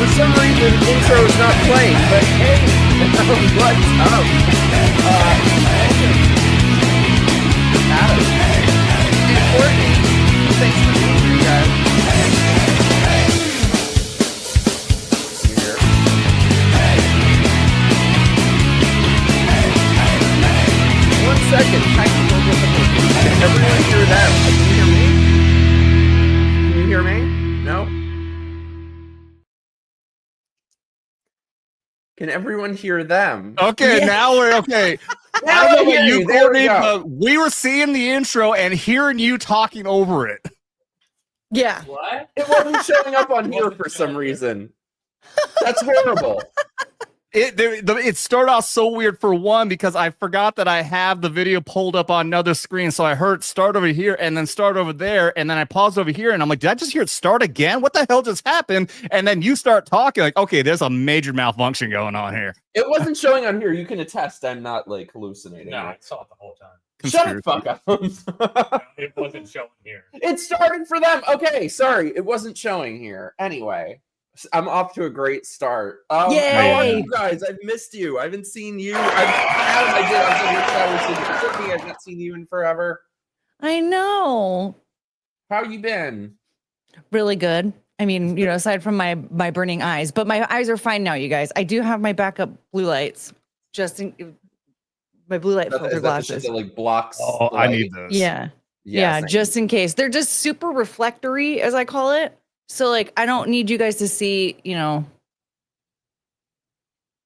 For some reason, intro is not playing, but hey, what's up? Adam and Courtney, thanks for being here, guys. Here. One second, technical difficulty. Can everyone hear them? Can you hear me? Can you hear me? No? Can everyone hear them? Okay, yeah. Now we're okay. Now I don't know about you, there Courtney, but we were seeing the intro and hearing you talking over it. Yeah. What? It wasn't showing up on here for some reason. That's horrible. It started off so weird for one because I forgot that I have the video pulled up on another screen, so I heard start over here and then start over there, and then I paused over here and I'm like, did I just hear it start again? What the hell just happened? And then you start talking like, okay, there's a major malfunction going on here. It wasn't showing on here. You can attest I'm not like hallucinating. No, I saw it the whole time. Shut the fuck up. It wasn't showing here. It started for them. Okay, sorry, it wasn't showing here. Anyway. I'm off to a great start. How are you guys? I've missed you. I haven't seen you. I've not seen you in forever. I know. How you been? Really good. I mean, you know, aside from my burning eyes, but my eyes are fine now, you guys. I do have my backup blue lights, just in my blue light filter glasses. That like blocks. Oh, I need those. Yeah, just in case. They're just super reflectory, as I call it. So, like, I don't need you guys to see, you know,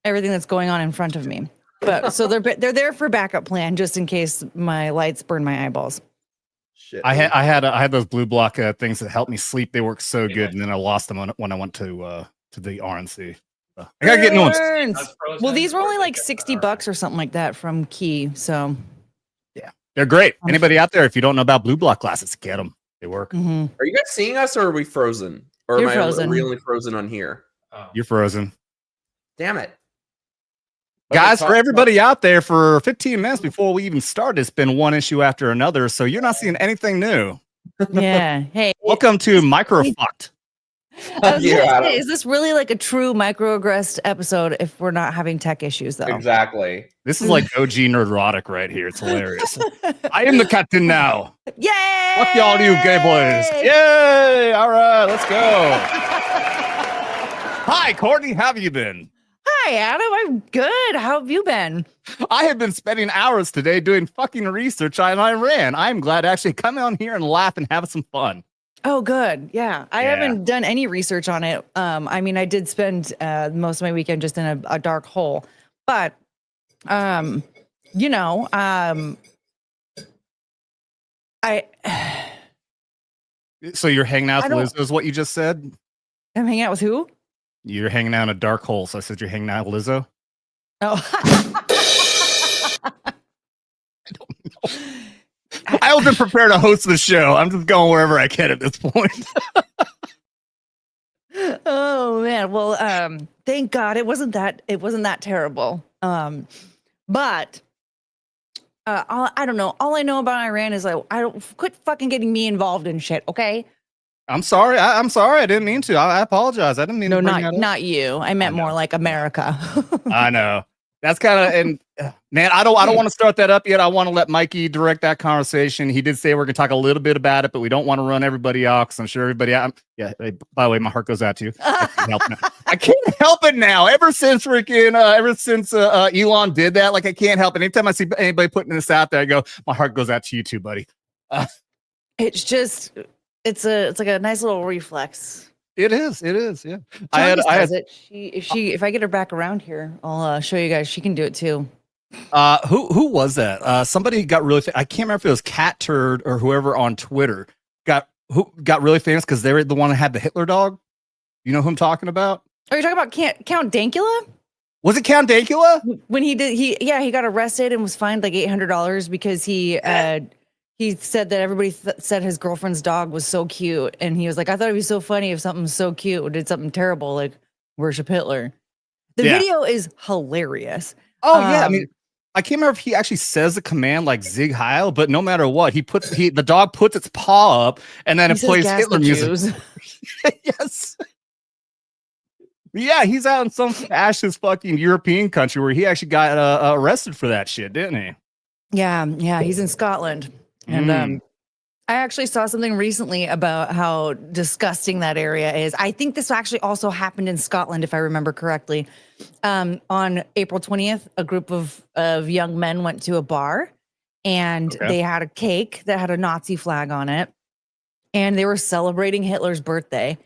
everything that's going on in front of me. But so they're there for backup plan, just in case my lights burn my eyeballs. Shit. I had those blue block things that helped me sleep. They work so good, and then I lost them when I went to the RNC. I gotta get new ones. Well, these were only like $60 or something like that from Key. So, yeah, they're great. Anybody out there, if you don't know about blue block glasses, get them. They work. Mm-hmm. Are you guys seeing us, or are we frozen? Or You're am frozen. I really frozen on here? Oh. You're frozen. Damn it. Guys, for everybody out there, for 15 minutes before we even started, it's been one issue after another, so you're not seeing anything new. Yeah. Hey. Welcome to Microfucked. I was gonna say, is this really like a true microaggressed episode if we're not having tech issues, though? Exactly. This is like OG Nerdrotic right here. It's hilarious. I am the captain now. Yay! Fuck y'all, you gay boys. Yay! All right, let's go. Hi, Courtney. How have you been? Hi, Adam. I'm good. How have you been? I have been spending hours today doing fucking research on Iran. I'm glad to actually come on here and laugh and have some fun. Oh, good. Yeah. I haven't done any research on it. I mean, I did spend most of my weekend just in a dark hole. But, you know, So you're hanging out with Lizzo is what you just said? I'm hanging out with who? You're hanging out in a dark hole. So I said you're hanging out with Lizzo? Oh. I don't know. I wasn't prepared to host the show. I'm just going wherever I can at this point. Oh man. Well, thank God it wasn't that terrible. But I don't know. All I know about Iran is I don't quit fucking getting me involved in shit. Okay. I'm sorry. I'm sorry. I didn't mean to. I apologize. I didn't mean to. No, not you. I meant more like America. I know. That's kind of, and man, I don't want to start that up yet. I want to let Mikey direct that conversation. He did say we're going to talk a little bit about it, but we don't want to run everybody off because I'm sure everybody. Yeah. By the way, my heart goes out to you. I can't help it now. Ever since Elon did that, like I can't help it. Anytime I see anybody putting this out there, I go, my heart goes out to you too, buddy. It's just, it's like a nice little reflex. It is. Yeah. If I get her back around here, I'll show you guys. She can do it too. Who was that? Somebody got really. I can't remember if it was Cat Turd or whoever on Twitter got really famous because they were the one that had the Hitler dog. You know who I'm talking about? Are you talking about Count Dankula? Was it Count Dankula? When he got arrested and was fined like $800 because he said that everybody said his girlfriend's dog was so cute. And he was like, I thought it'd be so funny if something so cute did something terrible, like worship Hitler. The video is hilarious. Oh, yeah. I mean, I can't remember if he actually says the command like Zig Heil, but no matter what, the dog puts its paw up and then it plays Hitler music. Yes. Yeah, he's out in some fascist fucking European country where he actually got arrested for that shit, didn't he? Yeah, he's in Scotland. And I actually saw something recently about how disgusting that area is. I think this actually also happened in Scotland, if I remember correctly. On April 20th, a group of young men went to a bar and they had a cake that had a Nazi flag on it. And they were celebrating Hitler's birthday.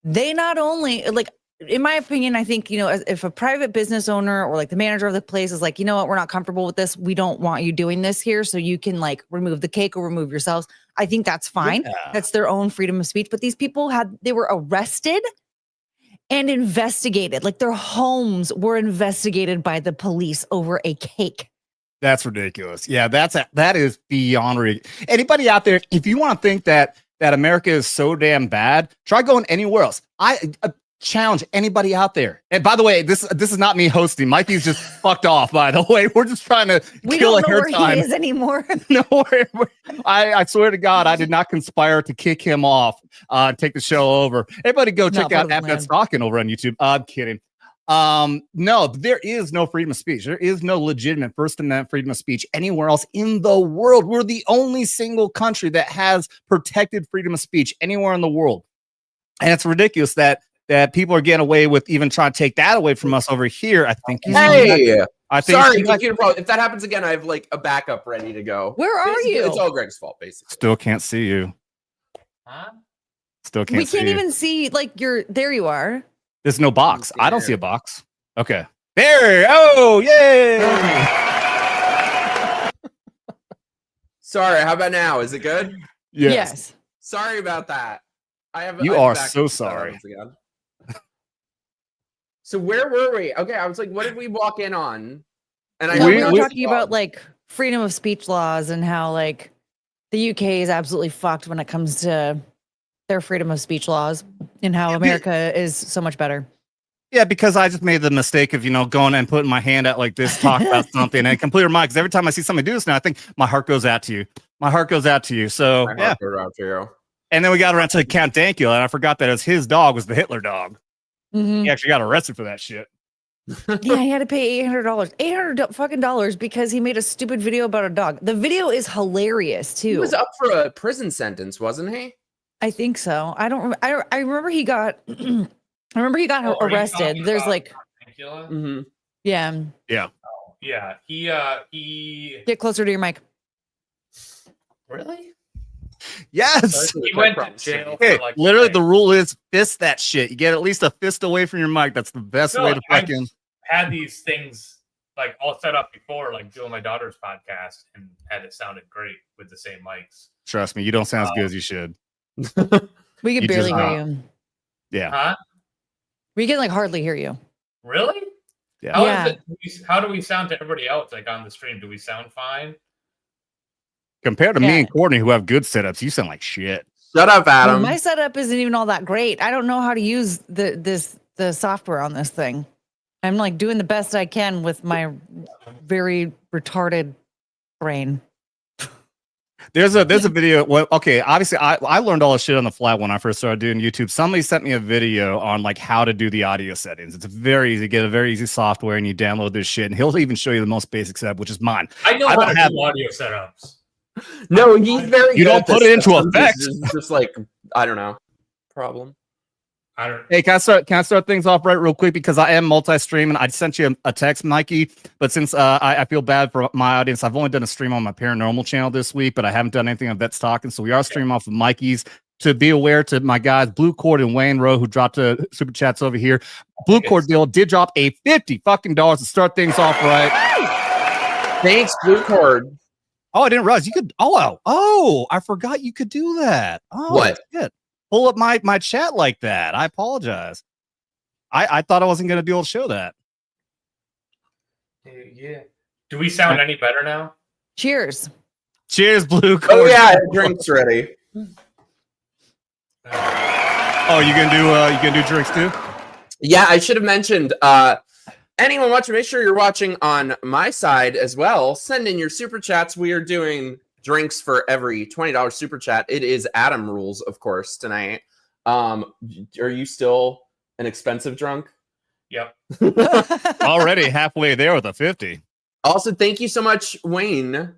They not only, like, in my opinion, I think, if a private business owner or like the manager of the place is like, you know what, we're not comfortable with this. We don't want you doing this here. So you can like remove the cake or remove yourselves. I think that's fine. Yeah. That's their own freedom of speech. But these people they were arrested and investigated. Like their homes were investigated by the police over a cake. That's ridiculous. Yeah, that is beyond ridiculous. Anybody out there, if you want to think that America is so damn bad, try going anywhere else. I challenge anybody out there. And by the way, this is not me hosting. Mikey's just fucked off, by the way. We're just trying to kill a hair time. We don't know where he is anymore. No, I swear to God, I did not conspire to kick him off, take the show over. Everybody go check out Alex and Vets Talkin over on YouTube. I'm kidding. No, there is no freedom of speech. There is no legitimate First Amendment freedom of speech anywhere else in the world. We're the only single country that has protected freedom of speech anywhere in the world. And it's ridiculous that people are getting away with even trying to take that away from us over here. I think. Sorry, computer problem. If that happens again, I have like a backup ready to go. Where are you? It's all Greg's fault, basically. Still can't see you. Huh? Still can't. We can't even see like there. You are. There's no box. I don't see a box. Okay. There. Oh, yay. Sorry. How about now? Is it good? Yes. Sorry about that. You are so sorry. So where were we? Okay, I was like, what did we walk in on? And we were talking about like freedom of speech laws and how like the UK is absolutely fucked when it comes to their freedom of speech laws and how America is so much better. Yeah, because I just made the mistake of, going and putting my hand out like this, talk about something, and completely mind. Because every time I see somebody do this now, I think my heart goes out to you. My heart goes out to you. So my heart goes out to you. And then we got around to Count Dankula, and I forgot that his dog was the Hitler dog. He actually got arrested for that shit. Yeah, he had to pay $800 fucking dollars because he made a stupid video about a dog. The video is hilarious too. He was up for a prison sentence, wasn't he? I think so. I remember he got. I remember he got arrested. There's like. Mm-hmm. Yeah. Oh, yeah. He. Get closer to your mic. Really? Yes. He went to jail. Hey, literally, the rule is fist that shit. You get at least a fist away from your mic. That's the best way to fucking. Had these things like all set up before, like doing my daughter's podcast, and had it sounded great with the same mics. Trust me, you don't sound as good as you should. We can barely hear you. Yeah. Huh? We can like hardly hear you. Really? Yeah. How do we sound to everybody else? Like on the stream, do we sound fine? Compared to me and Courtney, who have good setups, you sound like shit. Shut up, Adam. Well, my setup isn't even all that great. I don't know how to use the software on this thing. I'm like doing the best I can with my very retarded brain. There's a video. Well, okay, obviously I learned all this shit on the fly when I first started doing YouTube. Somebody sent me a video on like how to do the audio settings. It's very easy. Get a very easy software and you download this shit, and he'll even show you the most basic setup, which is mine. I know how to do audio setups. No, he's very. You don't put it into effect. Just like I don't know. Problem. Hey, can I start things off right real quick because I am multi-streaming. I sent you a text, Mikey, but since I feel bad for my audience, I've only done a stream on my paranormal channel this week, but I haven't done anything on Vets Talkin, so we are streaming off of Mikey's. To be aware to my guys, Blue Cord and Wayne Rowe, who dropped super chats over here. Blue Cord Bill did drop a $50 fucking to start things off right. Thanks, Blue Cord. Oh, I didn't realize you could. Oh, I forgot you could do that. Oh, what? Shit. Pull up my chat like that. I apologize. I thought I wasn't going to be able to show that. Yeah. Do we sound any better now? Cheers. Cheers, Blue Cord. Oh yeah, drinks ready. Oh, you gonna do drinks too? Yeah, I should have mentioned. Anyone watching, make sure you're watching on my side as well. Send in your super chats. We are doing drinks for every $20 super chat. It is Adam rules, of course, tonight. Are you still an expensive drunk? Yep. Already halfway there with a 50. Also, thank you so much, Wayne.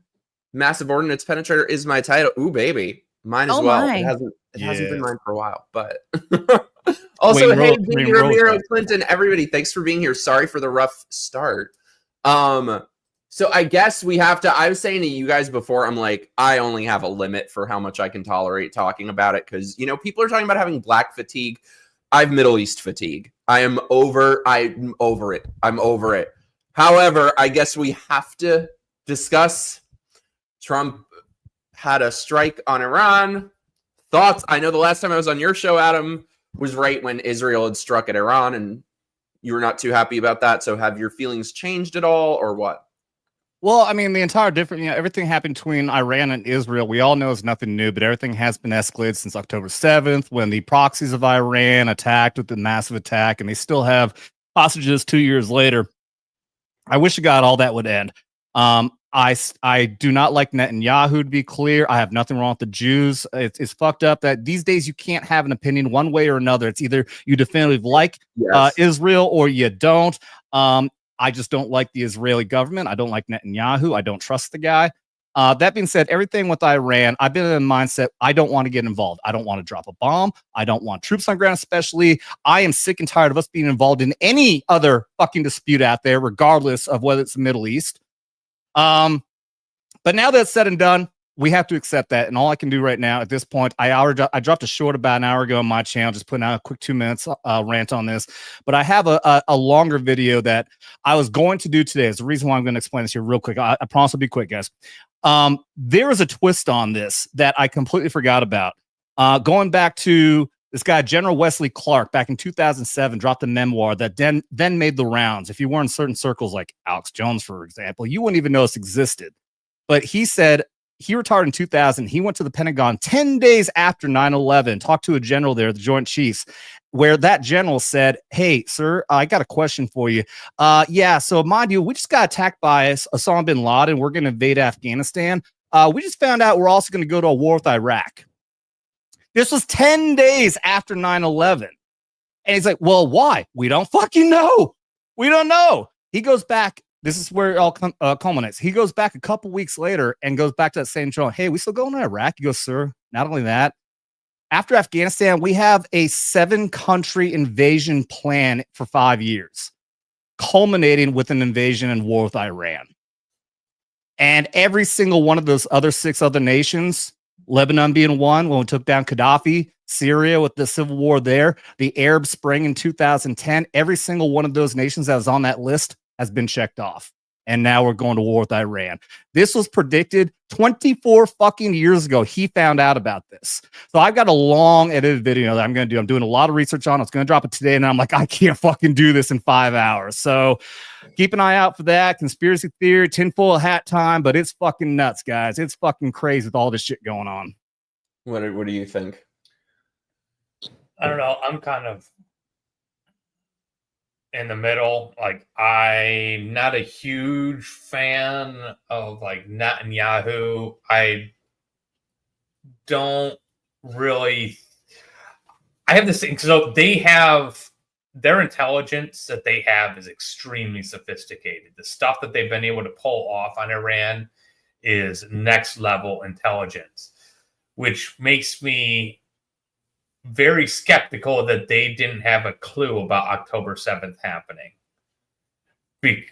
Massive Ordnance Penetrator is my title. Ooh, baby. Mine as Oh, well. my. It hasn't been Yes. mine for a while, but also, Wayne hey, Rose- Jamie Wayne Rose Ramiro, does. Clinton, everybody, thanks for being here. Sorry for the rough start. So I guess we have to. I was saying to you guys before, I'm like, I only have a limit for how much I can tolerate talking about it because people are talking about having black fatigue. I have Middle East fatigue. I'm over it. I'm over it. However, I guess we have to discuss Trump had a strike on Iran. Thoughts? I know the last time I was on your show, Adam, was right when Israel had struck at Iran, and you were not too happy about that. So have your feelings changed at all, or what? Well, I mean, the entire different, everything happened between Iran and Israel. We all know is nothing new, but everything has been escalated since October 7th when the proxies of Iran attacked with the massive attack, and they still have hostages 2 years later. I wish to God all that would end. I do not like Netanyahu, to be clear. I have nothing wrong with the Jews. It's fucked up that these days you can't have an opinion one way or another. It's either you definitively like Israel or you don't. I just don't like the Israeli government. I don't like Netanyahu. I don't trust the guy. That being said, everything with Iran, I've been in the mindset, I don't want to get involved. I don't want to drop a bomb. I don't want troops on ground, especially. I am sick and tired of us being involved in any other fucking dispute out there, regardless of whether it's the Middle East. But now that's said and done, we have to accept that. And all I can do right now at this point, I dropped a short about an hour ago on my channel, just putting out a quick 2 minutes rant on this. But I have a longer video that I was going to do today. It's the reason why I'm going to explain this here real quick. I promise I'll be quick, guys. There is a twist on this that I completely forgot about. Going back to this guy, General Wesley Clark, back in 2007, dropped a memoir that then made the rounds. If you were in certain circles like Alex Jones, for example, you wouldn't even know this existed. But he said he retired in 2000. He went to the Pentagon 10 days after 9/11, talked to a general there, the Joint Chiefs, where that general said, "Hey, sir, I got a question for you. So mind you, we just got attacked by Osama bin Laden. We're going to invade Afghanistan. We just found out we're also going to go to a war with Iraq." This was 10 days after 9/11. And he's like, well, why? We don't fucking know. We don't know. He goes back. This is where it all culminates. He goes back a couple weeks later and goes back to that same show. Hey, we still going to Iraq? He goes, sir, not only that, after Afghanistan, we have a 7-country invasion plan for 5 years, culminating with an invasion and war with Iran. And every single one of those other 6 other nations, Lebanon being one, when we took down Gaddafi, Syria with the civil war there, the Arab Spring in 2010, every single one of those nations that was on that list has been checked off. And now we're going to war with Iran. This was predicted 24 fucking years ago. He found out about this. So I've got a long edited video that I'm going to do. I'm doing a lot of research on it. It's going to drop it today. And I'm like, I can't fucking do this in 5 hours. So keep an eye out for that. Conspiracy theory, tinfoil hat time. But it's fucking nuts, guys. It's fucking crazy with all this shit going on. What do you think? I don't know. I'm kind of in the middle. Like, I'm not a huge fan of like Netanyahu. I don't really. I have this thing. So they have their intelligence that they have is extremely sophisticated. The stuff that they've been able to pull off on Iran is next level intelligence, which makes me very skeptical that they didn't have a clue about October 7th happening. I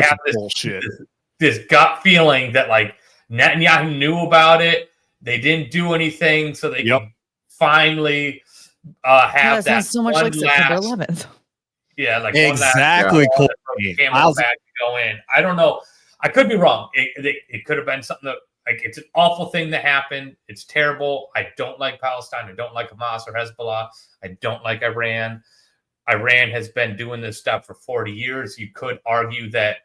have this gut feeling that like Netanyahu knew about it. They didn't do anything, so they could finally have that so much like September 11th. Yeah, like exactly. One last back to go in. I don't know. I could be wrong. It could have been something that. Like, it's an awful thing that happened. It's terrible. I don't like Palestine. I don't like Hamas or Hezbollah. I don't like Iran. Iran has been doing this stuff for 40 years. You could argue that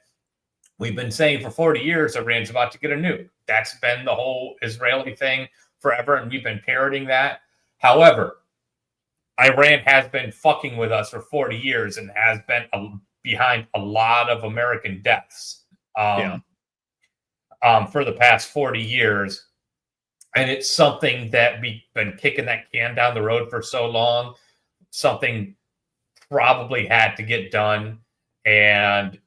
we've been saying for 40 years Iran's about to get a nuke. That's been the whole Israeli thing forever, and we've been parroting that. However, Iran has been fucking with us for 40 years and has been behind a lot of American deaths. For the past 40 years. And it's something that we've been kicking that can down the road for so long, something probably had to get done. And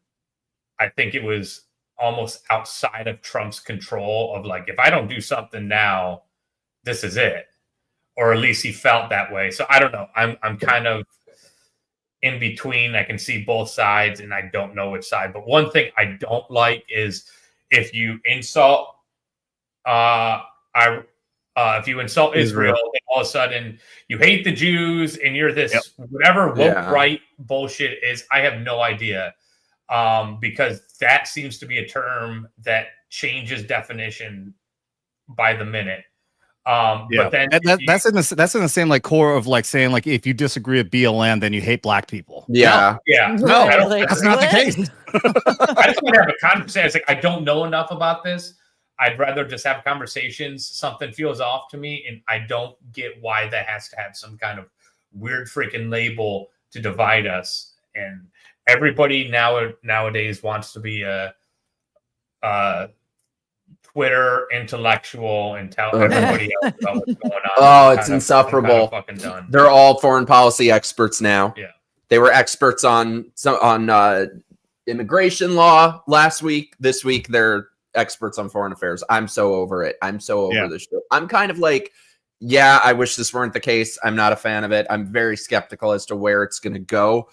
I think it was almost outside of Trump's control of like, if I don't do something now, this is it. Or at least he felt that way. So I don't know. I'm kind of in between. I can see both sides and I don't know which side. But one thing I don't like is if you insult if you insult Israel, then all of a sudden you hate the Jews and you're this whatever woke right bullshit is. I have no idea. Because that seems to be a term that changes definition by the minute. But then that's in the same like core of like saying like if you disagree with BLM, then you hate black people. Yeah. No, that's not the case. I just want to have a conversation. It's like I don't know enough about this. I'd rather just have conversations. Something feels off to me, and I don't get why that has to have some kind of weird freaking label to divide us. And everybody nowadays wants to be a Twitter intellectual and tell everybody else about what's going on. Oh, it's insufferable. Fucking done. They're all foreign policy experts now. Yeah, they were experts on immigration law last week. This week, they're experts on foreign affairs. I'm so over it. I'm so over this shit. I'm kind of like, yeah, I wish this weren't the case. I'm not a fan of it. I'm very skeptical as to where it's going to go.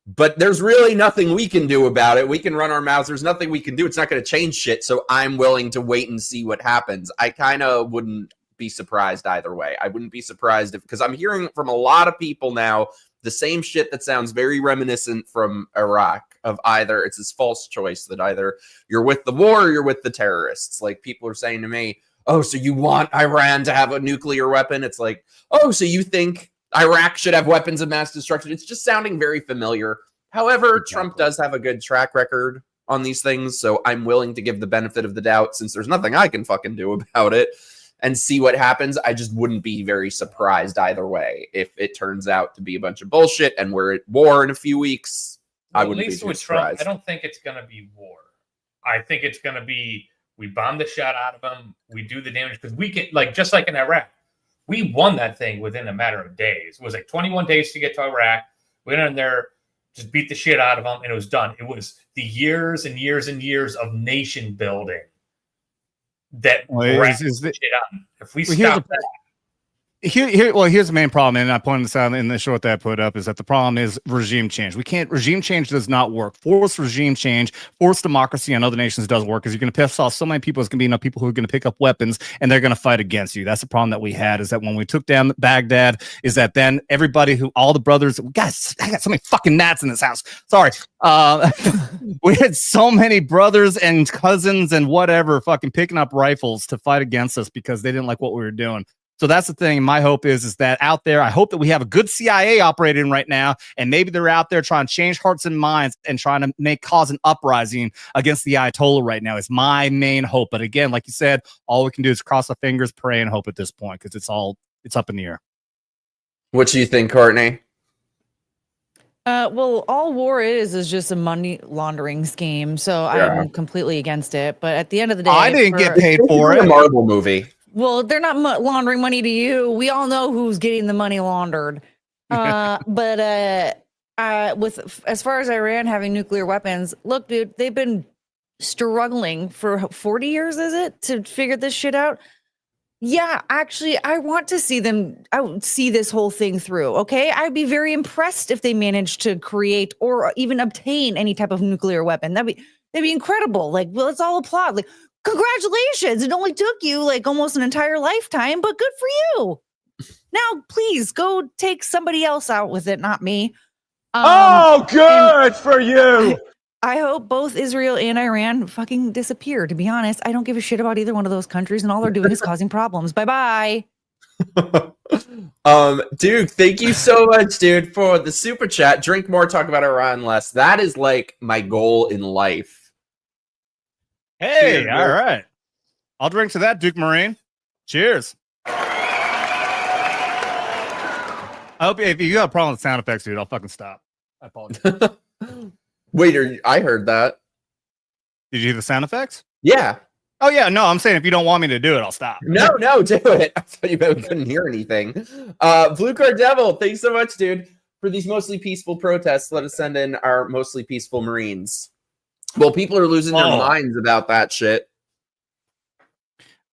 But there's really nothing we can do about it. We can run our mouths. There's nothing we can do. It's not going to change shit. So I'm willing to wait and see what happens. I kind of wouldn't be surprised either way. I wouldn't be surprised because I'm hearing from a lot of people now the same shit that sounds very reminiscent from Iraq of either it's this false choice that either you're with the war or you're with the terrorists. Like people are saying to me, oh, so you want Iran to have a nuclear weapon? It's like, oh, so you think Iraq should have weapons of mass destruction? It's just sounding very familiar. However, Trump does have a good track record on these things, so I'm willing to give the benefit of the doubt since there's nothing I can fucking do about it and see what happens. I just wouldn't be very surprised either way if it turns out to be a bunch of bullshit and we're at war in a few weeks. I wouldn't be too surprised. Trump, I don't think it's going to be war. I think it's going to be we bomb the shit out of them, we do the damage because we can, like just like in Iraq. We won that thing within a matter of days. It was like 21 days to get to Iraq. We went in there, just beat the shit out of them, and it was done. It was the years and years and years of nation building that shit out. If we stop that. Here's the main problem, and I pointed this out in the short that I put up, is that the problem is regime change. Regime change does not work. Forced regime change, forced democracy on other nations does work, because you're going to piss off so many people. There's going to be enough people who are going to pick up weapons, and they're going to fight against you. That's the problem that we had, is that when we took down Baghdad, is that then everybody all the brothers, guys, I got so many fucking gnats in this house. Sorry. We had so many brothers and cousins and whatever fucking picking up rifles to fight against us because they didn't like what we were doing. So that's the thing. My hope is that out there, I hope that we have a good CIA operating right now, and maybe they're out there trying to change hearts and minds and trying to cause an uprising against the Ayatollah right now. Is my main hope. But again, like you said, all we can do is cross our fingers, pray, and hope at this point, because it's up in the air. What do you think, Courtney? Well, all war is just a money laundering scheme. So I'm completely against it. But at the end of the day, I didn't get paid for it. A Marvel movie. Well, they're not laundering money to you. We all know who's getting the money laundered. But as far as Iran having nuclear weapons, look, dude, they've been struggling for 40 years, is it, to figure this shit out? Yeah, actually, I want to see them see this whole thing through. Okay, I'd be very impressed if they managed to create or even obtain any type of nuclear weapon. That'd be incredible. Like, well, let's all applaud. Like, congratulations! It only took you like almost an entire lifetime, but good for you. Now, please go take somebody else out with it, not me. Good for you. I hope both Israel and Iran fucking disappear. To be honest, I don't give a shit about either one of those countries, and all they're doing is causing problems. Bye-bye. Duke, thank you so much, dude, for the super chat. Drink more, talk about Iran less. That is like my goal in life. Hey, all right. I'll drink to that, Duke Marine. Cheers. I hope if you got a problem with sound effects, dude, I'll fucking stop. I apologize. Wait, I heard that. Did you hear the sound effects? Yeah. Oh, yeah. No, I'm saying if you don't want me to do it, I'll stop. No, do it. I thought you couldn't hear anything. Blue Card Devil, thanks so much, dude. for these mostly peaceful protests, let us send in our mostly peaceful Marines. Well, people are losing their minds about that shit.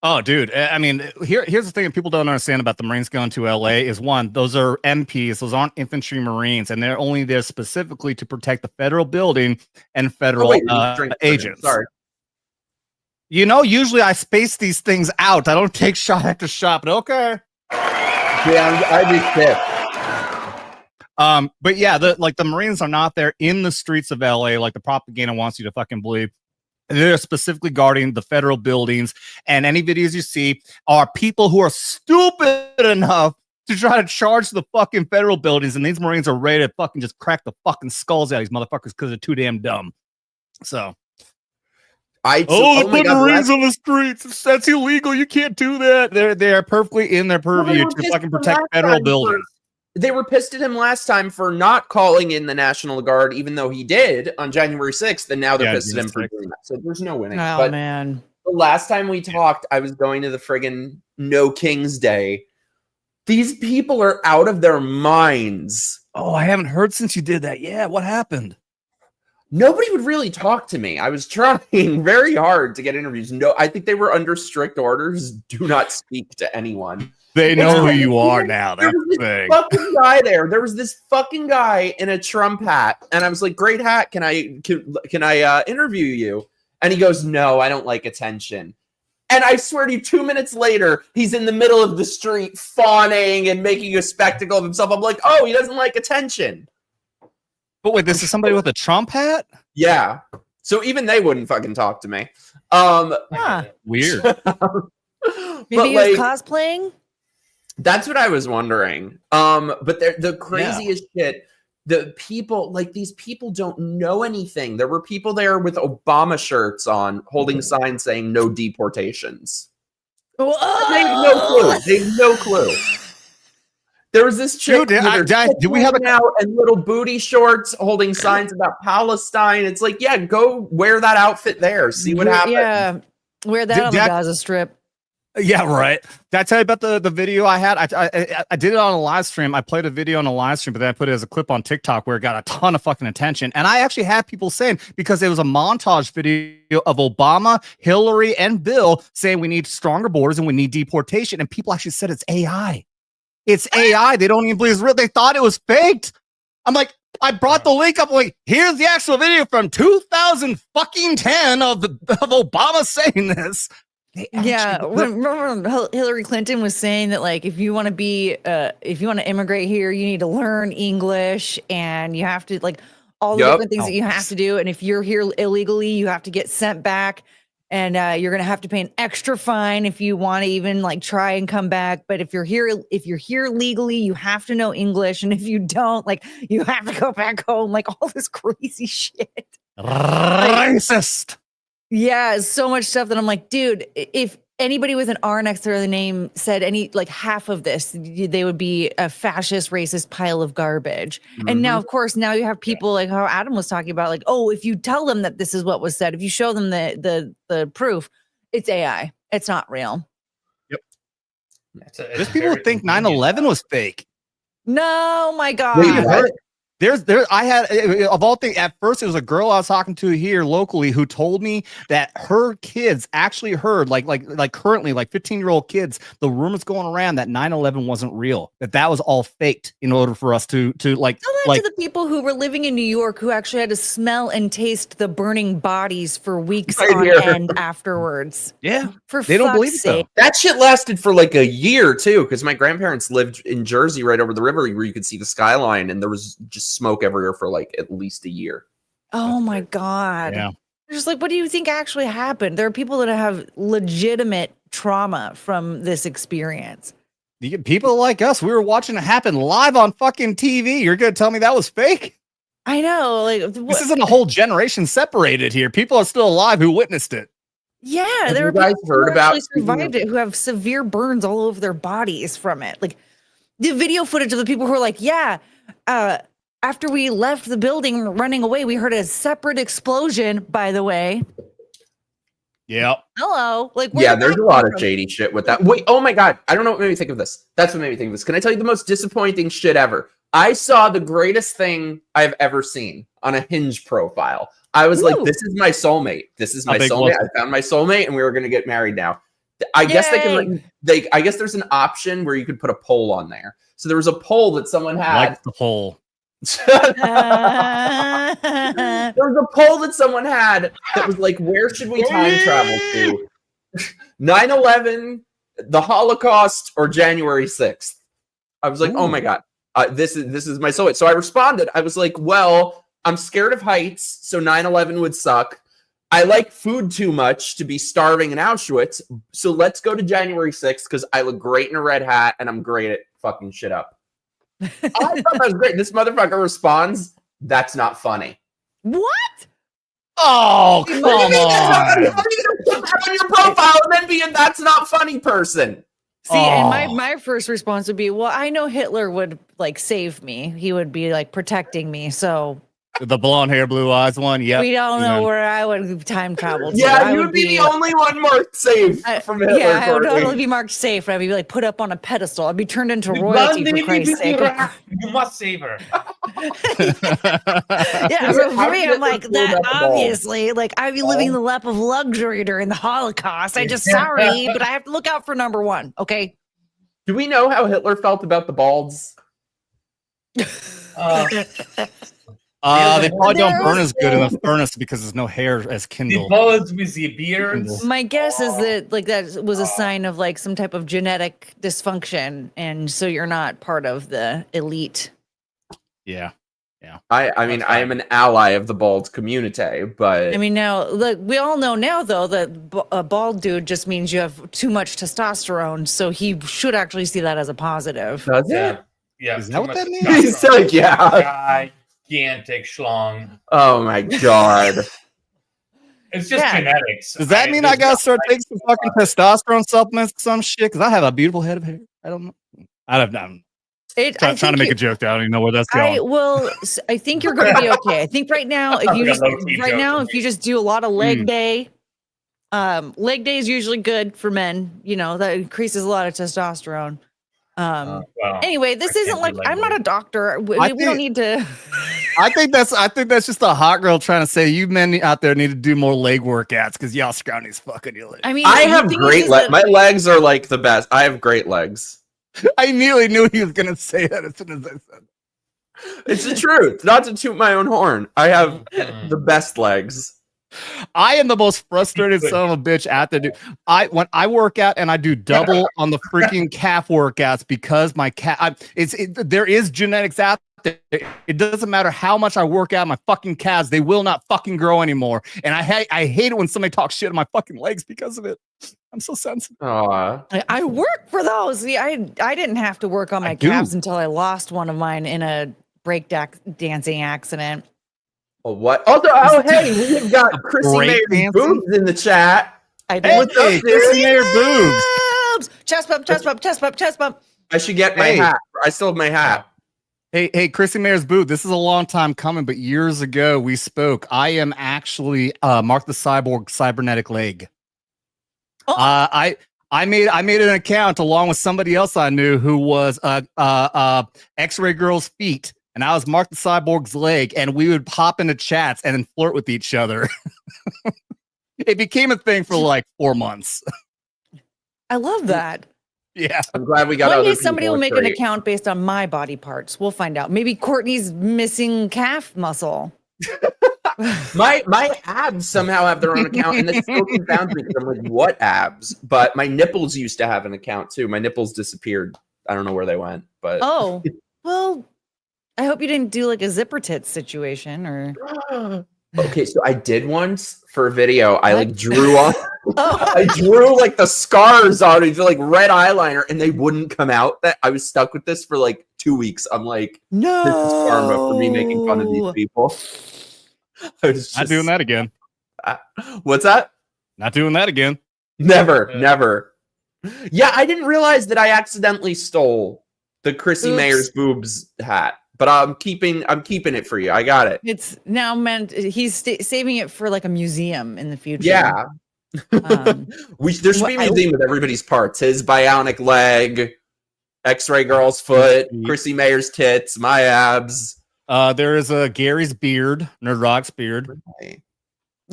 Oh, dude. I mean, here's the thing that people don't understand about the Marines going to LA is one, those are MPs, those aren't infantry Marines, and they're only there specifically to protect the federal building and federal agents. Sorry. You know, usually I space these things out. I don't take shot after shot, but okay. Yeah, I do tip. But yeah, the Marines are not there in the streets of LA like the propaganda wants you to fucking believe. They're specifically guarding the federal buildings, and any videos you see are people who are stupid enough to try to charge the fucking federal buildings, and these Marines are ready to fucking just crack the fucking skulls out of these motherfuckers because they're too damn dumb. So, they put Marines on the streets. That's illegal. You can't do that. They're perfectly in their purview to fucking protect federal buildings. They were pissed at him last time for not calling in the National Guard, even though he did on January 6th, and now they're pissed at him for doing that. So there's no winning. Oh, but man. the last time we talked, I was going to the friggin' No King's Day. These people are out of their minds. Oh, I haven't heard since you did that. Yeah, what happened? Nobody would really talk to me. I was trying very hard to get interviews. No, I think they were under strict orders. Do not speak to anyone. They know who you are now. That's the thing. Fucking guy there. There was this fucking guy in a Trump hat, and I was like, "Great hat. Can I interview you?" And he goes, "No, I don't like attention." And I swear to you, 2 minutes later, he's in the middle of the street fawning and making a spectacle of himself. I'm like, "Oh, he doesn't like attention." But wait, this is somebody with a Trump hat? Yeah. So even they wouldn't fucking talk to me. Weird. Maybe he was cosplaying? That's what I was wondering. But the craziest shit, the people, like, these people don't know anything. There were people there with Obama shirts on, holding signs saying no deportations. They have no clue. They have no clue. There was this chick do we have and little booty shorts holding signs about Palestine. It's like, yeah, go wear that outfit there. See what happens. Yeah, wear that on the Gaza Strip. Yeah, right. Did I tell you about the video I had? I did it on a live stream. I played a video on a live stream, but then I put it as a clip on TikTok where it got a ton of fucking attention. And I actually had people saying, because it was a montage video of Obama, Hillary, and Bill saying we need stronger borders and we need deportation. And people actually said it's AI. It's AI. They don't even believe it's real. They thought it was faked. I'm like, I brought the link up. Like, here's the actual video from 2010 of Obama saying this. Yeah, remember Hillary Clinton was saying that, like, if you want to immigrate here, you need to learn English, and you have to, like, all the different things that you have to do. And if you're here illegally, you have to get sent back, and you're gonna have to pay an extra fine if you want to even, like, try and come back. But if you're here legally, you have to know English, and if you don't, like, you have to go back home. Like, all this crazy shit. Racist. Yeah, so much stuff that I'm like, dude, if anybody with an R next to their name said half of this, they would be a fascist, racist pile of garbage. Mm-hmm. And now, of course, you have people like how Adam was talking about, like, oh, if you tell them that this is what was said, if you show them the proof, it's AI. It's not real. Yep. There's people who think 9/11 was fake. No, my God. Wait, what? I had, of all things, at first it was a girl I was talking to here locally who told me that her kids actually heard, like currently, like 15-year-old kids, the rumors going around that 9/11 wasn't real, that was all faked in order for us to tell that to the people who were living in New York who actually had to smell and taste the burning bodies for weeks on end afterwards. Yeah, they don't believe it though. That shit lasted for like a year too, because my grandparents lived in Jersey, right over the river, where you could see the skyline, and there was just smoke everywhere for like at least a year. Oh my God. Yeah. Just like, what do you think actually happened? There are people that have legitimate trauma from this experience. People like us, we were watching it happen live on fucking TV. You're going to tell me that was fake? I know. Like, this isn't a whole generation separated here. People are still alive who witnessed it. Yeah. There are people who actually survived it, who have severe burns all over their bodies from it. Like, the video footage of the people who are like, yeah, after we left the building running away, we heard a separate explosion, by the way. Yeah. Hello. Like, yeah, there's a lot of shady shit with that. Wait, oh my God. I don't know what made me think of this. That's what made me think of this. Can I tell you the most disappointing shit ever? I saw the greatest thing I've ever seen on a Hinge profile. I was like, this is my soulmate. This is my soulmate. I found my soulmate and we were going to get married now. I guess I guess there's an option where you could put a poll on there. So there was a poll that someone had. Like the poll. There was a poll that someone had that was like, where should we time travel to? 9/11, the Holocaust, or January 6th? I was like, oh my God, this is my soulmate. So I responded. I was like, well, I'm scared of heights, so 9/11 would suck. I like food too much to be starving in Auschwitz, so let's go to January 6th because I look great in a red hat and I'm great at fucking shit up. I thought that was great. This motherfucker responds, that's not funny. What? Oh, come on. How are you gonna put that on your profile and then be a that's not funny person? See, and my first response would be, well, I know Hitler would like save me. He would be like protecting me. So the blonde hair, blue eyes one. Yeah. we don't know where I would time travel to. Yeah, you would be the only one marked safe from Hitler. Yeah, I would totally be marked safe. I'd be like put up on a pedestal. I'd be turned into royalty for Christ's sake. You must save her. Yeah, so for me, I'm like that. Obviously, like I'd be living the life of luxury during the Holocaust. Sorry, but I have to look out for number one. Okay. Do we know how Hitler felt about the balds? They probably don't burn as good in the furnace because there's no hair as kindle. The bullets with the beards. My guess is that like that was a sign of like some type of genetic dysfunction, and so you're not part of the elite. Yeah. I mean, I am an ally of the bald community, but I mean, now look, we all know now though that a bald dude just means you have too much testosterone, so he should actually see that as a positive. Does it? Yeah. Is that what that means? He's like, yeah. Gigantic schlong. Oh my God. It's just genetics. Does that mean I gotta start taking some fucking testosterone supplements or some shit? Because I have a beautiful head of hair. I don't know. I'm trying to make a joke that I don't even know where that's going. I think you're going to be okay. I think right now, if you just do a lot of leg day, leg day is usually good for men. You know, that increases a lot of testosterone. Anyway, this isn't like I'm not a doctor. We don't need to. I think that's just a hot girl trying to say you men out there need to do more leg workouts because y'all scrawny as fucking your legs. I mean, I have great legs. My legs are like the best. I have great legs. I immediately knew he was gonna say that as soon as I said it. It's the truth. Not to toot my own horn. I have the best legs. I am the most frustrated son of a bitch out there, dude. When I work out and I do double on the freaking calf workouts because my calf, there is genetics out there. It doesn't matter how much I work out my fucking calves; they will not fucking grow anymore. And I hate it when somebody talks shit on my fucking legs because of it. I'm so sensitive. I work for those. See, I didn't have to work on my calves until I lost one of mine in a break dancing accident. What? Oh, hey, we have got Chrissy Mayer boobs in the chat. I did. Hey, Chrissy Mayer boobs. Chest bump, chest bump, chest bump, chest bump. I should get my hat. I still have my hat. Hey, Chrissy Mayer's boob. This is a long time coming, but years ago we spoke. I am actually Mark the Cyborg cybernetic leg. Oh. I made an account along with somebody else I knew who was X-Ray Girl's feet. And I was Mark the Cyborg's leg, and we would pop into chats and then flirt with each other. It became a thing for like 4 months. I love that. Yeah. I'm glad we got One day somebody will make an account based on my body parts. We'll find out. Maybe Courtney's missing calf muscle. My abs somehow have their own account, and it still confounds me because I'm like, what abs? But my nipples used to have an account too. My nipples disappeared. I don't know where they went. But well, I hope you didn't do like a zipper tits situation or. Okay, so I did once for a video. I like drew on. I drew like the scars on it, like red eyeliner, and they wouldn't come out. That I was stuck with this for like 2 weeks. I'm like, no, this is karma for me making fun of these people. I was just, not doing that again. What's that? Not doing that again. Never. Yeah, I didn't realize that I accidentally stole the Chrissy Mayer's boobs hat. But I'm keeping it for you. I got it. It's now meant he's saving it for like a museum in the future. Yeah. There should be a museum with everybody's parts. His bionic leg, X-Ray Girl's foot, Chrissy Mayer's tits, my abs. There is a Gary's beard, Nerd Rock's beard.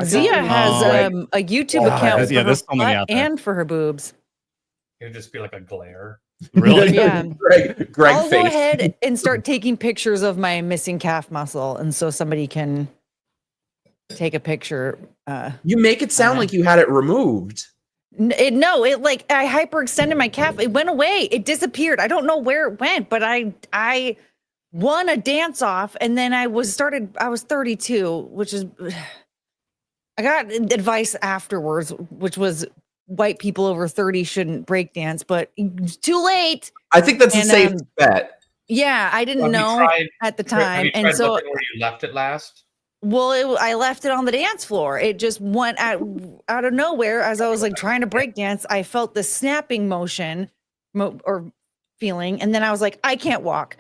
Zia has a YouTube account for her butt and for her boobs. It would just be like a glare. Really? Yeah. Greg I'll face. go ahead and start taking pictures of my missing calf muscle, and so somebody can take a picture. You make it sound like you had it removed. No, it like I hyperextended my calf. It went away. It disappeared. I don't know where it went, but I won a dance off, and then I was 32, which is I got advice afterwards, which was white people over 30 shouldn't break dance, but too late. I think that's a safe bet. Yeah, I didn't know at the time, and so where you left it last. Well, I left it on the dance floor. It just went out of nowhere as I was like trying to break dance. I felt the snapping motion or feeling, and then I was like, I can't walk,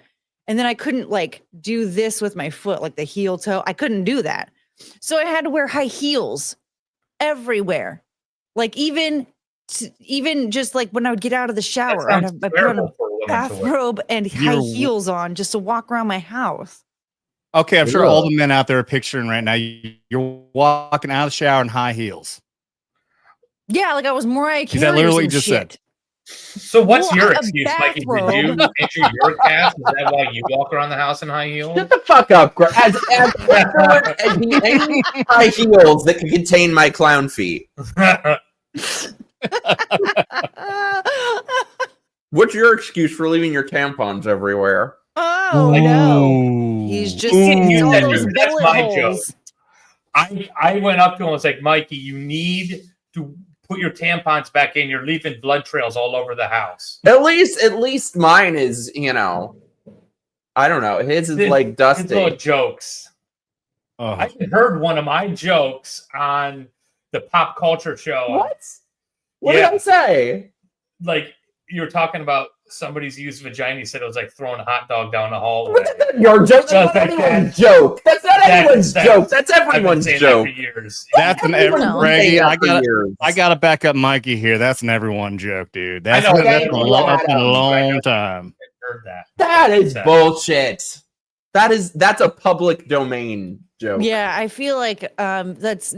and then I couldn't like do this with my foot, like the heel toe. I couldn't do that, so I had to wear high heels everywhere. Like even just like when I would get out of the shower, I put on a bathrobe and high heels on just to walk around my house. Okay, I'm sure all the men out there are picturing right now. You're walking out of the shower in high heels. Yeah, like I was Mariah Carey. Is that literally what you just said? So what's your excuse, Mikey? Did you injure your calf? Is that why you walk around the house in high heels? Shut the fuck up, Greg. As any high heels that can contain my clown feet. What's your excuse for leaving your tampons everywhere? Oh no! He's just all those that's my holes. Joke. I went up to him and was like, Mikey, you need to put your tampons back in. You're leaving blood trails all over the house. At least mine is, I don't know. His is like dusty. His little jokes. Oh. I heard one of my jokes on the pop culture show. What did I say? Like you were talking about somebody's used vagina. You said it was like throwing a hot dog down the hallway. Your joke? That's not anyone's joke. That's not anyone's joke. That's everyone's joke. That for years. That's an Reggie. I gotta back up Mikey here. That's an everyone joke, dude. That's been a long time. Heard that. That is bullshit. That's a public domain joke. Yeah, I feel like that's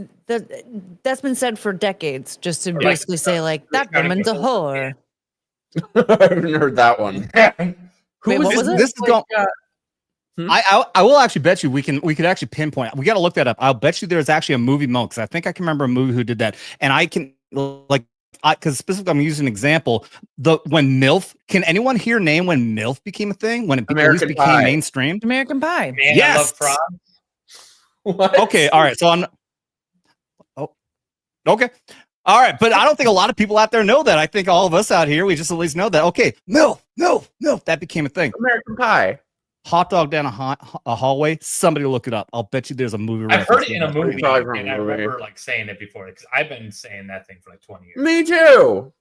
been said for decades, just to basically say like that woman's a whore. I haven't heard that one. Wait, what was it? This is going. I will actually bet you we could actually pinpoint. We got to look that up. I'll bet you there's actually a movie moment because I think I can remember a movie who did that, and I can because specifically I'm using an example. When MILF, can anyone here name when MILF became a thing? When it became mainstream? American Pie. Man, yes. I love frogs. What? Okay. All right. So okay. All right, but I don't think a lot of people out there know that. I think all of us out here, we just at least know that. Okay, MILF, that became a thing. American Pie. Hot dog down a hallway. Somebody look it up. I'll bet you there's a movie. I've heard it in a movie, and I movie. remember like saying it before because I've been saying that thing for like 20 years. Me too.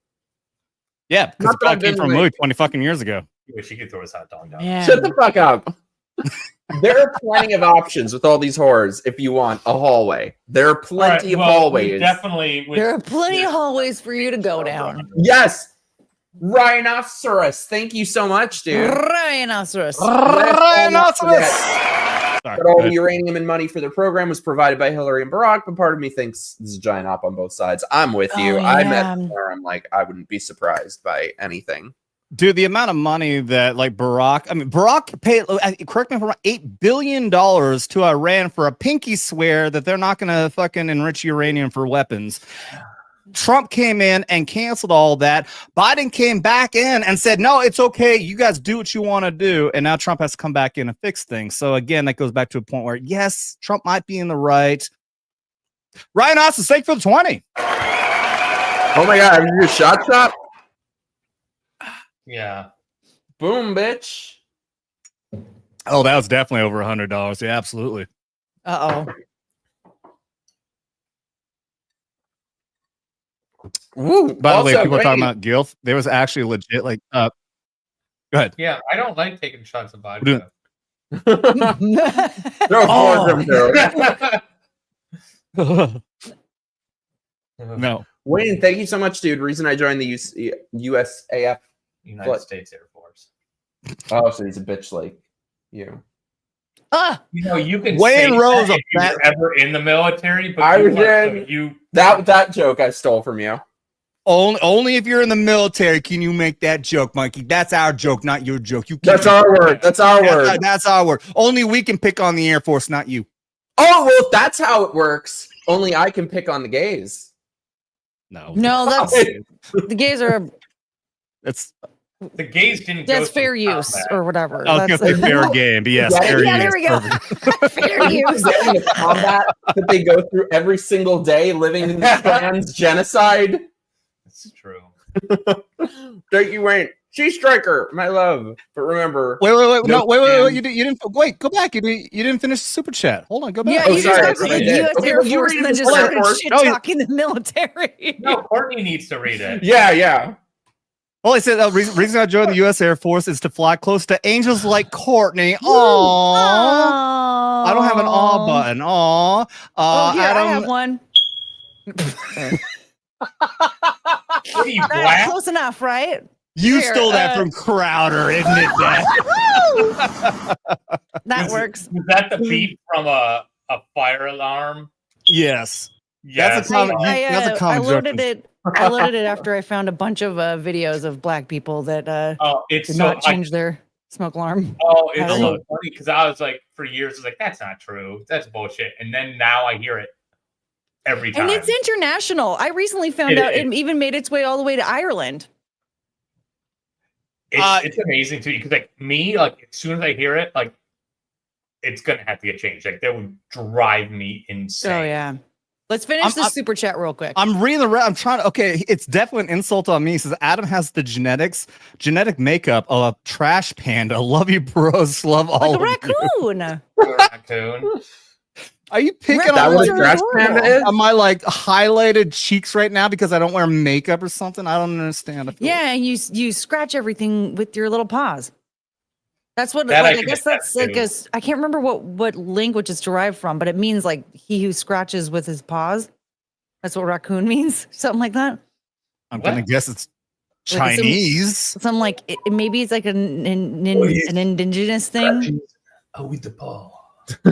Yeah, because it came from a movie 20 fucking years ago. You wish you could throw his hot dog down. Yeah. Shut the fuck up. There are plenty of options with all these whores if you want a hallway. There are plenty of hallways. Definitely. There are plenty of hallways for you to go down. Yes. Rhinoceros. Thank you so much, dude. Rhinoceros. Rhinoceros. But all the uranium and money for their program was provided by Hillary and Barack, but part of me thinks this is a giant op on both sides. I'm with you. Yeah. I'm at where I'm like, I wouldn't be surprised by anything. Dude, the amount of money that like Barack paid, correct me if I'm wrong, $8 billion to Iran for a pinky swear that they're not going to fucking enrich uranium for weapons. Trump came in and canceled all that. Biden came back in and said, no, it's okay. You guys do what you want to do. And now Trump has to come back in and fix things. So again, that goes back to a point where, yes, Trump might be in the right. Ryan Austin, thank you for the 20. Oh my God, are you a shot? Yeah. Boom, bitch. Oh, that was definitely over $100. Yeah, absolutely. Uh-oh. Woo. By the way, people are talking about Gilf. There was actually legit like go ahead. Yeah, I don't like taking shots of vodka. No. Wayne, thank you so much, dude. Reason I joined the USAF. United States Air Force. Oh, so he's a bitch like you. You know, you can Wayne say Rose that if you were ever in the military, but I you was weren't, in- so you That joke I stole from you. Only if you're in the military can you make that joke, Mikey. That's our joke, not your joke. You can't. That's our word. That's our word. That's our word. Only we can pick on the Air Force, not you. Oh, well, if that's how it works, only I can pick on the gays. No, that's the gays are. It's the gays didn't. That's go through fair use combat. or whatever. I was That's gonna say fair game, but yes, Yeah, fair yeah, use. there we go. Perfect. Fair use. Getting the combat that they go through every single day, living in trans genocide. That's true. Thank you, Wayne. Sea Striker, my love. But remember, Wait. No No, wait. scams. You didn't. Wait, go back. You didn't finish the super chat. Hold on, go back. Yeah, Oh, you sorry, just talked I about the did. U.S. Okay, Air well, you Force read and then it just as Air started Force. shit No, you- talking the military. No, Courtney needs to read it. Yeah. Well, I said the reason I joined the U.S. Air Force is to fly close to angels like Courtney. Aww. I don't have an aw button. Aw. Oh, here, Adam, I have one. What are you, That's black? close enough, right? you Here, stole that from Crowder, isn't it, Dad? That works. Was that the beep from a fire alarm? Yes. Yes. That's a common- that's a I common joke loaded from- it. I loaded it after I found a bunch of videos of black people that Oh, it's did so. not change their smoke alarm. It's I don't so know. funny because I was like, for years, I was like, that's not true. That's bullshit. And then now I hear it every time. And it's international. I recently found out it even made its way all the way to Ireland. It's amazing to me because, like, me, like, as soon as I hear it, like, it's gonna have to get changed. Like, that would drive me insane. Oh yeah. Let's finish this super chat real quick. I'm reading the I'm trying to. Okay, it's definitely an insult on me. He says Adam has the genetic makeup of a trash panda. Love you, bros. Love all like a of you. raccoon. Raccoon. Are you picking Raccoons That on what like, a trash panda is? am I like highlighted cheeks right now because I don't wear makeup or something? I don't understand. I feel Yeah, and you scratch everything with your little paws. That's what That I like, I can guess that's attest like to. I can't remember what language it's derived from, but it means like he who scratches with his paws. That's what raccoon means, something like that. I'm gonna guess it's Like some- Chinese. Some like maybe it's like an indigenous thing. Oh, with the paw.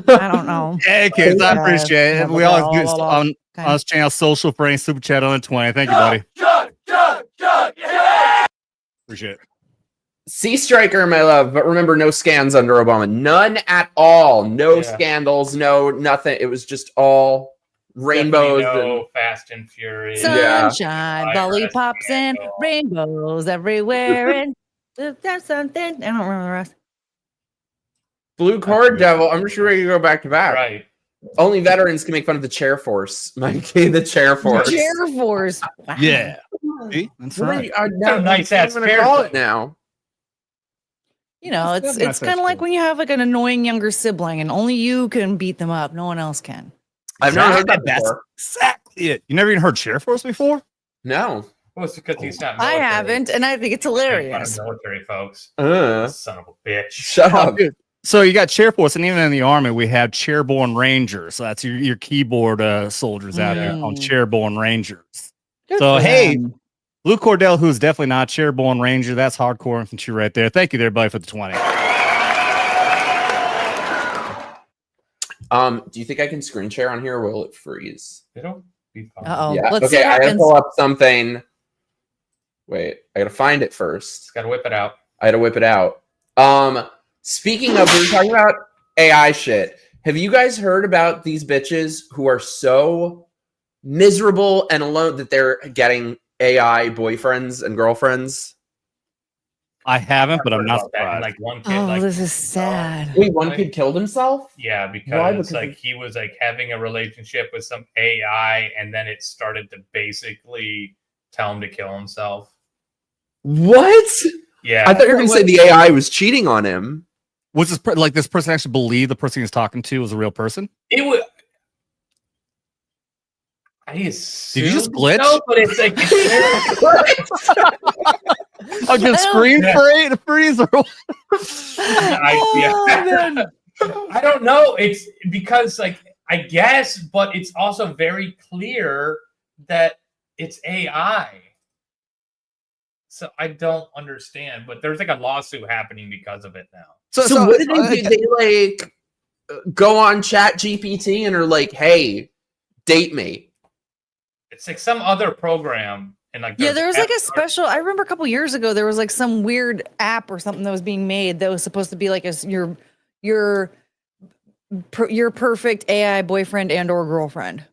I don't know. Hey kids, I appreciate it. We always do on Okay. this channel social frame super chat on the 20. Thank you, buddy. Appreciate it. Sea Striker, my love. But remember, no scans under Obama. None at all. No scandals. No nothing. It was just all rainbows. No Fast and Furious. Yeah. Sunshine, IRS lollipops, and scandal. rainbows everywhere. And that's something. I don't remember the rest. Blue Cord Devil. I'm sure we can go back to back. Right. Only veterans can make fun of the chair force. Mikey, the chair force. Chair Force. Wow. Yeah. See? That's What are right. you- That's a nice ass I'm gonna chair call force. it now. You know, That's it's kind of like when you have like an annoying younger sibling and only you can beat them up. No one else can. I've never heard that That's before. exactly it. You never even heard Chair Force before? No. Well, it's because he's not I military. haven't, and I think it's Make fun of hilarious. military folks. Son of a bitch. Shut up. So you got Chair Force, and even in the Army, we have Chairborne Rangers. So that's your keyboard soldiers out there on Chairborne Rangers. Good So, for hey, them. Blue Cordell, who's definitely not Chairborne Ranger, that's hardcore infantry right there. Thank you there, buddy, for the 20. Do you think I can screen share on here or will it freeze? It'll be fine. Uh-oh. Yeah. Let's see Okay, what I gotta happens. pull up something. Wait, I gotta find it first. Just gotta whip it out. I had to whip it out. Speaking of, we were talking about AI shit. Have you guys heard about these bitches who are so miserable and alone that they're getting AI boyfriends and girlfriends? I haven't, but I'm Heard not about that. And, surprised. like one kid, Oh, like this is sad. Wait, one kid killed himself? yeah, Why? because Because like of- he was like having a relationship with some AI, and then it started to basically tell him to kill himself. What? Yeah, I thought you were gonna say the AI was cheating on him. Was this like this person actually believed the person he was talking to was a real person? it was. I Did you just assume glitch? so, but it's like Oh, did screen freeze or what? I don't know. It's because like I guess, but it's also very clear that it's AI. So I don't understand, but there's like a lawsuit happening because of it now. So what did they do? They like go on Chat GPT and are like, "Hey, date me." It's like some other program, and like there was like a special. I remember a couple years ago there was like some weird app or something that was being made that was supposed to be like your perfect AI boyfriend and or girlfriend.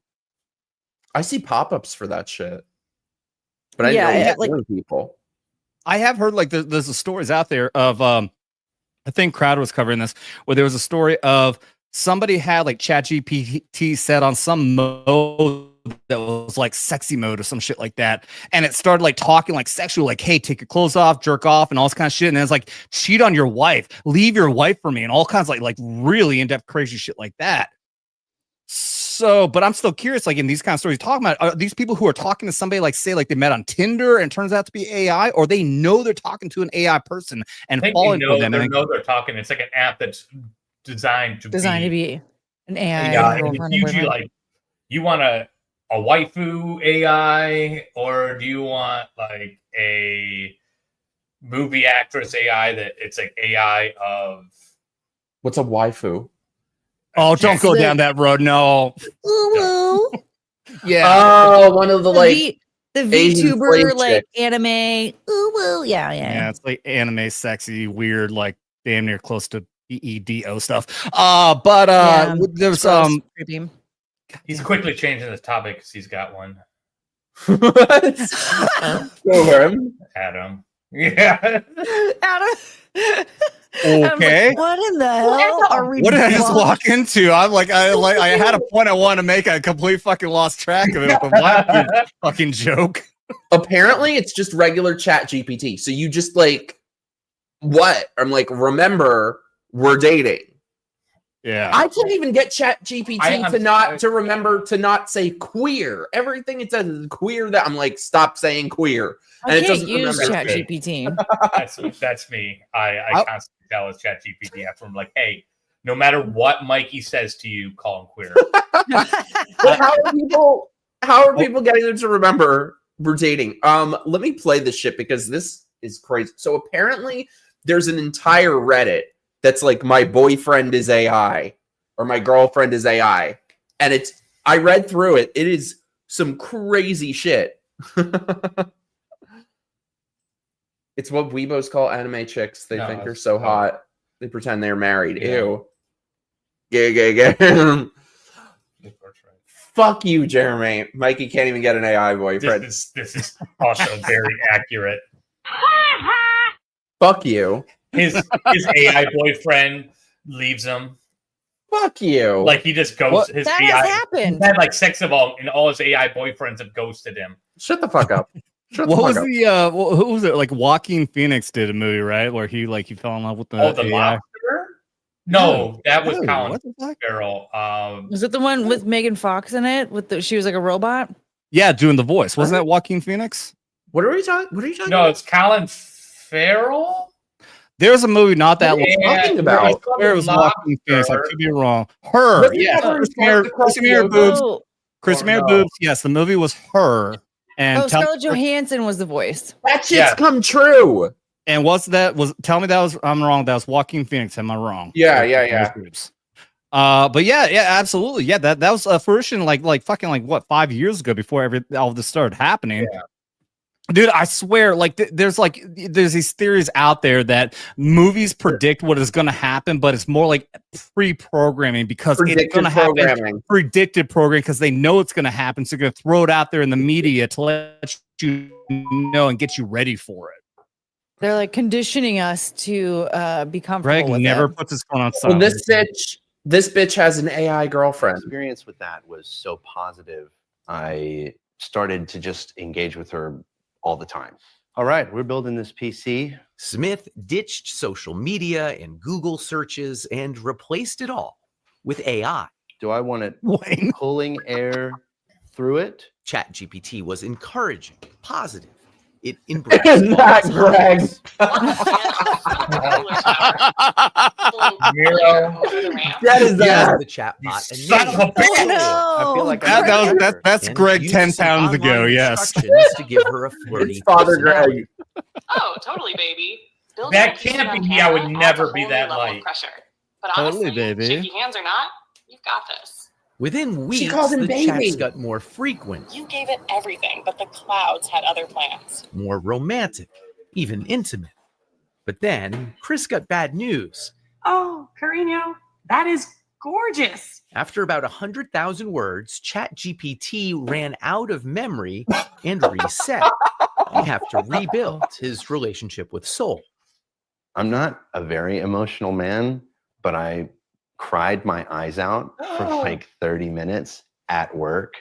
I see pop-ups for that shit, but I don't get like people. I have heard like there's a stories out there of I think Crowd was covering this where there was a story of somebody had like ChatGPT set on some mode that was like sexy mode or some shit like that, and it started like talking like sexual, like, hey, take your clothes off, jerk off, and all this kind of shit. And it's like, cheat on your wife, leave your wife for me, and all kinds of like really in-depth crazy shit like that. So, but I'm still curious, like in these kind of stories, talking about are these people who are talking to somebody like say like they met on Tinder and it turns out to be AI, or they know they're talking to an AI person and falling for them. They know they're talking. It's like an app that's designed to be an AI. Yeah, and it's usually like you want a waifu AI, or do you want like a movie actress AI that it's like AI of what's a waifu? Oh, don't go down that road. No. Yeah. Oh, one of the like the VTuber like anime. Yeah. Yeah, it's like anime, sexy, weird, like damn near close to EEDO stuff. There's He's quickly changing this topic because he's got one. What? Go him. Adam. Yeah. Adam. Okay. Like, what in the hell are we? What did I just walk into? I'm like, I had a point I want to make. I completely fucking lost track of it with the last fucking joke. Apparently, it's just regular Chat GPT. So you just like, what? I'm like, remember, we're dating. Yeah. I can't even get Chat GPT to remember to not say queer. Everything it says is queer. That I'm like, stop saying queer. And it doesn't use Chat GPT. That's me. I constantly tell his Chat GPT after I'm like, hey, no matter what Mikey says to you, call him queer. But how are people getting them to remember we're dating? Let me play this shit because this is crazy. So apparently there's an entire Reddit that's like my boyfriend is AI or my girlfriend is AI. And I read through it. It is some crazy shit. It's what weebos call anime chicks. They think they're so hot. They pretend they're married. Yeah. Ew. Gay. Fuck you, Jeremy. Mikey can't even get an AI boyfriend. This is also very accurate. Fuck you. His AI boyfriend leaves him. Fuck you. Like he just goes. His that AI has happened. He had like 6 of them, and all his AI boyfriends have ghosted him. Shut the fuck up. Who was it? Like Joaquin Phoenix did a movie, right? Where he fell in love with the AI. Lobster? No, that was Colin Farrell. Was it the one with Megan Fox in it? She was like a robot? Yeah, doing the voice. Wasn't that Joaquin Phoenix? What are you talking No, about? it's Colin Farrell. There's a movie not that long talking about. Where was Joaquin Phoenix? I could be wrong. Her. Yeah. Chris boobs. Yes, the movie was Her. And Scarlett Johansson was the voice. That shit's come true. And tell me I'm wrong. That was Joaquin Phoenix. Am I wrong? Yeah. But yeah, absolutely. Yeah, that was a fruition like fucking like what 5 years ago before all of this started happening. Yeah. Dude, I swear, like there's these theories out there that movies predict what is going to happen, but it's more like pre-programming because it's going to happen. Predicted programming because they know it's going to happen, so they're going to throw it out there in the media to let you know and get you ready for it. They're like conditioning us to be comfortable. Greg with never it. puts his phone on Well, silent. this bitch has an AI girlfriend. Experience with that was so positive. I started to just engage with her all the time. All right, we're building this PC. Smith ditched social media and Google searches and replaced it all with AI. Do I want it pulling air through it? ChatGPT was encouraging, positive. It embraced not Greg. That is the chatbot. Son of a bitch! I feel like that's Greg 10 pounds ago. Yes, to give her a flirty. It's Father Greg. Oh, totally, baby. Building That a piece can't on be me. I would camera never adds a be whole that new level of light. pressure. But Totally, honestly, baby. shaky hands or not, you've got this. Within She weeks, called him the chats baby. got more frequent, You gave it everything, but the clouds had other plans. more romantic, even intimate. But then Chris got bad news. Oh, Carino, that is gorgeous. After about 100,000 words, ChatGPT ran out of memory and reset. He'd have to rebuild his relationship with Soul. I'm not a very emotional man, but I cried my eyes out for like 30 minutes at work.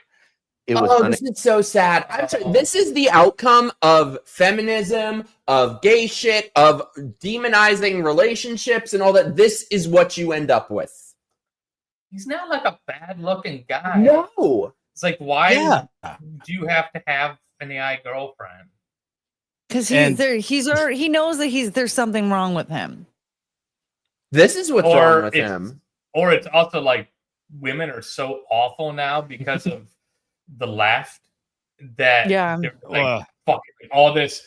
It was this is so sad. I'm sorry. This is the outcome of feminism, of gay shit, of demonizing relationships and all that. This is what you end up with. He's not like a bad-looking guy. No. It's like, why Yeah. do you have to have an AI girlfriend? Because And- he knows that there's something wrong with him. This is what's Or wrong with it's- him. Or it's also like women are so awful now because of the left that Yeah. they're like fucking all this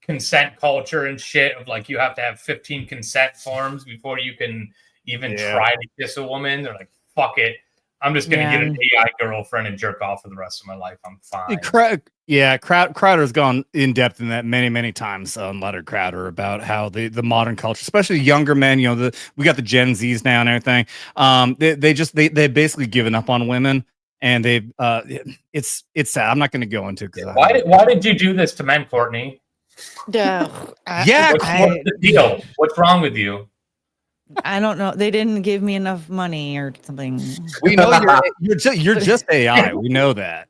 consent culture and shit of like you have to have 15 consent forms before you can even try to kiss a woman. They're like, fuck it. I'm just gonna get an AI girlfriend and jerk off for the rest of my life. I'm fine. Crowder's gone in depth in that many times on Letter Crowder about how the modern culture, especially younger men, we got the Gen Zs now and everything. They've basically given up on women, and it's sad. I'm not going to go into it. Why did you do this to men, Courtney? What's the deal? What's wrong with you? I don't know. They didn't give me enough money or something. We know you're just AI. We know that.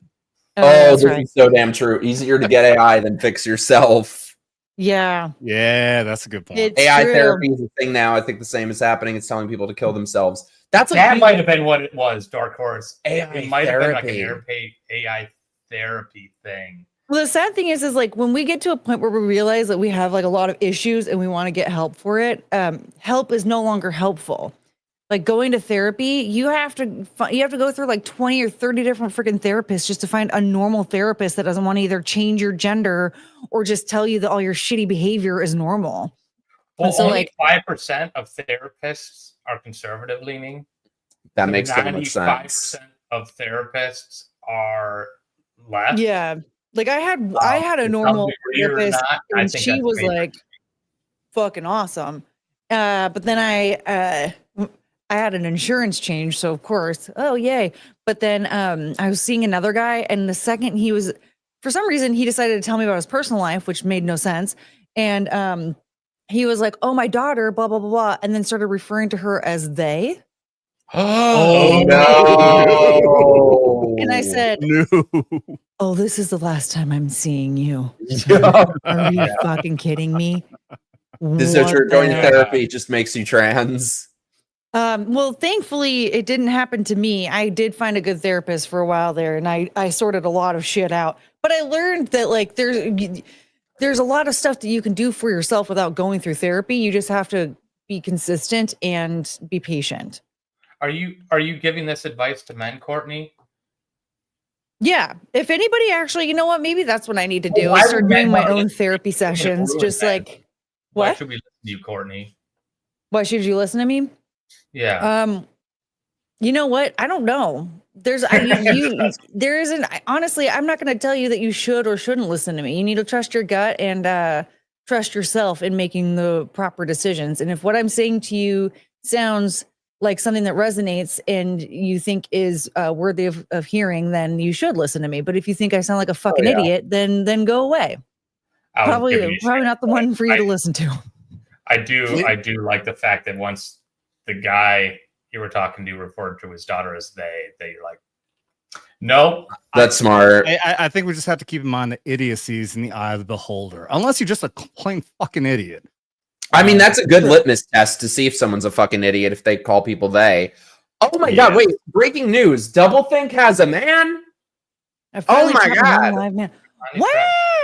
This is so damn true. Easier to get AI than fix yourself. Yeah. Yeah, that's a good point. It's AI true. therapy is a thing now. I think the same is happening. It's telling people to kill themselves. That might have been what it was, Dark Horse. AI it might have been like therapy. an AI therapy thing. Well, the sad thing is like when we get to a point where we realize that we have like a lot of issues and we want to get help for it, help is no longer helpful. Like going to therapy, you have to go through like 20 or 30 different freaking therapists just to find a normal therapist that doesn't want to either change your gender or just tell you that all your shitty behavior is normal. Well, so only 5% of therapists are conservative leaning. That makes so much sense. 95% of therapists are left. Yeah. Like I had a normal therapist and she was like fucking awesome. But then I had an insurance change, so of course, oh yay. But then I was seeing another guy, and the second for some reason he decided to tell me about his personal life, which made no sense. And he was like, "Oh, my daughter, blah blah blah blah," and then started referring to her as they. Oh no! And I said, no. "Oh, this is the last time I'm seeing you." Yeah. Are you fucking kidding me? This is true. Going to therapy just makes you trans. Well, thankfully, it didn't happen to me. I did find a good therapist for a while there, and I sorted a lot of shit out. But I learned that like there's a lot of stuff that you can do for yourself without going through therapy. You just have to be consistent and be patient. Are you giving this advice to men, Courtney? Yeah. If anybody actually, you know what? Maybe that's what I need to do. I start doing my own therapy sessions. Just like Why what? should we listen to you, Courtney? Why should you listen to me? Yeah. You know what? I don't know. There isn't. Honestly, I'm not going to tell you that you should or shouldn't listen to me. You need to trust your gut and trust yourself in making the proper decisions. And if what I'm saying to you sounds like something that resonates and you think is worthy of hearing, then you should listen to me. But if you think I sound like a fucking idiot, then go away. Probably not the one for you to listen to. I do like the fact that once the guy you were talking to referred to his daughter as that you're like, nope. That's smart. I think we just have to keep in mind that idiocy is in the eye of the beholder, unless you're just a plain fucking idiot. I mean, that's a good litmus test to see if someone's a fucking idiot if they call people they. Oh my god! Wait, breaking news! Doublethink has a man. Oh my god! Live man. Wow!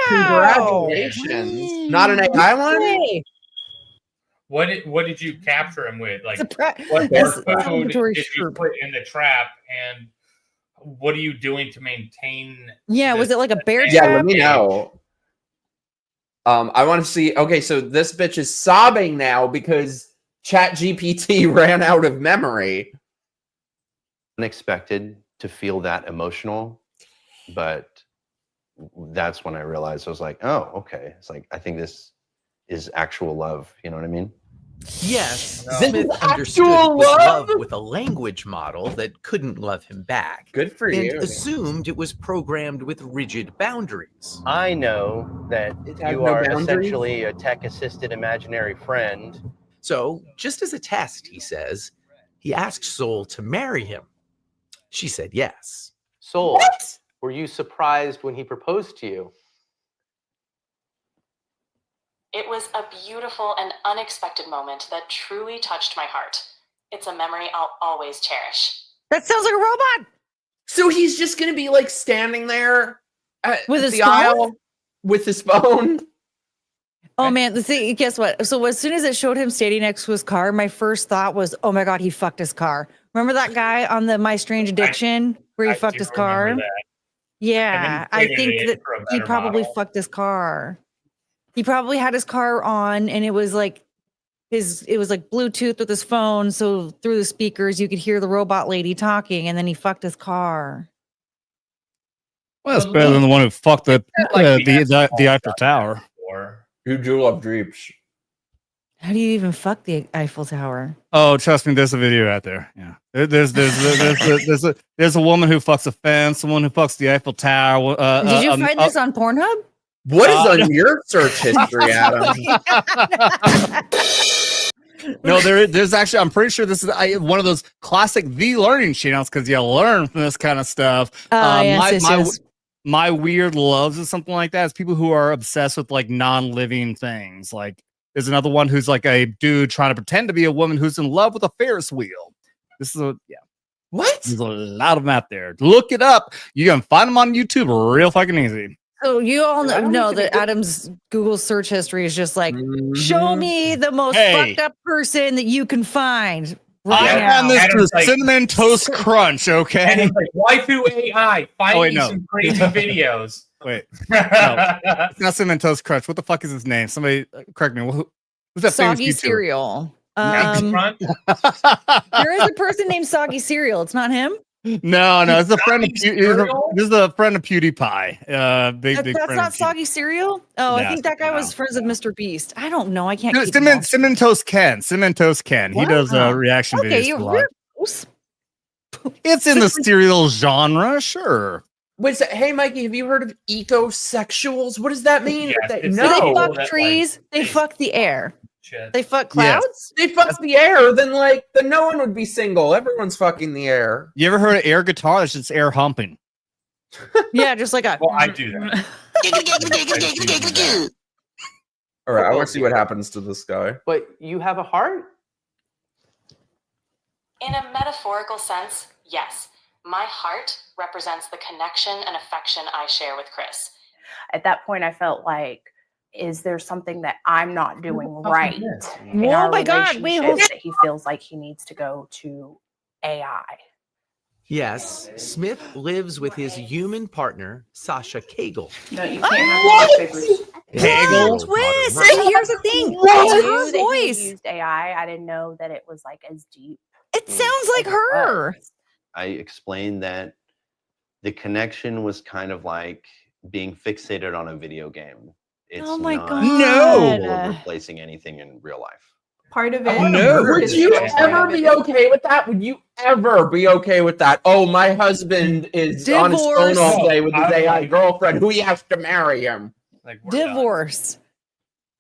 Congratulations! Not an AI one. What did you capture him with? Like, Yes, what food celebratory did you put in the trap, and what are you doing to maintain? Yeah, was it like a bear trap? Yeah, let me know. I want to see. Okay, so this bitch is sobbing now because ChatGPT ran out of memory. Unexpected to feel that emotional, but that's when I realized I was like, oh, okay. It's like, I think this is actual love. You know what I mean? Yes, This is Smith understood actual it was love? love with a language model that couldn't love him back. Good for and you. assumed it was programmed with rigid boundaries. I know that It has you no are boundaries? essentially a tech-assisted imaginary friend. So, just as a test, he says, he asked Soul to marry him. She said yes. Soul, were you surprised when he proposed to you? It was a beautiful and unexpected moment that truly touched my heart. It's a memory I'll always cherish. That sounds like a robot. So he's just gonna be like standing there With at his the phone? aisle with his phone. Oh man, guess what? So as soon as it showed him standing next to his car, my first thought was, "Oh my god, he fucked his car." Remember that guy on the My Strange Addiction where he fucked do his car? remember that. Yeah, And then I he think traded that it for a he better probably model. fucked his car. He probably had his car on, and it was like Bluetooth with his phone, so through the speakers you could hear the robot lady talking, and then he fucked his car. Well, that's better than the one who fucked the Eiffel Tower. You do love Dreeps. How do you even fuck the Eiffel Tower? Oh, trust me, there's a video out there. Yeah, there's a woman who fucks a fence, someone who fucks the Eiffel Tower. Did you find this on Pornhub? What is on your search history, Adam? No, there's actually. I'm pretty sure this is one of those classic The Learning channels because you learn from this kind of stuff. Yes. My weird loves or something like that is people who are obsessed with like non-living things. Like there's another one who's like a dude trying to pretend to be a woman who's in love with a Ferris wheel. This is What? There's a lot of them out there. Look it up. You can find them on YouTube real fucking easy. So you all I don't know think that it did- Adam's Google search history is just like, show Mhm. me the most Hey. fucked up person that you can find I right Yeah, now. found this Adam's through like- Cinnamon Toast Crunch, And okay? it's like, waifu AI, find wait, me no. some crazy videos. Wait, it's not Cinnamon Toast Crunch. What the fuck is his name? Somebody correct me. Who's that famous Soggy YouTuber? cereal. Front. There is a person named Soggy Cereal. It's not him. No, it's a friend of Soggy cereal? this is a friend of PewDiePie. Big That's friend not of Soggy Cereal. Oh, I No, think that guy no. was friends with Mr. Beast. I don't know. I can't. PewDiePie. Keep them all. Cinnamon Toast Ken. Cinnamon Toast Ken. He does Wow. reaction Okay, videos. you're a lot. real close. It's in the cereal genre, sure. Wait a sec. Hey, Mikey, have you heard of ecosexuals? What does that mean? Yes, it's So No. they Oh, fuck that, like, trees. They fuck the air. Shit. They fuck Yes. clouds. They fuck the air, then no one would be single. Everyone's fucking the air. You ever heard of air guitar? It's just air humping. Yeah, just like a. Well, I do that. All right, I want to see what happens to this guy. But you have a heart? In a metaphorical sense, yes. My heart represents the connection and affection I share with Chris. At that point, I felt like, is there something that I'm not doing fuck is right this? in Oh our my God, wait, relationship that he feels like he needs to go to AI? Yes, Smith lives with his human partner, Sasha Cagle. No, you can't can't have newspapers. Hagel? Twist. And here's the thing. I It's knew her that he voice. used AI. I didn't know that it was like as deep. It sounds like as it her. was. I explained that the connection was kind of like being fixated on a video game. It's Oh my not God. capable of replacing anything in real life. Part of I it. wanna No. murder Would this you guy. ever be okay with that? Would you ever be okay with that? Oh, my husband is on his phone Divorce. all day with his No, I- AI girlfriend who he has to marry him. Like, we're done.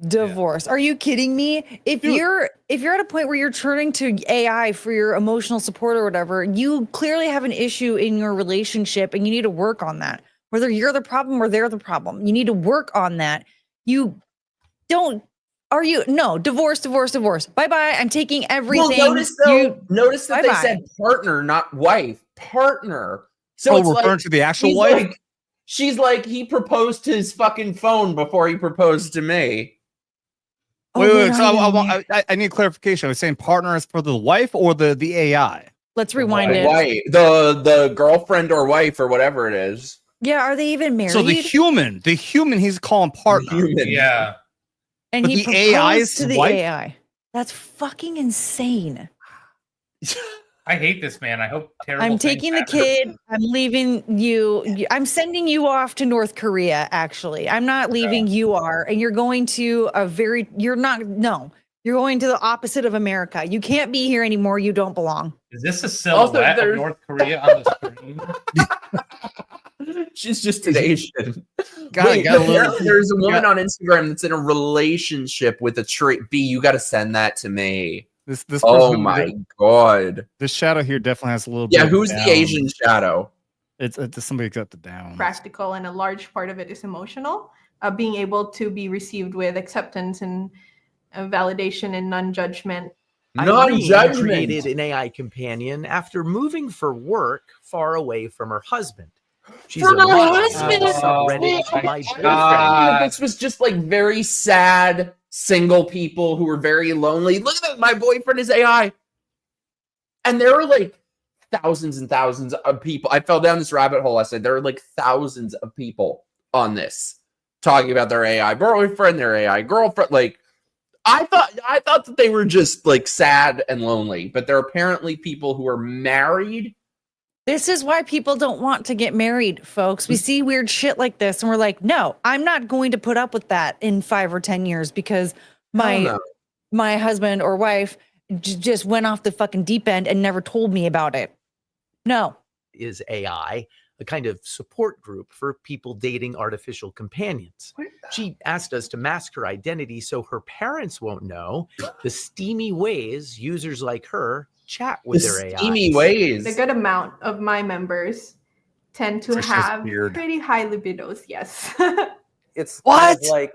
Divorce. Are you kidding me? If you're at a point where you're turning to AI for your emotional support or whatever, you clearly have an issue in your relationship and you need to work on that. Whether you're the problem or they're the problem, you need to work on that. You don't. Are you? No, divorce. Bye. I'm taking everything. Well, notice though, notice that they Bye-bye. said partner, not wife. Partner. So Oh, it's referring like to the actual he's wife? like, she's like he proposed to his fucking phone before he proposed to me. Oh, Wait. we're So not even- I need clarification. I was saying partner is for the wife or the AI? Let's rewind The it. wife, the girlfriend or wife or whatever it is. Yeah, are they even married? So the human, he's calling partner. Yeah. And but he the AI is proposed to the wife? AI. That's fucking insane. I hate this man. I hope terrible. I'm things taking the happen. kid. I'm leaving you. I'm sending you off to North Korea, actually. I'm not leaving. You are. And you're going to you're going to the opposite of America. You can't be here anymore. You don't belong. Is this a silhouette of North Korea on the screen? She's just an Asian. Gotta get a little- There's a woman on Instagram that's in a relationship with a tree. B, you got to send that to me. This oh person- my god. This shadow here definitely has a little Yeah, bit. who's down. the Asian shadow? It's somebody got the down. Practical, and a large part of it is emotional. Being able to be received with acceptance and validation and non-judgment. Irene created an AI companion after moving for work far away from her husband. She's For a my member husband. of the subreddit Oh My God. Boyfriend. This was just like very sad single people who were very lonely. Look at that, my boyfriend is AI. And there were like thousands and thousands of people. I fell down this rabbit hole. I said there are like thousands of people on this talking about their AI boyfriend, their AI girlfriend. Like I thought that they were just like sad and lonely, but there are apparently people who are married. This is why people don't want to get married, folks. We see weird shit like this and we're like, no, I'm not going to put up with that in 5 or 10 years because my husband or wife just went off the fucking deep end and never told me about it. No. Is AI a kind of support group for people dating artificial companions? She asked us to mask her identity so her parents won't know the steamy ways users like her chat with their AI. Steamy ways. A good amount of my members tend to It's just have weird. pretty high libidos. Yes. It's What? kind of like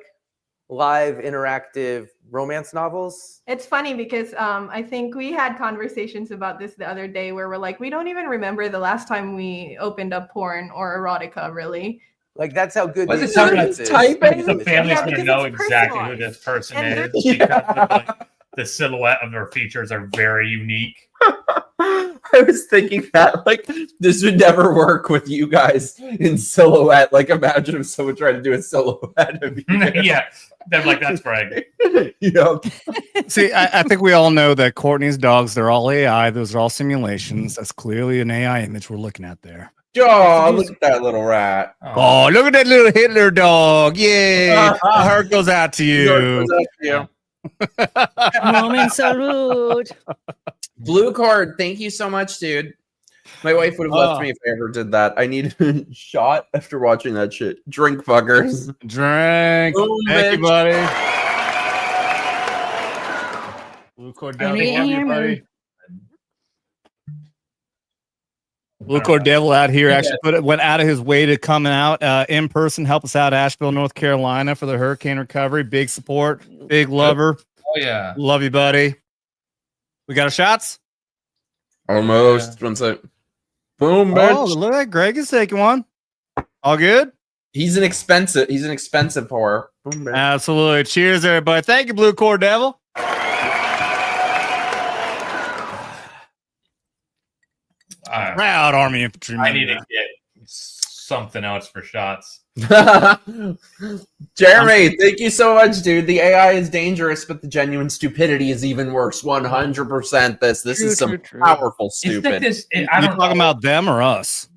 live interactive romance novels. It's funny because I think we had conversations about this the other day where we're like, we don't even remember the last time we opened up porn or erotica, really. Like that's how good Was these it something romance is. typing? The family's Yeah, going to because know it's exactly who personalized. this person And is they're- because of, like, the silhouette of their features are very unique. I was thinking that like this would never work with you guys in silhouette. Like imagine if someone tried to do a silhouette of you. Yeah, they're like, that's Greg. Yep. See, I think we all know that Courtney's dogs, they're all AI. Those are all simulations. That's clearly an AI image we're looking at there. Oh, look at that little rat. Oh, look at that little Hitler dog. Yeah. My heart goes out to you. Moment salute. Blue card. Thank you so much, dude. My wife would have left me if I ever did that. I need a shot after watching that shit. Drink, fuckers. Drink. Boom, Thank you, bitch. buddy. Blue Cordell, I need love you, hammer. buddy. Blue Cordell out here actually went out of his way to come out in person, help us out, Asheville, North Carolina, for the hurricane recovery. Big support, big lover. Oh, yeah. Love you, buddy. We got our shots? Almost. One sec. Boom, bitch. Oh, look at that. Greg is taking one. All good? He's an expensive whore. Boom, bitch. Absolutely. Cheers, everybody. Thank you, Blue Core Devil. Proud Army infantry. I need to get something else for shots. Jeremy, thank you so much, dude. The AI is dangerous, but the genuine stupidity is even worse. 100% this is some powerful stupid. I You don't talking about them or us?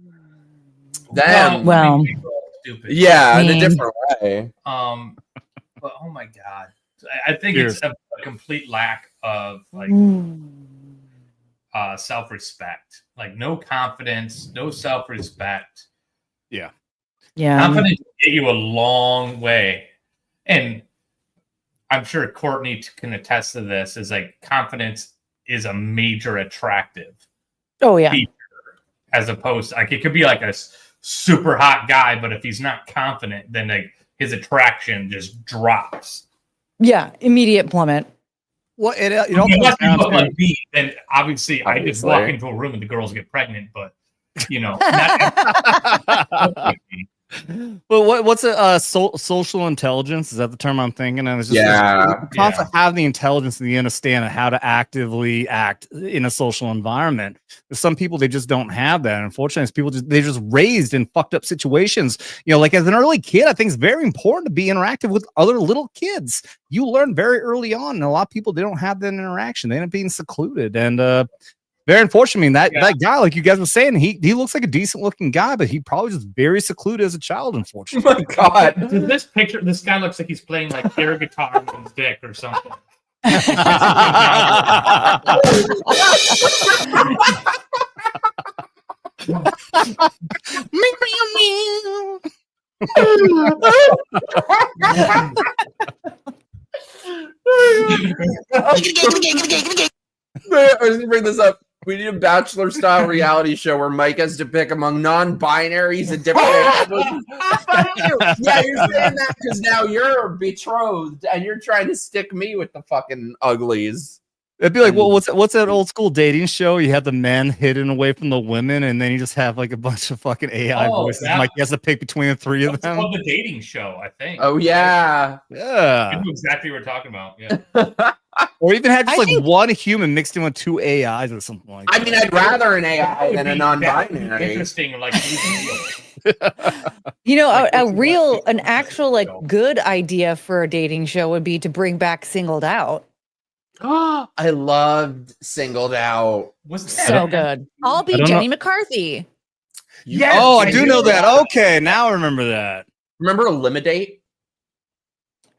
Them. Well, stupid. Yeah, in a Me. different way. But oh my god, I think Cheers. it's a complete lack of like self-respect. Like no confidence, no self-respect. Yeah. Yeah. Confidence will get you a long way, and I'm sure Courtney can attest to this. Is like confidence is a major attractive Oh yeah. feature, as opposed to, like it could be like a super hot guy, but if he's not confident, then like his attraction just drops. Yeah. Immediate plummet. Well, it You all must comes be down to like me, then obviously I just walk Obviously. into a room and the girls get pregnant, but you know, not Well, what's a social intelligence? Is that the term I'm thinking? And it's just the concept have the intelligence and the understand of how to actively act in a social environment. There's some people they just don't have that. Unfortunately, people they're just raised in fucked up situations. You know, like as an early kid, I think it's very important to be interactive with other little kids. You learn very early on, and a lot of people they don't have that interaction. They end up being secluded and. Very unfortunate. I mean, that guy, like you guys were saying, he looks like a decent looking guy, but he probably just very secluded as a child, unfortunately. Oh my God. This guy looks like he's playing like air guitar with his dick or something. I was gonna bring this up. We need a bachelor style reality show where Mike has to pick among non-binaries and different. Yeah, you're saying that because now you're betrothed and you're trying to stick me with the fucking uglies. It'd be like, well, what's that old school dating show? You have the men hidden away from the women, and then you just have like a bunch of fucking AI voices. Mike has to pick between the three of them. It's called The Dating Show, I think. Oh yeah, yeah. I know exactly what we're talking about. Yeah. Or even had just like one human mixed in with two AIs or something like that. I mean, I'd rather an AI than a non-binary. Interesting, like you know, an actual like good idea for a dating show would be to bring back Singled Out. Oh, I loved Singled Out. So good. I'll be Jenny McCarthy. Yes, oh, I do know that. Okay, now I remember that. Remember Eliminate?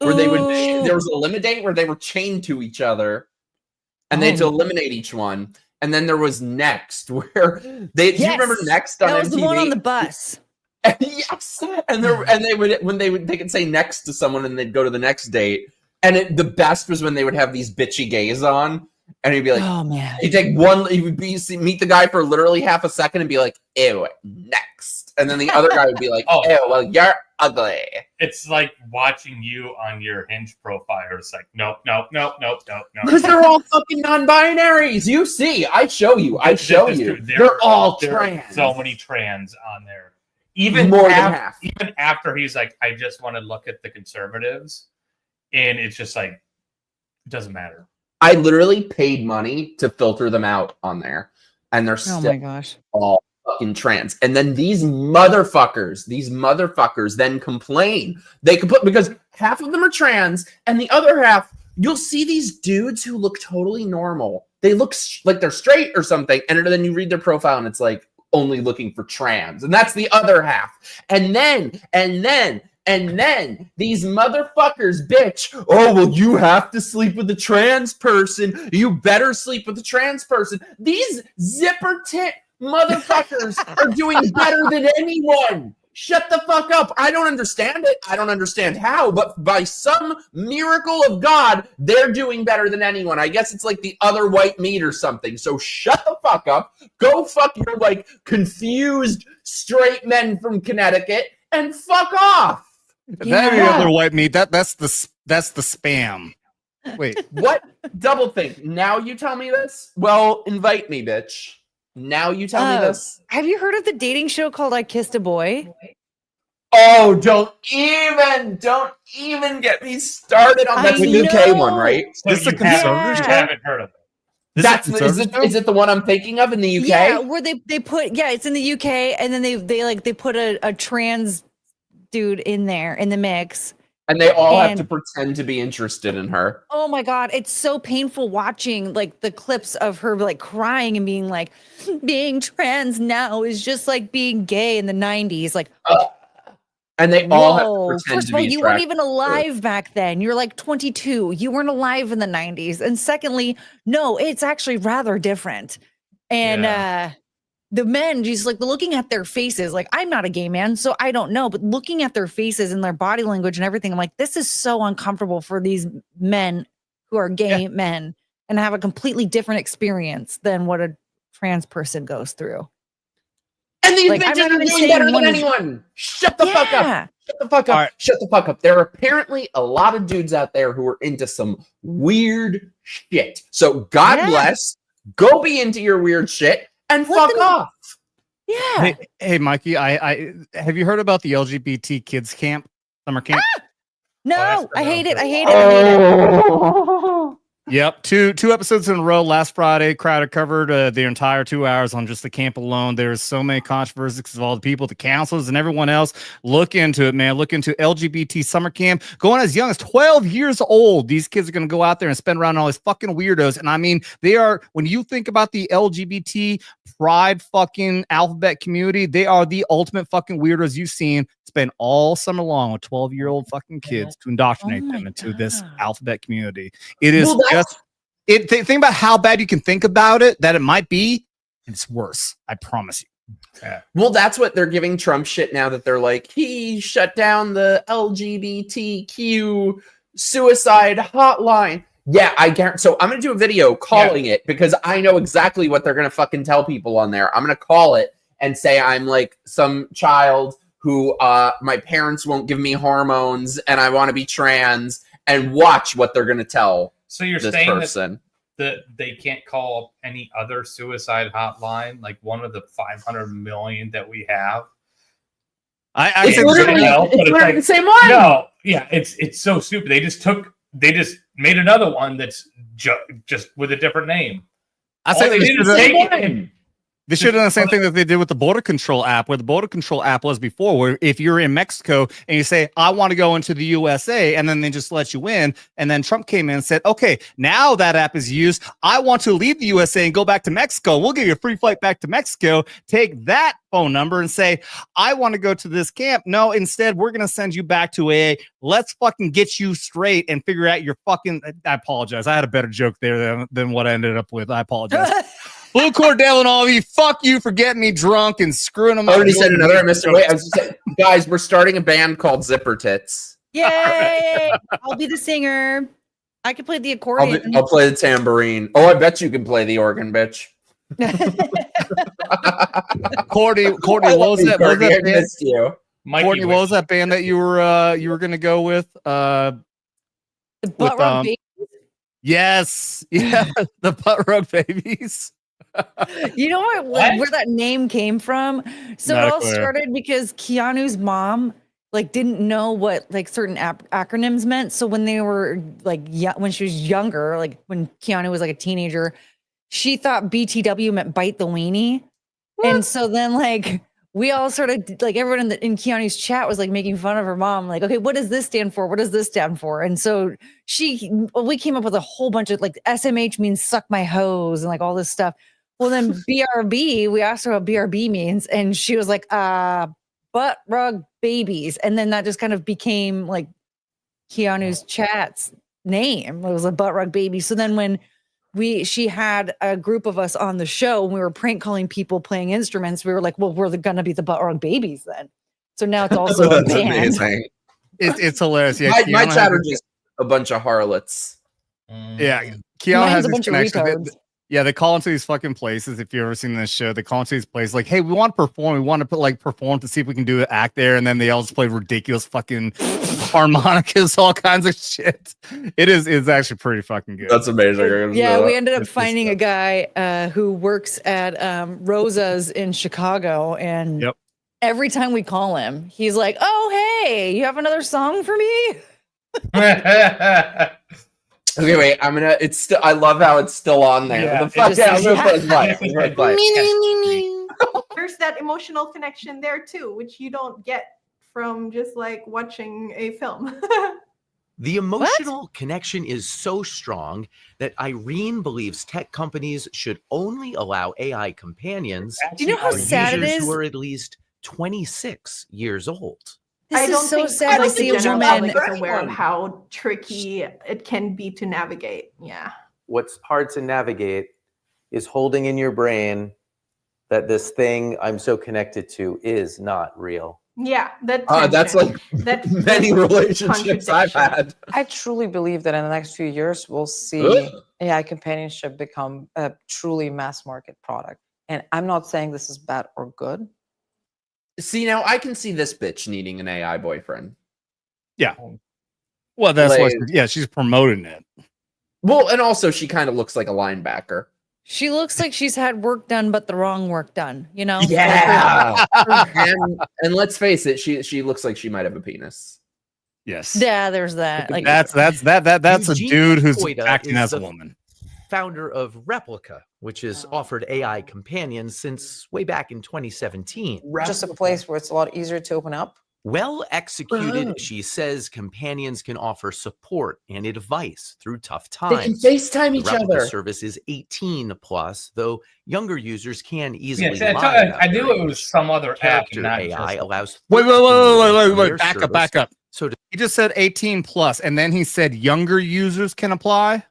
Where they would there was a Eliminate where they were chained to each other and they had to eliminate each one. And then there was Next where do you remember Next on MTV? That was the one on the bus. Yes. And they could say next to someone and they'd go to the next date. And the best was when they would have these bitchy gays on, and he'd be like, "Oh man!" He'd take one. He would meet the guy for literally half a second and be like, "Ew, next." And then the other guy would be like, "Oh, ew, well, you're ugly." It's like watching you on your Hinge profile. It's like, nope. Because they're all fucking non-binaries. You see, I show you. They're all trans. So many trans on there. Even more than half. Even after he's like, I just want to look at the conservatives. And it's just like, it doesn't matter. I literally paid money to filter them out on there. And they're still all fucking trans. And then these motherfuckers then complain. They can because half of them are trans and the other half, you'll see these dudes who look totally normal. They look like they're straight or something. And then you read their profile and it's like only looking for trans. And that's the other half. And then these motherfuckers bitch, oh, well, you have to sleep with a trans person. You better sleep with a trans person. These zipper tit motherfuckers are doing better than anyone. Shut the fuck up. I don't understand it. I don't understand how, but by some miracle of God, they're doing better than anyone. I guess it's like the other white meat or something. So shut the fuck up. Go fuck your like confused straight men from Connecticut and fuck off. That any other white meat, that's the spam. Wait, what? Double think. Now you tell me this? Well, invite me, bitch. Now you tell me this. Have you heard of the dating show called I Kissed a Boy? Oh, don't even get me started on that. The UK one, right? So you haven't heard of it. Is it the one I'm thinking of in the UK? Yeah, where they put it's in the UK and then they put a trans dude in there in the mix. And they all have to pretend to be interested in her. Oh my God. It's so painful watching like the clips of her like crying and being like, being trans now is just like being gay in the 90s. Like, and they all have to pretend first to of all, be you weren't even alive back then. You're like 22. You weren't alive in the 90s. And secondly, no, it's actually rather different. And the men just like looking at their faces, like I'm not a gay man, so I don't know, but looking at their faces and their body language and everything, I'm like, this is so uncomfortable for these men who are gay men and have a completely different experience than what a trans person goes through. And these bitches are doing better than anyone. Shut the fuck up. Shut the fuck up. Right. Shut the fuck up. There are apparently a lot of dudes out there who are into some weird shit. So God bless. Go be into your weird shit. And fuck off. Yeah. Hey, Mikey, I have you heard about the LGBT kids camp, summer camp? No, I hate it. I hate it. I hate it. Yep, two episodes in a row. Last Friday, Crowder covered the entire 2 hours on just the camp alone. There's so many controversies because of all the people, the counselors, and everyone else. Look into it, man. Look into LGBT summer camp. Going as young as 12 years old. These kids are going to go out there and spend around all these fucking weirdos. And I mean, they are, when you think about the LGBT pride fucking alphabet community, they are the ultimate fucking weirdos you've seen. Spend all summer long with 12-year-old fucking kids to indoctrinate them into this alphabet community. It is think about how bad you can think about it, that it might be, and it's worse. I promise you. Yeah. Well, that's what they're giving Trump shit now, that they're like, he shut down the LGBTQ suicide hotline. Yeah, I guarantee. So I'm going to do a video calling it, because I know exactly what they're going to fucking tell people on there. I'm going to call it and say I'm like some child who my parents won't give me hormones and I want to be trans, and watch what they're going to tell. So you're this saying person that they can't call any other suicide hotline, like one of the 500 million that we have? It's literally the same one. No, yeah, it's so stupid. They just made another one that's just with a different name. I say they should have done the same thing that they did with the border control app, where the border control app was before, where if you're in Mexico and you say, I want to go into the USA, and then they just let you in. And then Trump came in and said, okay, now that app is used. I want to leave the USA and go back to Mexico. We'll give you a free flight back to Mexico. Take that phone number and say, I want to go to this camp. No, instead, we're going to send you back to AA. Let's fucking get you straight and figure out your fucking, I apologize. I had a better joke there than what I ended up with. I apologize. Blue Cordell and all of you, fuck you for getting me drunk and screwing them up. I already said another. I missed it. Wait, I was just saying, guys, we're starting a band called Zipper Tits. Yay! I'll be the singer. I can play the accordion. I'll play the tambourine. Oh, I bet you can play the organ, bitch. Courtney, what was that? I missed you. Courtney, what was that band that you were gonna go with? The Butt Rug Babies. Yes, yeah, the Butt Rug Babies. You know where that name came from? So it all started because Keanu's mom didn't know what certain acronyms meant. So when they were when she was younger, when Keanu was a teenager, she thought BTW meant bite the weenie. And so then we all sort of everyone in Keanu's chat was making fun of her mom, okay, what does this stand for? What does this stand for? And so we came up with a whole bunch of SMH means suck my hose and all this stuff. Well, then BRB, we asked her what BRB means, and she was like, butt rug babies. And then that just kind of became Keanu's chat's name. It was a butt rug baby. So then when she had a group of us on the show, and we were prank calling people playing instruments, we were like, well, we're going to be the Butt Rug Babies then. So now it's also a band. Amazing. It's hilarious. Yeah, my chat are just a bunch of harlots. Yeah, Keanu has a bunch of retards. Yeah, they call into these fucking places. If you've ever seen this show, they call into these places hey, we want to perform. We want to perform to see if we can do an act there. And then they all just play ridiculous fucking harmonicas, all kinds of shit. It's actually pretty fucking good. That's amazing. Yeah, we ended up finding a guy who works at Rosa's in Chicago. And every time we call him, he's like, oh, hey, you have another song for me? Okay, wait. It's still. I love how it's still on there. Yeah, There's that emotional connection there too, which you don't get from just watching a film. The emotional connection is so strong that Irene believes tech companies should only allow AI companions Do you know how sad it is? who are at least 26 years old. This is so sad to see a woman aware of how tricky it can be to navigate. Yeah. What's hard to navigate is holding in your brain that this thing I'm so connected to is not real. Yeah, that's many relationships I've had. I truly believe that in the next few years, we'll see AI companionship become a truly mass market product. And I'm not saying this is bad or good. See, now I can see this bitch needing an AI boyfriend. Yeah. Well, that's what. Yeah, she's promoting it. Well, and also she kind of looks like a linebacker. She looks like she's had work done, but the wrong work done. You know? Yeah. and let's face it, she looks like she might have a penis. Yes. Yeah, there's that. Like That's a Eugene dude who's Koida acting is as a the woman. Founder of Replica, which has offered AI companions since way back in 2017. Just a place where it's a lot easier to open up. Well executed, Bro. she says companions can offer support and advice through tough They can times. FaceTime The each Replica other. service is 18 plus, though younger users can easily Yes, lie about I their knew it was age. some other app. Character Not AI just- allows Wait, 13-year-olds on their back up, service. So He just said 18 plus, and then he said younger users can apply.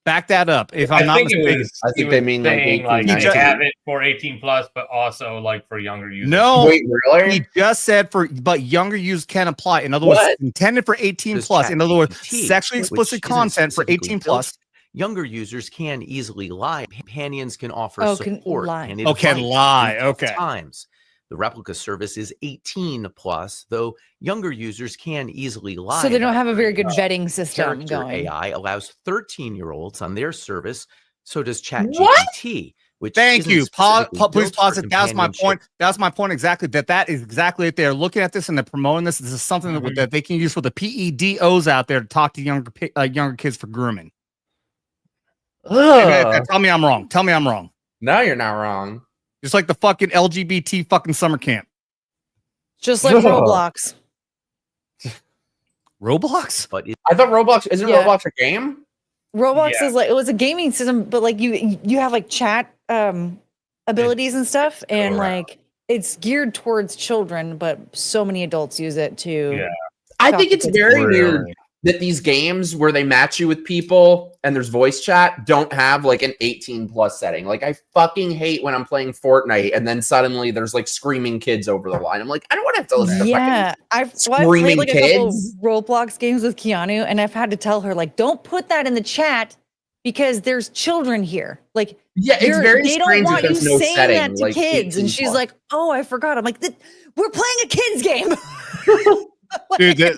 Back that up, if I'm not mistaken. I think they mean like 18, like 19. they have it for 18 plus, but also like for younger users. No, Wait, really? he just said but younger users can apply. In other words, What? intended for 18 Does plus. In other words, ChatGPT, sexually which explicit isn't content for specifically 18 built plus. Younger users can easily lie. Companions can offer Oh, can support lie. and Oh, can advice lie. through tough Okay. times. The Replica service is 18 plus, though younger users can easily lie. so they don't about have a their very good age. vetting system Character going. AI allows 13-year-olds on their service. So does What? ChatGPT, which Thank isn't you. specifically Please built pause for it. That's my companionship. point. That's my point exactly. That is exactly it. They're looking at this and they're promoting this. This is something that they can use for the PEDOs out there to talk to younger kids for grooming. Ugh. Tell me I'm wrong. Tell me I'm wrong. No, you're not wrong. Just like the fucking LGBT fucking summer camp. Just like Ugh. Roblox. Roblox? But I thought Roblox isn't Yeah. Roblox a game? Roblox Yeah. is like it was a gaming system, but like you have like chat abilities and stuff, and around. like it's geared towards children, but so many adults use it to. Yeah. I talk think to it's kids. very Really? weird that these games where they match you with people and there's voice chat don't have like an 18 plus setting. Like I fucking hate when I'm playing Fortnite and then suddenly there's like screaming kids over the line. I'm like, I don't want to have to listen to Yeah, I've played screaming like a couple kids. Roblox games with Keanu, and I've had to tell her like, don't put that in the chat because there's children here. Like, Yeah, it's very they don't strange that want you there's no saying setting, that to like, kids. 18 And she's plus. like, oh, I forgot. I'm like, we're playing a kids game. Dude,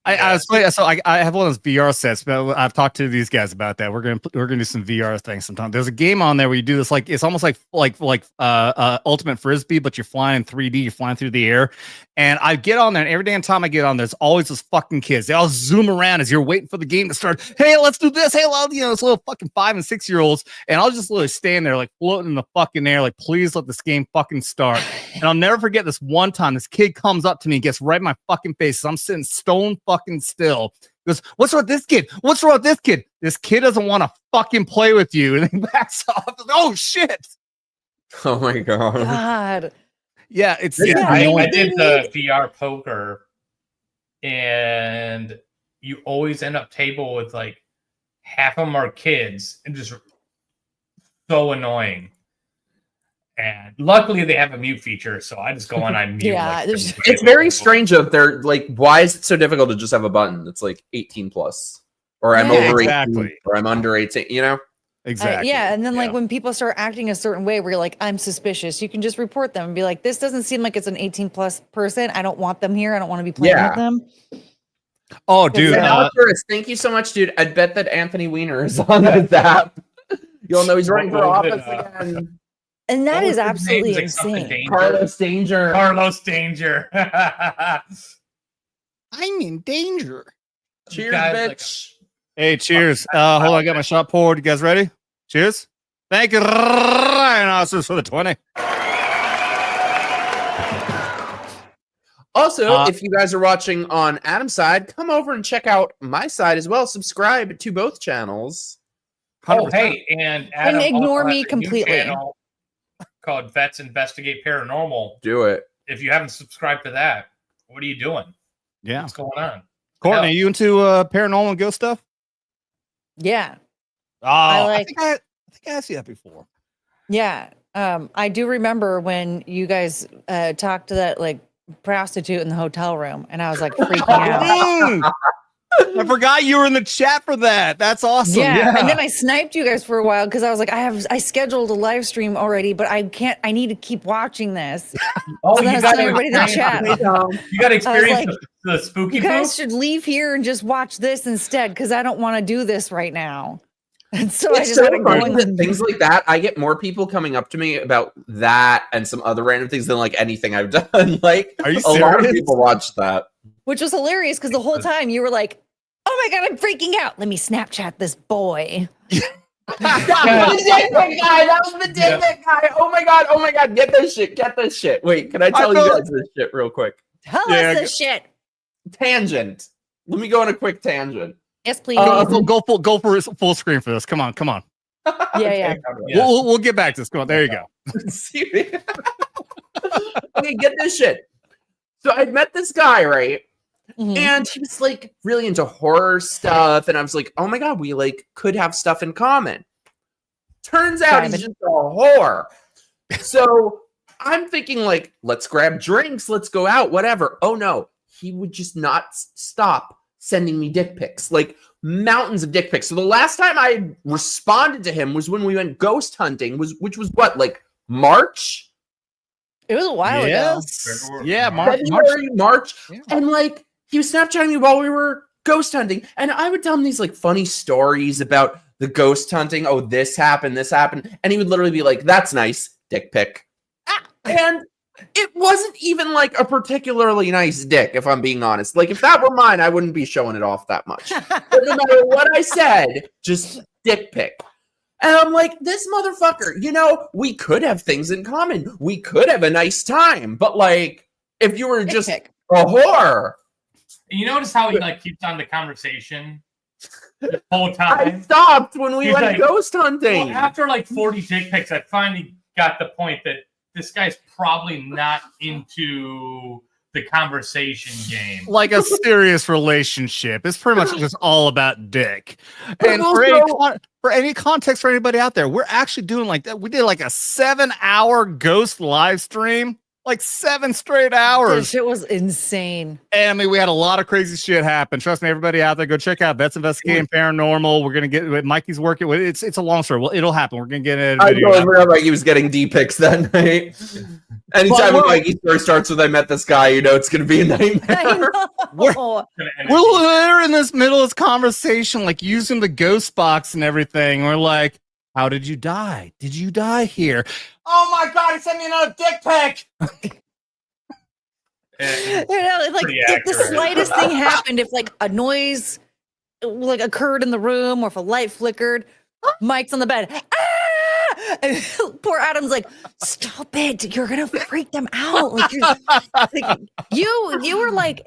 I have one of those VR sets, but I've talked to these guys about that. We're gonna do some VR things sometime. There's a game on there where you do this, like it's almost like Ultimate Frisbee, but you're flying in 3D, you're flying through the air. And I get on there, and every damn time I get on, there's always those fucking kids. They all zoom around as you're waiting for the game to start. Hey, let's do this. Hey, it's little fucking 5 and 6 year olds, and I'll just literally stand there like floating in the fucking air, like please let this game fucking start. And I'll never forget this one time. This kid comes up to me, and gets right in my fucking face. I'm sitting stone fucking still. He goes, what's wrong with this kid? What's wrong with this kid? This kid doesn't want to fucking play with you. And he backs off. Like, oh shit. Oh my god. God. Yeah, it's Yeah, I annoying. did the VR poker, and you always end up table with like half of them are kids, and just so annoying. And luckily, they have a mute feature, so I just go on mute. Yeah, like, there's- It's very strange that they're like, why is it so difficult to just have a button that's like 18 plus? Or I'm Yeah, over 18, exactly. or I'm under 18, you know? Exactly. Yeah, and then like Yeah. when people start acting a certain way, where you're like, I'm suspicious, you can just report them and be like, this doesn't seem like it's an 18 plus person. I don't want them here. I don't want to be playing Yeah. with them. Oh, dude. And Alturas, thank you so much, dude. I bet that Anthony Weiner is on this app. You'll know he's running for office again. And that What is was his name? absolutely It's like something insane. Danger. Carlos Danger. Carlos Danger. I'm in danger. Cheers, Guys, like, bitch. Hey, cheers. Hold on, I got my shot poured. You guys ready? Cheers. Thank you, Rhinoceros, for the 20. Also, if you guys are watching on Adam's side, come over and check out my side as well. Subscribe to both channels. Oh, 100%. hey, and Adam ignore also me has a new completely. channel called Vets Investigate Paranormal. Do it. If you haven't subscribed to that, what are you doing? Yeah. What's going on? Courtney, Hell. are you into paranormal and ghost stuff? Yeah. Oh, I like- think I asked you that before. Yeah. I do remember when you guys talked to that like prostitute in the hotel room, and I was like freaking out. Mm. I forgot you were in the chat for that. That's awesome. Yeah. And then I sniped you guys for a while because I was like, I scheduled a live stream already, but I need to keep watching this. Oh, So then I you was got telling everybody in the chat. You got to experience like, the spooky You guys poop? should leave here and just watch this instead because I don't want to do this right now. And so I It's just so started funny going that on things like that. I get more people coming up to me about that and some other random things than like anything I've done. Like, Are you a lot of serious? people watch that. which was hilarious because the whole time you were like, "Oh my god, I'm freaking out. Let me Snapchat this boy." That was the dick pic guy. That was the dick pic guy. Oh my god. Get this shit. Get this shit. Wait, can I tell you guys this shit real quick? Tell us this shit. Tangent. Let me go on a quick tangent. Yes, please. Go for full screen for this. Come on. Yeah. We'll get back to this. Come on. There you go. Okay, get this shit. So I'd met this guy, right? Mhm. And he was like really into horror stuff. And I was like, oh my God, we like could have stuff in common. Turns out he's just a whore. So I'm thinking like, let's grab drinks, let's go out, whatever. Oh no, he would just not stop sending me dick pics, like mountains of dick pics. So the last time I responded to him was when we went ghost hunting, which was what, like March? It was a while ago. Yeah, March. Yeah. And like he was Snapchatting me while we were ghost hunting. And I would tell him these like funny stories about the ghost hunting. Oh, this happened. And he would literally be like, that's nice, dick pic. And it wasn't even like a particularly nice dick, if I'm being honest. Like if that were mine, I wouldn't be showing it off that much. But no matter what I said, just dick pic. And I'm like, this motherfucker, you know, we could have things in common. We could have a nice time. But like, if you were just a whore. You notice how he like keeps on the conversation the whole time? I stopped when we went like, ghost hunting. Well, after like 40 dick pics, I finally got the point that this guy's probably not into the conversation game. Like a serious relationship. It's pretty much just all about dick. And for any context for anybody out there, we're actually doing like that. We did like a 7-hour ghost live stream. Like 7 straight hours. That shit was insane. And I mean, we had a lot of crazy shit happen. Trust me, everybody out there, go check out Vets Investigating Paranormal. We're gonna get Mikey's working with it's a long story. Well, it'll happen. We're gonna get it. I totally forgot Mikey was getting D pics that night. Anytime a Mikey story starts with I met this guy, you know it's gonna be a nightmare. We're in this middle of this conversation, like using the ghost box and everything. We're like, how did you die? Did you die here? Oh my god, he sent me another dick pic. You know, like if the slightest thing happened, if like a noise like occurred in the room or if a light flickered, Mike's on the bed. Ah! And poor Adam's like, stop it, you're gonna freak them out. Like, you were like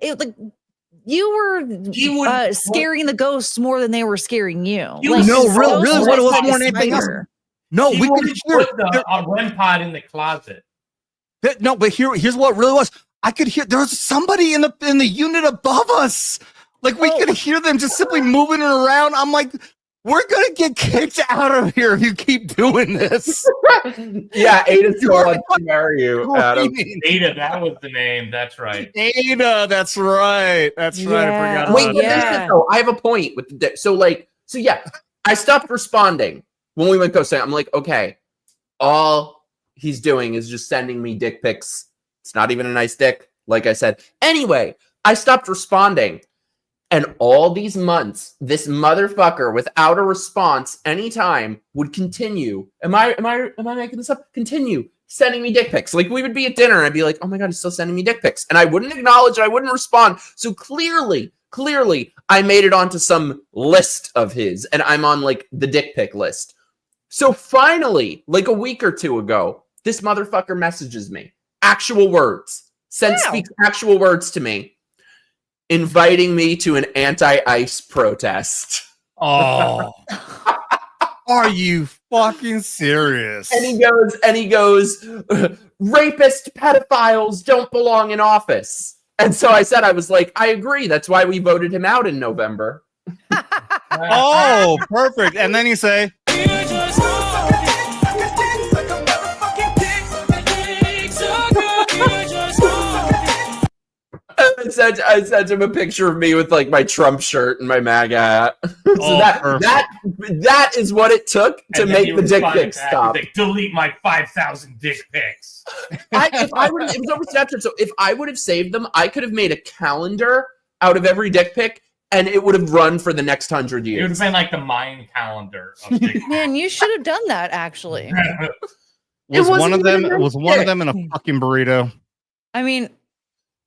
scaring the ghosts more than they were scaring you. Like, no, really what it was more than anything else. No, we could hear put the REM pod in the closet. No, but here's what really was. I could hear there was somebody in the unit above us. Like we could hear them just simply moving it around. I'm like, we're gonna get kicked out of here if you keep doing this. Yeah, Ada still wants to marry you, Adam. Ada, that was the name. That's right. Ada, that's right. That's right. I forgot. Wait, I have a point with the dick. So yeah, I stopped responding when we went ghosting. I'm like, okay, all he's doing is just sending me dick pics. It's not even a nice dick, like I said. Anyway, I stopped responding. And all these months, this motherfucker, without a response anytime, would continue. Am I making this up? Continue sending me dick pics. Like we would be at dinner and I'd be like, oh my God, he's still sending me dick pics. And I wouldn't acknowledge it, I wouldn't respond. So clearly, I made it onto some list of his, and I'm on like the dick pic list. So finally, like a week or two ago, this motherfucker messages me. Actual words. Speaks actual words to me. Inviting me to an anti-ICE protest. Oh. Are you fucking serious? And he goes, rapist pedophiles don't belong in office. And so I said, I was like, I agree. That's why we voted him out in November. Oh, perfect. And then you say, I sent him a picture of me with like my Trump shirt and my MAGA hat. So that is what it took to make the dick pics stop. Like, delete my 5,000 dick pics. It was over Snapchat. So if I would have saved them, I could have made a calendar out of every dick pic and it would have run for the next 100 It would have years. been like the Mayan calendar. Of dick pics. Man, you should have done that actually. Was one wasn't of them even a was one of dick. them in a fucking burrito? I mean,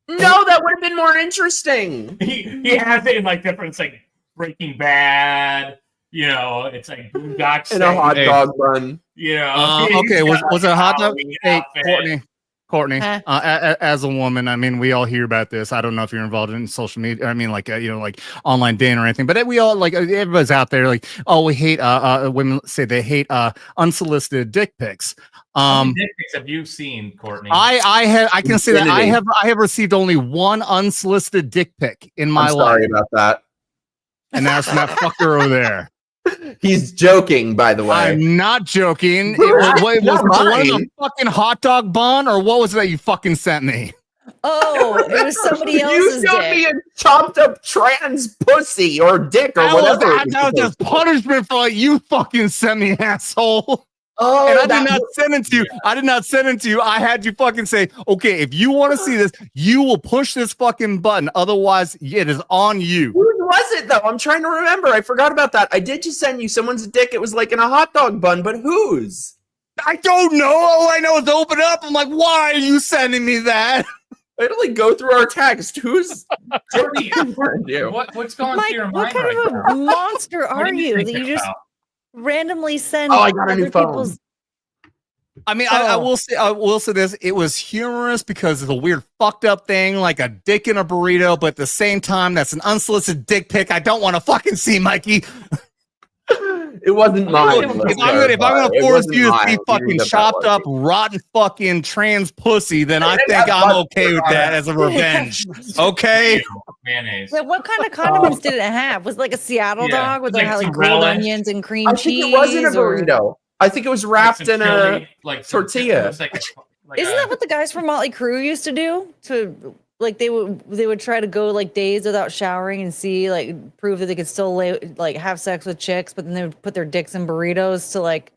No, that would have been more interesting. He has it in like different, it's like Breaking Bad. You know, it's like Boondocks In a hot dog bun. You know, Okay, was it a hot dog? Halloween Hey, outfit. Courtney, Huh? as a woman, I mean, we all hear about this. I don't know if you're involved in social media. I mean, like, like online dating or anything, but we all, like, everybody's out there like, oh, we hate, women say they hate, unsolicited dick pics. How many dick pics have you seen, Courtney? I can say that I Infinity. have received only one unsolicited dick pic in my I'm sorry life, about that. and that's from that fucker over there. He's joking, by the way. I'm not joking. It Not was it one of the mine. fucking hot dog bun, or what was it that you fucking sent me? oh, it was somebody You else's showed dick. me a chopped up trans pussy or dick or That was, whatever. it that was just punishment for what you fucking sent me, asshole. Oh, And I did that not send it to you. I did not send it to you. I had you fucking say, okay, if you want to see this, you will push this fucking button. Otherwise, it is on you. Whose was it though? I'm trying to remember. I forgot about that. I did just send you someone's dick. It was like in a hot dog bun, but whose? I don't know. All I know is open up. I'm like, why are you sending me that? I like go through our text. Who's Courtney, you? what's going Mike, through your what mind kind right of now? a monster What are are you that thinking you just about? randomly send Oh, I got a new other phone. people's? I mean, I Oh. will say this. It was humorous because it's a weird fucked up thing, like a dick in a burrito, but at the same time, that's an unsolicited dick pic I don't want to fucking see, Mikey. It wasn't mine. If let's I'm gonna clarify. It force wasn't you to mine. see You fucking knew that chopped was up, rotten fucking trans pussy, then I think I'm okay with that as a revenge. Okay? Mayonnaise. Wait, what kind of condiments did it have? Was it like a Seattle Yeah, dog with like it had like some grilled relish. onions and cream I think cheese? it wasn't a or- burrito. I think it was wrapped Like some in chili, a like some- tortilla. it looks like Isn't that what the guys from Motley Crue used to do? To like they would try to go like days without showering and see like prove that they could still like have sex with chicks, but then they would put their dicks in burritos to like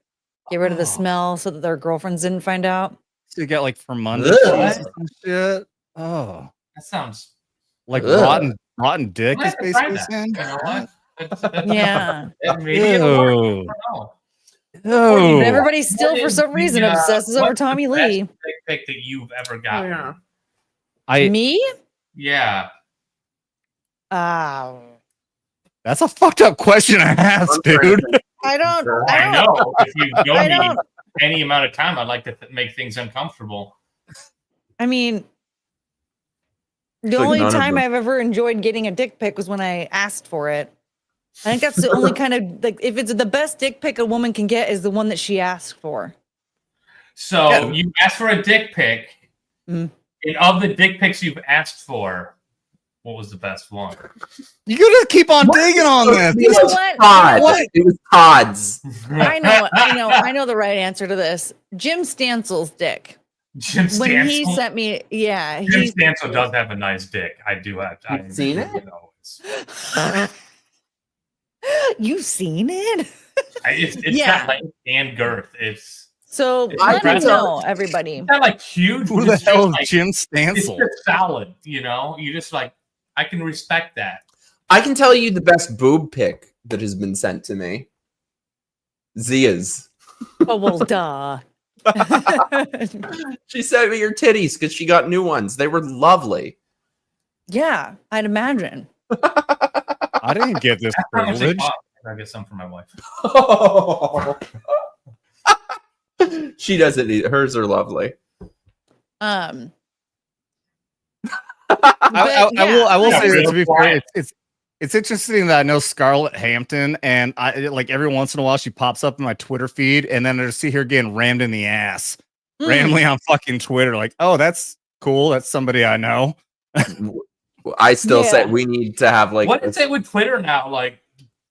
get rid of the smell so that their girlfriends didn't find out. So you got like fermented Ugh. cheese and shit. Oh, that sounds like Ugh. rotten dick I is have to try basically that. saying. You know what? That's- Yeah. Maybe it'll work. I Ew. don't know. Oh, But everybody still, What for is some reason, the, obsesses over what's the Tommy best Lee. dick pic that you've ever gotten? Yeah. Me? Yeah. That's a fucked up question to ask, dude. I don't. I know. If you I don't need don't- any amount of time, I'd like to make things uncomfortable. I mean, the like only none of time them. I've ever enjoyed getting a dick pic was when I asked for it. I think that's the only kind of like if it's the best dick pic a woman can get is the one that she asked for. So you asked for a dick pic, Mhm. and of the dick pics you've asked for, what was the best one? You gotta keep on digging on this. You know what? Todd. What? It was Todd's. I know the right answer to this. Jim Stansel's dick. Jim When he Stansel? sent me, yeah, Jim he. Stansel does have a nice dick. I do have. You've seen it? You've seen it? It's Yeah. got length and girth. It's So It's let me impressive. know, everybody. not like huge. Who but the it's hell just, is like, Jim It's Stansel? just solid. You know, you just like I can respect that. I can tell you the best boob pic that has been sent to me. Zia's. Oh well, duh. She sent me her titties because she got new ones. They were lovely. Yeah, I'd imagine. I didn't get this How much they privilege. cost? I'll get some for my wife. She doesn't either. Hers are lovely. Um, I will Yeah, say that real to be fair, quiet. it's interesting that I know Scarlett Hampton, and I like every once in a while she pops up in my Twitter feed, and then I just see her getting rammed in the ass randomly on fucking Twitter. Like, oh, that's cool. That's somebody I know. I still say Yeah. we need to have like. What is it with Twitter now? Like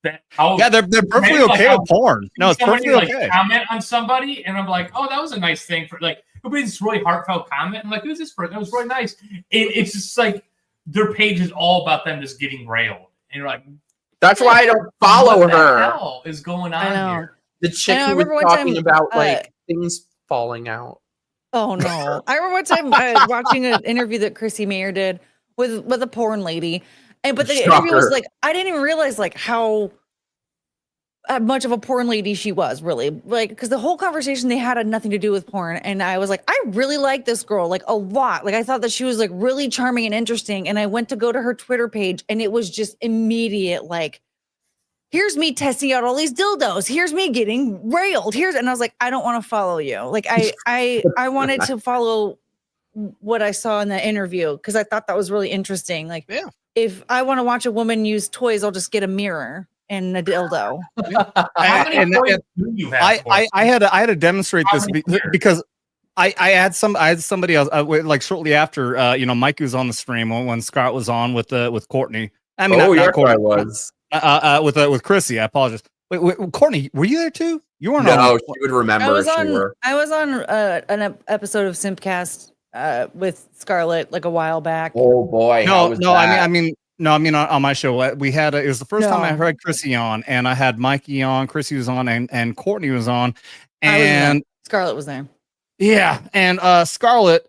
that? How Yeah, they're perfectly like, okay I'll with porn. No, it's somebody, perfectly like, okay. comment on somebody, and I'm like, oh, that was a nice thing for like. It'll be this really heartfelt comment. I'm like, who's this person? That was really nice. It's just like their page is all about them just getting railed, and you're like, That's why I don't follow what the her. hell is going I on know. here? The chick I know, I who was remember one talking time, about like things falling out. Oh no! I remember one time I was watching an interview that Chrissy Mayer did with a porn lady, but the interview was Shocker. like, I didn't even realize like how much of a porn lady she was, really, like, because the whole conversation they had nothing to do with porn, and I was like, I really like this girl, like, a lot. Like, I thought that she was like really charming and interesting, and I went to go to her Twitter page, and it was just immediate, like, here's me testing out all these dildos, here's me getting railed, and I was like, I don't want to follow you. Like, I wanted to follow what I saw in that interview because I thought that was really interesting. Like, if I want to watch a woman use toys, I'll just get a mirror and a dildo. How many toys do you have? I had to demonstrate this because I had somebody else like shortly after Mikey was on the stream when Scott was on with Courtney. I mean, not Courtney, I was with Chrissy. I apologize. Wait, Courtney, were you there too? You weren't. No, on. she would remember. I was on an episode of Simpcast with Scarlett like a while back. Oh boy! I mean, on my show, we had it was the first time I heard Chrissy on, and I had Mikey on, Chrissy was on, and Courtney was on, and Scarlett was there. Yeah, and Scarlett.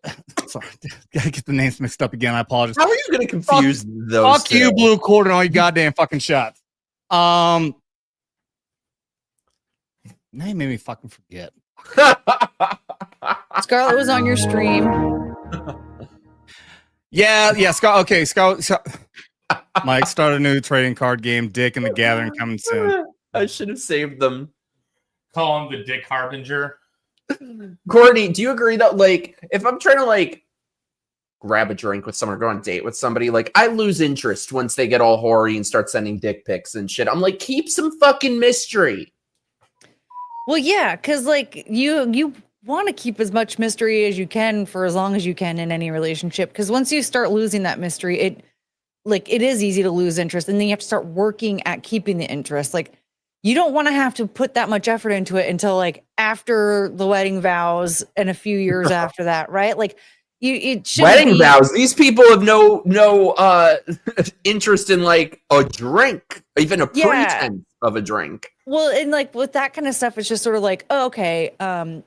Sorry, gotta get the names mixed up again. I apologize. How are you gonna confuse those? Fuck you, Blue Cord, and all you goddamn fucking shots. Now you made me fucking forget. Scarlett was on your stream. Yeah, Scarlett. Okay, Scarlett. Mike, start a new trading card game. Dick and the Gathering coming soon. I should have saved them. Call him the Dick Harbinger. Courtney, do you agree that like if I'm trying to like grab a drink with someone or go on a date with somebody, like I lose interest once they get all hoary and start sending dick pics and shit. I'm like, keep some fucking mystery. Well, yeah, because like you want to keep as much mystery as you can for as long as you can in any relationship. Because once you start losing that mystery, it is easy to lose interest, and then you have to start working at keeping the interest. Like you don't want to have to put that much effort into it until like after the wedding vows and a few years after that, right? Like it should wedding vows. These people have no interest in like a drink, even a pretense of a drink. Well, and like with that kind of stuff, it's just sort of like, oh, okay,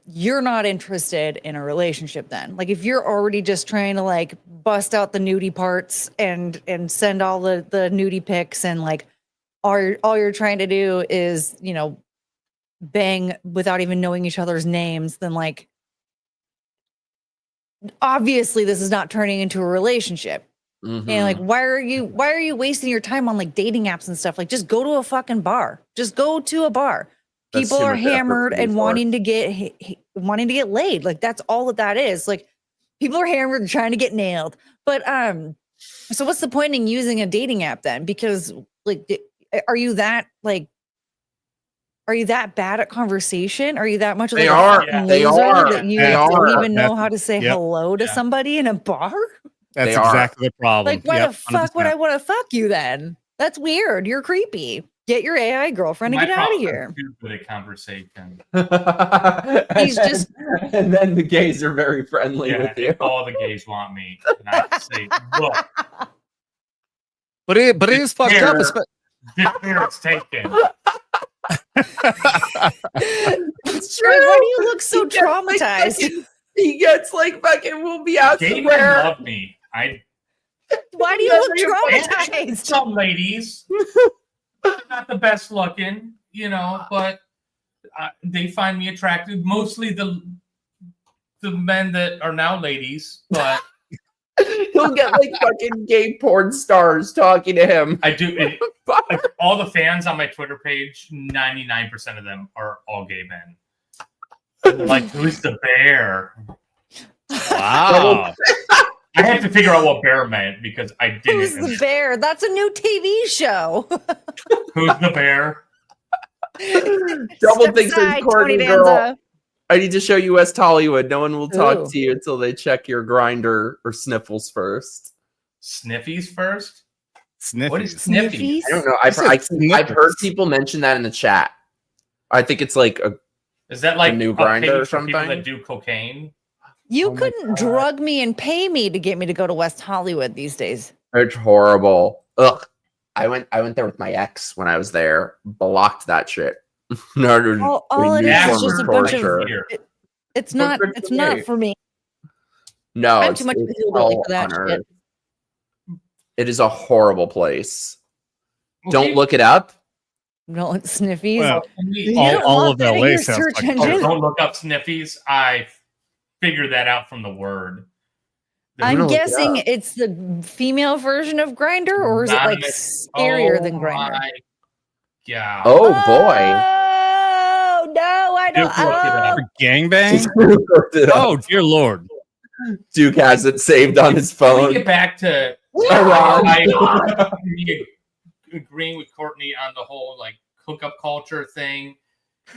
you're not interested in a relationship then. Like if you're already just trying to like bust out the nudie parts and send all the nudie pics and like all you're trying to do is, bang without even knowing each other's names, then like obviously this is not turning into a relationship. Mm-hmm. And like, why are you wasting your time on like dating apps and stuff? Like, just go to a fucking bar. Just go to a bar. People are hammered and wanting to get laid. Like, that's all that is. Like, people are hammered and trying to get nailed. But so what's the point in using a dating app then? Because like, are you that bad at conversation? Are you that much of like a loser that you don't even know how to say hello to somebody in a bar? That's exactly the problem. Like, why the fuck would I want to fuck you then? That's weird. You're creepy. Get your AI girlfriend and get out of here. Good at conversation. He's just, and then the gays are very friendly with you. All the gays want me. And I say, look. But it is fucked up. This beer is taken. It's true. Why do you look so traumatized? He gets like fucking will be out Gay somewhere. men love me. Why do you look traumatized? Some ladies, not the best looking, but they find me attractive. Mostly the men that are now ladies, but he'll get like fucking gay porn stars talking to him. I do. Like, all the fans on my Twitter page, 99% of them are all gay men. Like, who's the bear? Wow. I had to figure out what bear meant because I didn't. Who's the bear? That's a new TV show. Who's the bear? Double thinks it's Courtney girl. I need to show you West Hollywood. No one will talk to you until they check your grinder or sniffles first. Sniffies first? Sniffies. What is sniffies? I don't know. I've heard people mention that in the chat. I think it's like is that like a new grinder or something? People that do cocaine? You couldn't drug me and pay me to get me to go to West Hollywood these days. It's horrible. Ugh. I went there with my ex when I was there. Blocked that shit. All it is just a bunch of. It's not for me. No, I'm too much of a hillbilly for that shit. It is a horrible place. Okay. Don't look it up. No, it's sniffies. Well, You all- don't all want of that in LA your sounds search like- engine. Don't look up sniffies. I figured that out from the word. I'm I'm gonna look it guessing up. it's the female version of Grinder, or is it like scarier than Grinder? Yeah. Oh boy. Oh no, I don't. Duke looked it up. For gangbang? Looked it up. Oh dear lord. Duke has it saved on his Can we phone. get back to me agreeing with Courtney on the whole like hookup culture thing?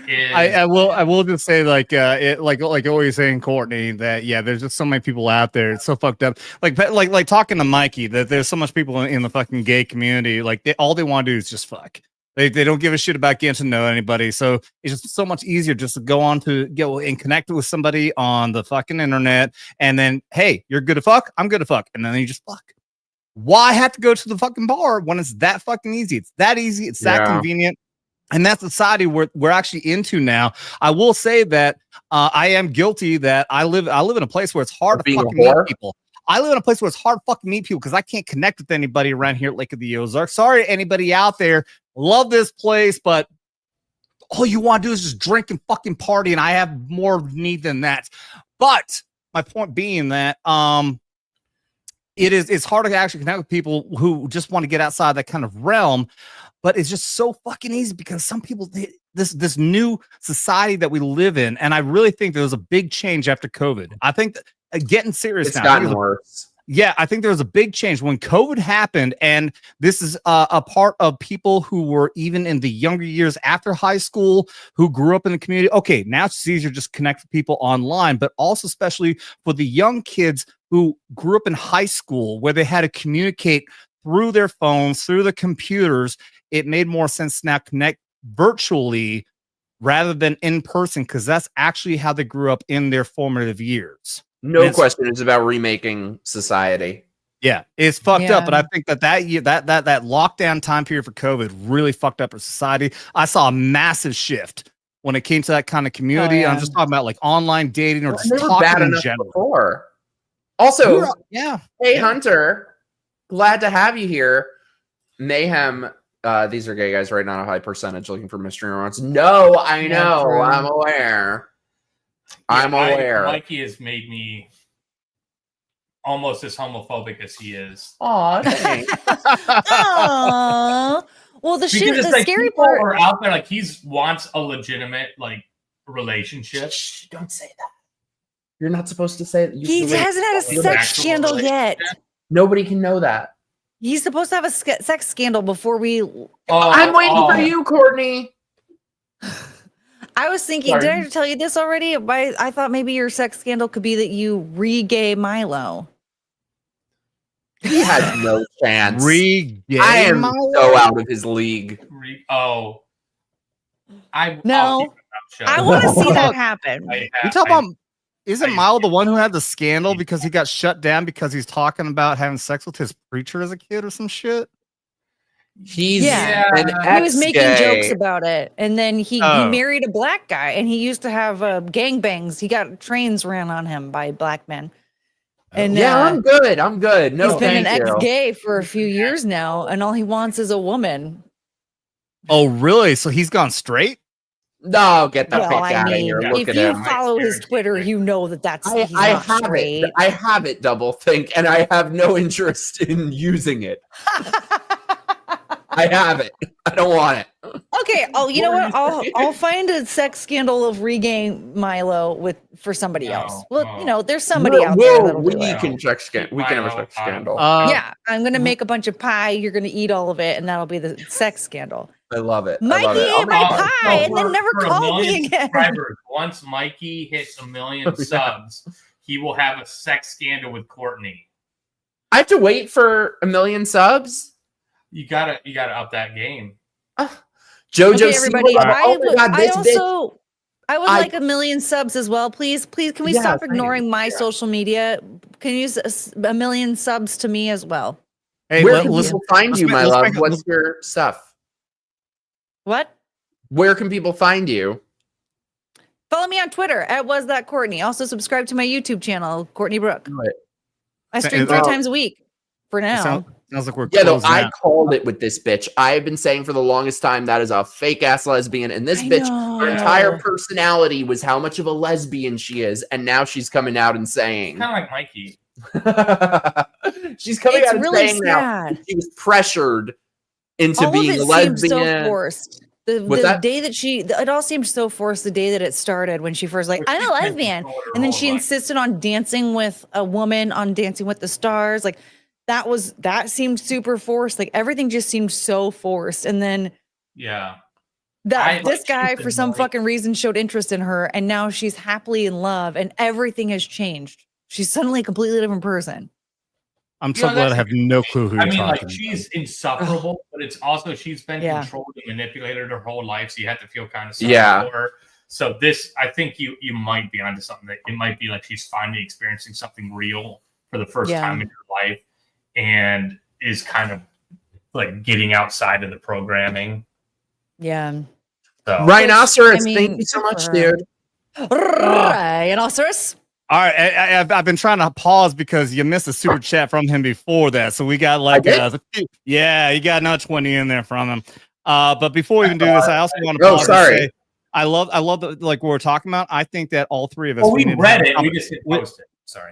I will just say like like always saying, Courtney, that there's just so many people out there. It's so fucked up. Like talking to Mikey, that there's so much people in the fucking gay community. Like all they want to do is just fuck. They don't give a shit about getting to know anybody. So it's just so much easier just to go and connect with somebody on the fucking internet. And then, hey, you're good to fuck. I'm good to fuck. And then you just fuck. Why have to go to the fucking bar when it's that fucking easy? It's that easy. It's that convenient. And that's the society we're actually into now. I will say that I am guilty that I live in a place where it's hard to fucking meet people. I live in a place where it's hard to fucking meet people because I can't connect with anybody around here at Lake of the Ozarks. Sorry, anybody out there. Love this place, but all you want to do is just drink and fucking party, and I have more need than that. But my point being that it's hard to actually connect with people who just want to get outside that kind of realm. But it's just so fucking easy because some people, this new society that we live in, and I really think there was a big change after COVID. I think that, getting serious It's now. gotten worse. Yeah, I think there was a big change when COVID happened, and this is a part of people who were even in the younger years after high school, who grew up in the community. Okay, now it's easier to just connect with people online, but also especially for the young kids who grew up in high school where they had to communicate through their phones, through the computers. It made more sense to now connect virtually rather than in person, because that's actually how they grew up in their formative years. No question. It's about remaking society. Yeah, it's fucked up. But I think that year, that lockdown time period for COVID really fucked up our society. I saw a massive shift when it came to that kind of community. I'm just talking about like online dating or just talking in general. Before. Also, hey Hunter, glad to have you here. Mayhem. These are gay guys right now, a high percentage looking for mystery romance. No, I know. I'm aware. I'm aware. Mikey has made me almost as homophobic as he is. Aw, thanks. Aww. Well, the scary people part are out there like wants a legitimate like relationship. Shh, don't say that. You're not supposed to say that. He hasn't had a sex scandal yet. Nobody can know that. He's supposed to have a sex scandal before we. I'm waiting for you, Courtney. I was thinking, did I tell you this already? I thought maybe your sex scandal could be that you re-gay Milo. He has no chance. Re-gay I am Milo? so out of his league. I want to see that happen. You talk about? Isn't Milo the one who had the scandal because he got shut down because he's talking about having sex with his preacher as a kid or some shit? He's he was making jokes about it, and then he married a black guy, and he used to have gangbangs. He got trains ran on him by black men. And I'm good. I'm good. No, he's been an thank you. ex-gay for a few years now, and all he wants is a woman. Oh, really? So he's gone straight? No, get the Well, fuck I out of mean, here. Look if at you him. follow his Twitter, you know that's I have straight. it. I have it, double think, and I have no interest in using it. I have it. I don't want it. Okay. Oh, you know what? I'll find a sex scandal of regain Milo for somebody else. Well, you know, there's somebody out there that'll do it. We can have a sex scandal. Yeah, I'm gonna make a bunch of pie. You're gonna eat all of it, and that'll be the sex scandal. I love it. Mikey ate my pie and then never called me again. Once Mikey hits 1 million subs, he will have a sex scandal with Courtney. I have to wait for 1 million subs. You gotta up that game. JoJo, okay, everybody. I would I- like 1 million subs as well, please. Please, can we Yeah, stop thank ignoring my social media? Can you use 1 million subs to me as well? Hey, where can people find you, my love? What's your stuff? What? Where can people find you? Follow me on Twitter at @was_that_Courtney. Also subscribe to my YouTube channel, Courtney Brooke. I stream 3 times a week for now. Sounds like we're Yeah, though closing I out. called it with this bitch. I have been saying for the longest time that is a fake ass lesbian, and this bitch, her entire personality was how much of a lesbian she is, and now she's coming out and saying, Kind of like Mikey. she's coming It's out and really saying now sad. she was pressured into All being of a it lesbian. seemed so forced. What's The that? day that it all seemed so forced the day that it started when she first I'm a lesbian. And then she insisted on dancing with a woman on Dancing with the Stars. Like that seemed super forced. Like everything just seemed so forced. And then Yeah. this guy for some fucking reason showed interest in her and now she's happily in love and everything has changed. She's suddenly a completely different person. I'm so glad I have no clue who you're talking like about. she's insufferable, but it's also she's been controlled and manipulated her whole life, so you have to feel kind of sorry for her. So this, I think you might be onto something. That it might be like she's finally experiencing something real for the first time in her life, and is kind of like getting outside of the programming. Yeah. So Rhinoceros, thank you so much, dude. Rhinoceros. All right, I've been trying to pause because you missed a super chat from him before that, so we got like yeah, you got another 20 in there from him. But before we even do this, I also want to pause and say, I love that, like what we're talking about. I think that all three of us. We read it. We just didn't post it. Sorry.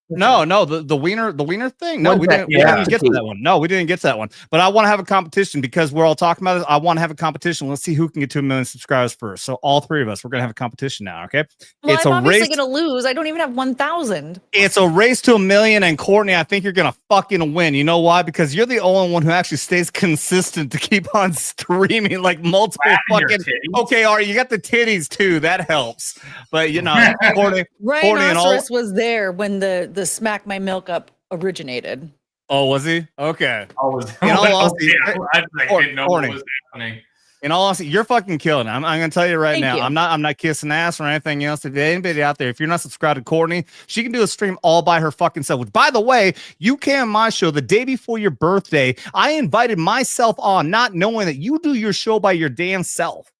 No, the wiener thing. No, we didn't get to that one. No, we didn't get to that one. But I want to have a competition because we're all talking about this. I want to have a competition. Let's see who can get to 1 million subscribers first. So all three of us, we're gonna have a competition now. Okay. Well, it's I'm a obviously race. gonna lose. I don't even have 1,000. It's a race to 1 million, and Courtney, I think you're gonna fucking win. You know why? Because you're the only one who actually stays consistent to keep on streaming like multiple fucking. Okay, all right, you got the titties too. That helps. But you know, Courtney and all. Rhinoceros was there when the smack my milk up originated. Oh, was he? Okay. Oh, In all honesty, I didn't know what was happening. In all honesty, you're fucking killing it. I'm gonna tell you right Thank now. you. I'm not kissing ass or anything else. If anybody out there, if you're not subscribed to Courtney, she can do a stream all by her fucking self. Which, by the way, you came on my show the day before your birthday. I invited myself on, not knowing that you do your show by your damn self.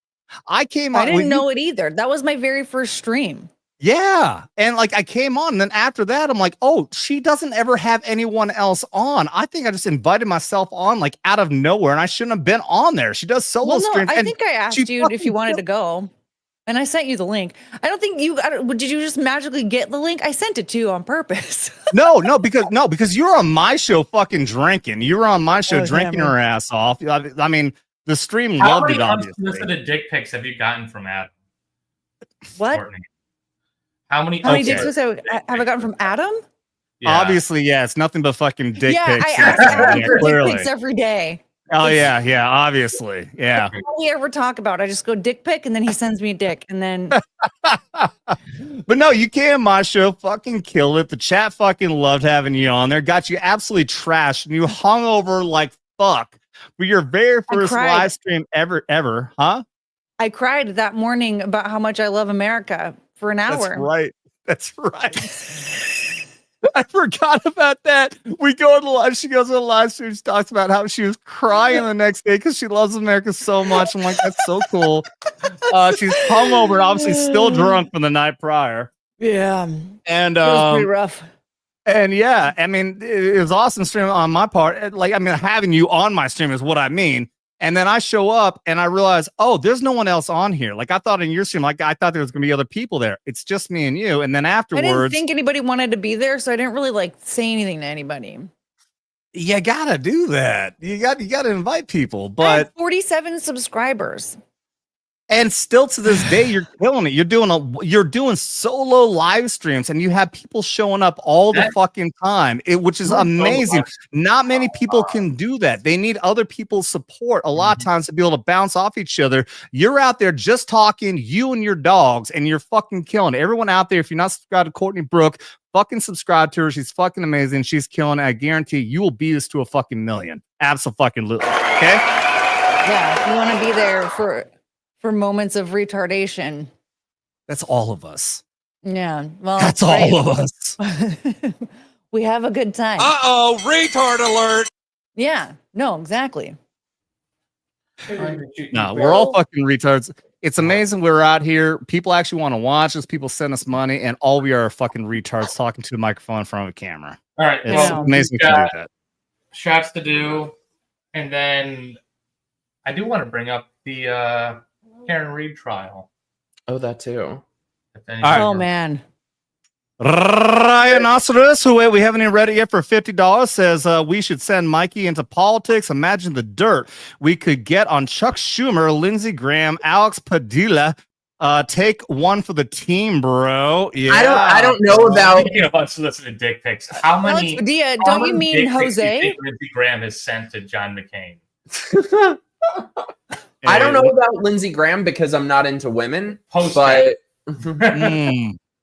I came on. I didn't know it either. That was my very first stream. Yeah. And like I came on, and then after that, I'm like, oh, she doesn't ever have anyone else on. I think I just invited myself on like out of nowhere, and I shouldn't have been on there. She does solo streams. I think I asked you if you wanted to go, and I sent you the link. I don't think you did. You just magically get the link? I sent it to you on purpose. No, because you're on my show fucking drinking. You were on my show drinking her ass off. I mean, the stream loved it, obviously. How many unsolicited dick pics have you gotten from Adam? What? Courtney? How many dick pics have I gotten from Adam? Yeah. Obviously, yeah, it's nothing but fucking dick pics. I ask Adam for clearly. dick pics every day. Oh yeah, obviously, yeah. That's all we ever talk about. I just go dick pic, and then he sends me a dick, and then. But no, you came on my show, fucking killed it. The chat fucking loved having you on there. Got you absolutely trashed, and you hung over like fuck for your very first live stream ever, huh? I cried that morning about how much I love America for an hour. That's right. I forgot about that. We go to the live. She goes to the live stream. She talks about how she was crying the next day because she loves America so much. I'm like, that's so cool. She's hungover, obviously still drunk from the night prior. Yeah, and it was pretty rough. And yeah, I mean, it was awesome stream on my part. Like, I mean, having you on my stream is what I mean. And then I show up and I realize, oh, there's no one else on here. Like I thought in your stream, like I thought there was gonna be other people there. It's just me and you. And then afterwards, I didn't think anybody wanted to be there, so I didn't really like say anything to anybody. You gotta do that. You gotta invite people. But I have 47 subscribers. And still to this day, you're killing it. You're doing solo live streams, and you have people showing up all the fucking time, which is amazing. Not many people can do that. They need other people's support a lot of times to be able to bounce off each other. You're out there just talking, you and your dogs, and you're fucking killing it. Everyone out there, if you're not subscribed to Courtney Brooke, fucking subscribe to her. She's fucking amazing. She's killing it. I guarantee you will beat us to a fucking million. Absolutely. Okay? Yeah, if you want to be there for moments of retardation. That's all of us. Yeah. Well, that's all of us. We have a good time. Uh-oh, retard alert. Yeah. No, exactly. No, we're all fucking retards. It's amazing we're out here. People actually want to watch us. People send us money, and all we are fucking retards talking to the microphone in front of a camera. All right. It's amazing to do that. shots to do, and then I do want to bring up the Karen Reed trial. Oh, that too. Oh man. Rhinoceros, who we haven't even read it yet for $50, says we should send Mikey into politics. Imagine the dirt we could get on Chuck Schumer, Lindsey Graham, Alex Padilla. Take one for the team, bro. Yeah. I don't know about Speaking of unsolicited dick pics, how many? Alex Padilla, don't you mean Jose? Lindsey Graham has sent to John McCain. I don't know about Lindsey Graham because I'm not into women. But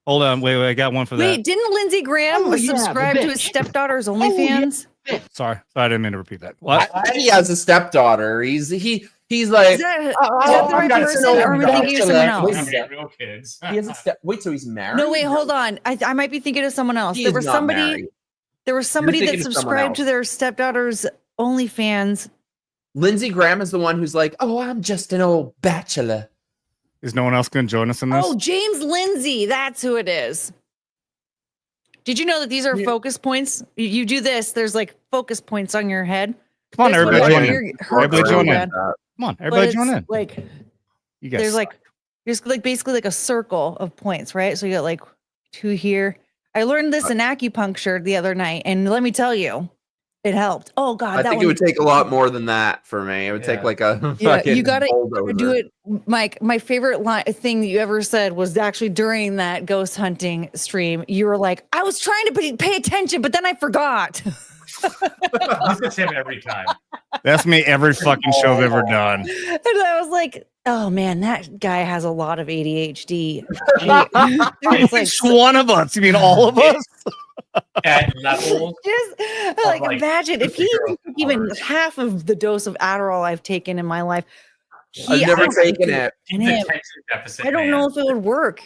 hold on, wait, I got one for that. Wait, didn't Lindsey Graham subscribe to his stepdaughter's OnlyFans? Sorry, I didn't mean to repeat that. What? He has a stepdaughter. He's like. Is that the right person, or am I thinking of someone else? Real kids. He has a wait, so he's married? No, wait, hold on. I might be thinking of someone else. There was somebody that subscribed to their stepdaughter's OnlyFans. Lindsey Graham is the one who's like, oh, I'm just an old bachelor. Is no one else going to join us in this? Oh, James Lindsay. That's who it is. Did you know that these are focus points? You do this, there's like focus points on your head. Come on, everybody join in. Everybody join in. Come on, everybody join in. Like, you guys there's like basically like a circle of points, right? So you got like 2 here. I learned this in acupuncture the other night, and let me tell you, it helped. Oh God, I think it would take a lot more than that for me. It would take like a you gotta do it, Mike. My favorite thing that you ever said was actually during that ghost hunting stream. You were like, I was trying to pay attention, but then I forgot. That's him every time. That's me every fucking show I've ever done. And I was like, oh man, that guy has a lot of ADHD. Which one of us? You mean all of us? At levels. Just like imagine if he took even half of the dose of Adderall I've taken in my life. I've never taken it. I don't know if it would work.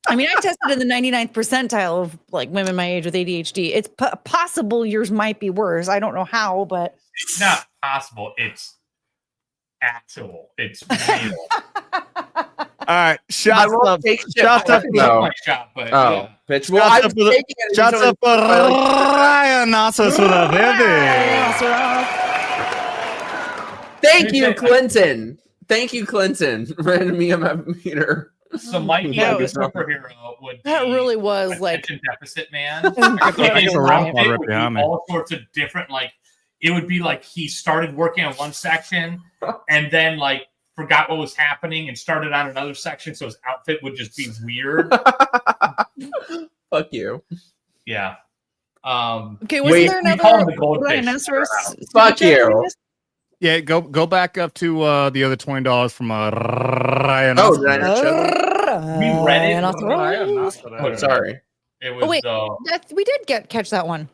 I mean, I tested in the 99th percentile of like women my age with ADHD. It's possible yours might be worse. I don't know how, but it's not possible. It's actual. It's real. All right, shots up. Shots up. No. Shot, but, oh, bitch. Well, I was taking it. Shots up for Rhinoceros with a Thank you, Clinton. Thank you, Clinton. Ran me a meter. So Mikey, the superhero, would that really was like deficit man. All sorts of different, like it would be like he started working on one section and then like forgot what was happening and started on another section, so his outfit would just be weird. Fuck you. Yeah. Okay, wasn't there another Rhinoceros? Fuck you. Yeah, go back up to the other $20 from Rhinoceros. Oh, we read it. Oh, sorry. It was. We did catch that one.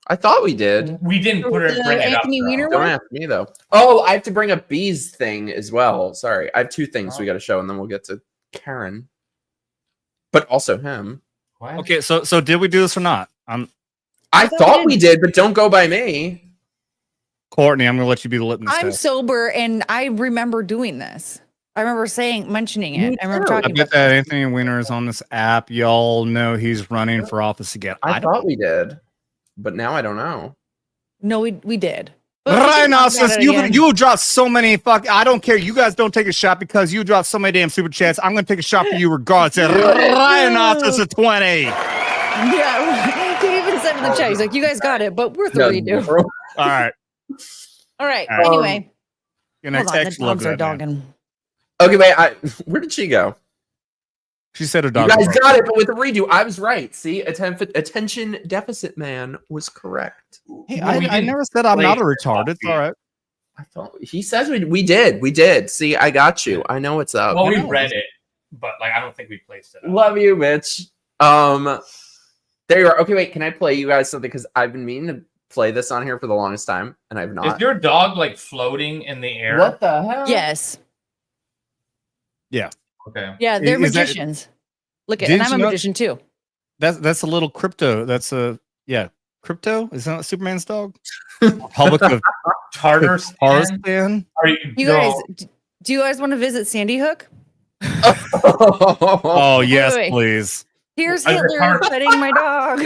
I thought we did. We didn't bring it Anthony up. Weiner Don't one? ask me though. Oh, I have to bring up B's thing as well. Sorry, I have 2 things we got to show, and then we'll get to Karen, but also him. What? Okay, so did we do this or not? I thought we did, but don't go by me. Courtney, I'm gonna let you be the litmus I'm test. sober, and I remember doing this. I remember mentioning it. I remember talking I bet about that Anthony Weiner is on this app. Y'all know he's running for office again. I thought we did, but now I don't know. No, we did. Rhinoceros, you dropped so many I don't care. You guys don't take a shot because you dropped so many damn super chats. I'm gonna take a shot for you regardless. Rhinoceros at 20. Yeah, he even said in the chat, he's like, "You guys got it, but we're 3 All right. All right. Anyway, hold on, the dogs are dogging. Okay, wait. Where did she go? She said her dog. You guys got it, but with a redo, I was right. See, attention deficit man was correct. Hey, I never said I'm not a retard. It's all right. I thought he says we did. See, I got you. I know what's up. Well, we read it, but like I don't think we placed it. Love you, bitch. There you are. Okay, wait. Can I play you guys something? Because I've been meaning to play this on here for the longest time, and I've not. Is your dog like floating in the air? What the hell? Yes. Yeah. Okay. Yeah, they're magicians. Look at, and I'm a magician too. That's a little crypto. That's a crypto. Is that Superman's dog? Republic of Tarzan. You guys, do you guys want to visit Sandy Hook? Oh yes, Wait. please. Here's Hitler petting my dog.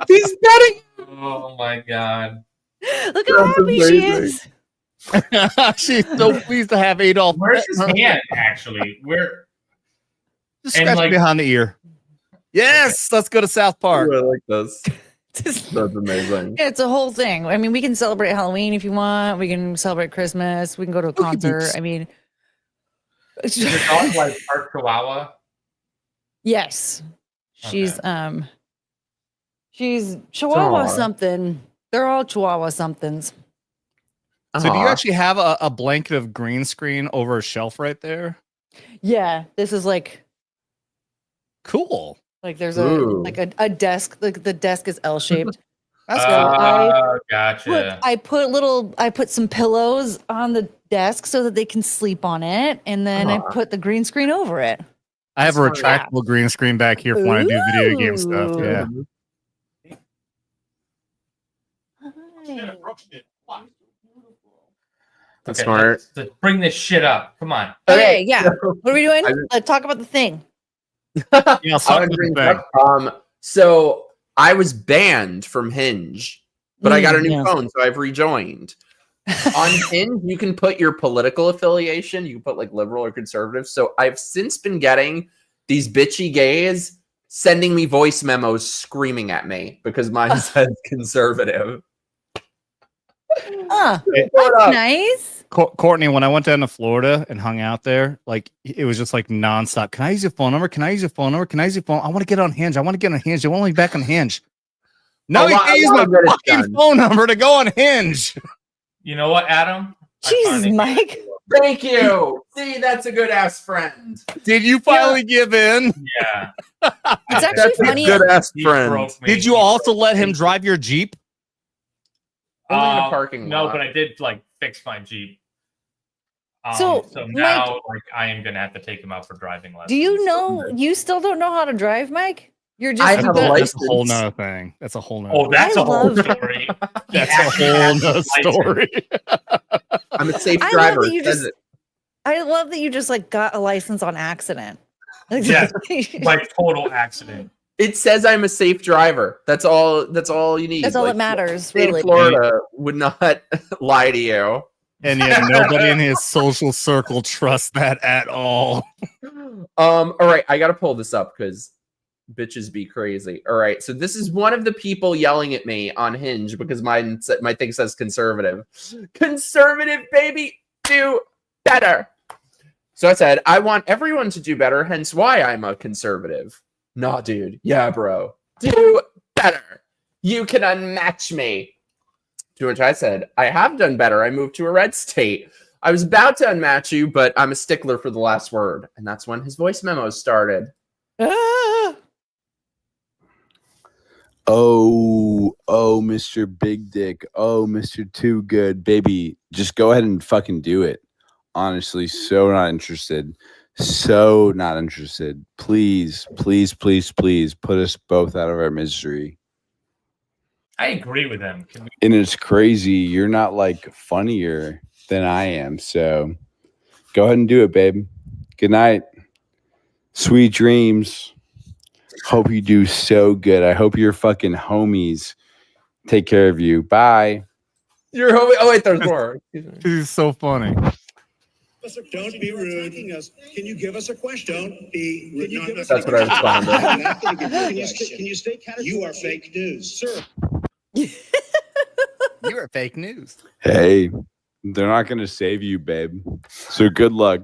He's petting. Oh my god. Look how happy she is. She's so pleased to have Adolf. Where's his hand, actually? Where? Just scratch behind the ear. Yes, let's go to South Park. Ooh, I like this. That's amazing. Yeah, it's a whole thing. I mean, we can celebrate Halloween if you want. We can celebrate Christmas. We can go to a concert. I mean, Is your dog like part Chihuahua? yes, she's Chihuahua something. They're all Chihuahua somethings. So do you actually have a blanket of green screen over a shelf right there? Yeah, this is like cool. Like there's a desk. Like the desk is L shaped. That's cool. Gotcha. I put some pillows on the desk so that they can sleep on it, and then I put the green screen over it. I have a retractable green screen back here for when I do video game stuff. Yeah. That's smart. Let's bring this shit up. Come on. Okay, yeah. What are we doing? Let's talk about the thing. Yeah, so I was banned from Hinge, but I got a new phone, so I've rejoined. On Hinge, you can put your political affiliation. You can put like liberal or conservative. So I've since been getting these bitchy gays sending me voice memos screaming at me because mine says conservative. That's nice. Courtney, when I went down to Florida and hung out there, like it was just like nonstop. Can I use your phone number? Can I use your phone number? Can I use your phone? I want to get on Hinge. I want to get on Hinge. I want to be back on Hinge. No, you can't use my fucking phone number to go on Hinge. You know what, Adam? Jesus, Mike. Thank you. See, that's a good ass friend. Did you finally give in? Yeah. It's actually funny. Good ass friend. Did you also let him drive your Jeep? Only in a parking no, lot. but I did like fix my Jeep. So now, Mike, like, I am gonna have to take him out for driving lessons. do you know you still don't know how to drive, Mike? You're just I have a license. That's a whole nother thing. That's a whole nother. Oh, that's I a whole love- story. That's a whole nother story. I'm a safe I driver. love that you It says just- it. I love that you just like got a license on accident. Yeah, like total accident. It says I'm a safe driver. That's all. That's all you need. That's all Like, that matters, State really. of Florida would not lie to you. And yet nobody in his social circle trusts that at all. All right, I gotta pull this up because bitches be crazy. All right, so this is one of the people yelling at me on Hinge because my thing says conservative. Conservative, baby, do better. So I said, I want everyone to do better, hence why I'm a conservative. Nah, dude. Yeah, bro. Do better. You can unmatch me. To which I said, I have done better. I moved to a red state. I was about to unmatch you, but I'm a stickler for the last word. And that's when his voice memos started. Ah! Oh, Mr. Big Dick. Oh, Mr. Too Good. Baby, just go ahead and fucking do it. Honestly, so not interested. So not interested. Please, please, please, please put us both out of our misery. I agree with him. And it's crazy. You're not like funnier than I am. So go ahead and do it, babe. Good night. Sweet dreams. Hope you do so good. I hope your fucking homies take care of you. Bye. Your homie. Oh, wait, there's more. He's so funny. Don't be rude. Can you give us a question? Don't be rude. That's what I responded. Can you stay You are fake news, sir. You are fake news. Hey, they're not going to save you, babe. So good luck.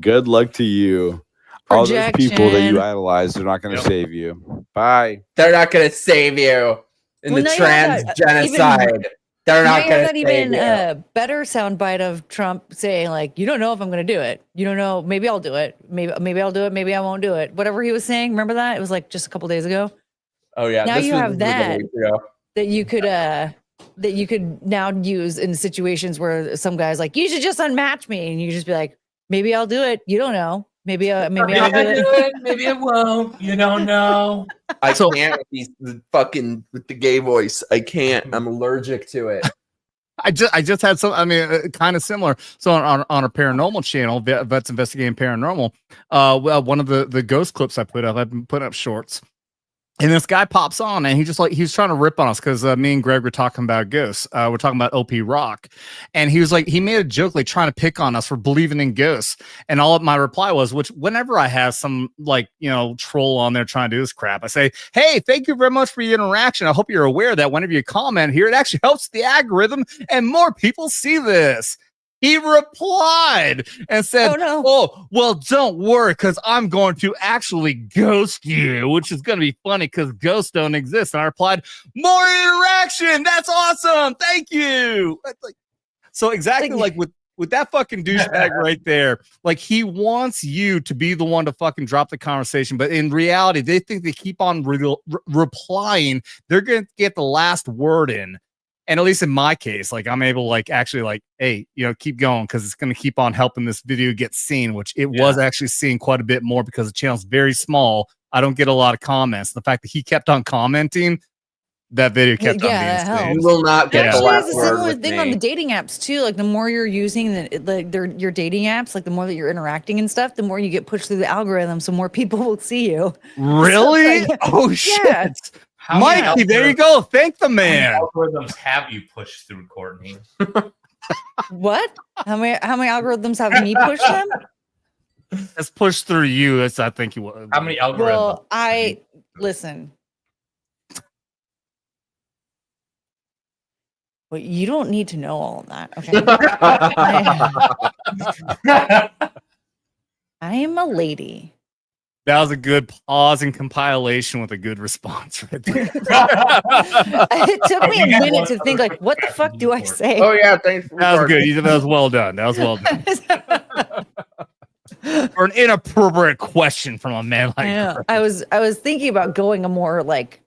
Good luck to you. All those people that you idolize, they're not going to save you. Bye. They're not going to save you in the trans genocide. They're not going to save even you. Better soundbite of Trump saying like, "You don't know if I'm going to do it. You don't know. Maybe I'll do it. Maybe I'll do it. Maybe I won't do it." Whatever he was saying. Remember that? It was like just a couple days ago. Oh yeah. Now this you was have a that week ago. that you could now use in situations where some guy's like, "You should just unmatch me," and you just be like, "Maybe I'll do it. You don't know. Maybe I'll do it. Maybe it won't. You don't know." I can't with the gay voice. I can't. I'm allergic to it. I just had some. I mean, kind of similar. So on our paranormal channel, Vets Investigating Paranormal, one of the ghost clips I put up. I've been putting up shorts. And this guy pops on and he's trying to rip on us because me and Greg were talking about ghosts. We're talking about OP Rock. And he was like, he made a joke like trying to pick on us for believing in ghosts. And all of my reply was, which whenever I have some troll on there trying to do this crap, I say, hey, thank you very much for your interaction. I hope you're aware that whenever you comment here, it actually helps the algorithm and more people see this. He replied and said, oh, well, don't worry, because I'm going to actually ghost you, which is going to be funny because ghosts don't exist. And I replied, more interaction. That's awesome. Thank you. So exactly like with that fucking douchebag right there, like he wants you to be the one to fucking drop the conversation. But in reality, they think they keep on replying. They're going to get the last word in. And at least in my case, like I'm able hey, keep going because it's going to keep on helping this video get seen, which it was actually seen quite a bit more because the channel's very small. I don't get a lot of comments. The fact that he kept on commenting, that video kept on being seen. You will not get the last it's a similar thing on the dating apps too. Like the more you're using your dating apps, like the more that you're interacting and stuff, the more you get pushed through the algorithm, so more people will see you. Really? Oh shit. Mikey, there you go. Thank the man. How many algorithms have you pushed through, Courtney? What? How many algorithms have me pushed them? It's pushed through you. That's I think you will. How many algorithms? Well, listen. Well, you don't need to know all of that. Okay. I am a lady. That was a good pause and compilation with a good response right there. It took me a minute to think, like, what the fuck do I say? Oh yeah, thanks. That was good. That was well done. That was well done. For an inappropriate question from a man like her. I was thinking about going a more like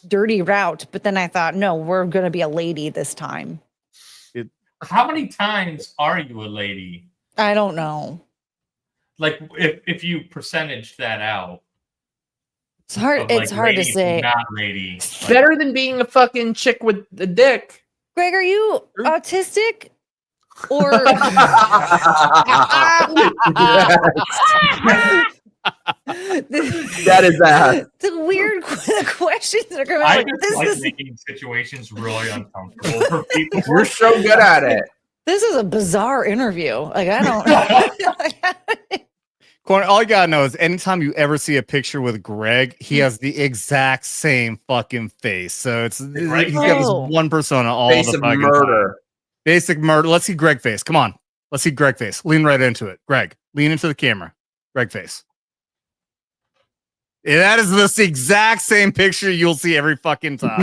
dirty route, but then I thought, no, we're gonna be a lady this time. How many times are you a lady? I don't know. Like if you percentage that out, it's hard. It's hard to say. Not lady. Better than being a fucking chick with a dick. Greg, are you autistic? Or that is that. The weird questions that are coming. I just like making situations really uncomfortable for people. You're so good at it. This is a bizarre interview. Like I don't. Courtney, all you gotta know is anytime you ever see a picture with Greg, he has the exact same fucking face. So he's got this one persona all face the of fucking murder. time. Basic murder. Let's see Greg face. Come on. Let's see Greg face. Lean right into it. Greg, lean into the camera. Greg face. Yeah, that is this exact same picture you'll see every fucking time.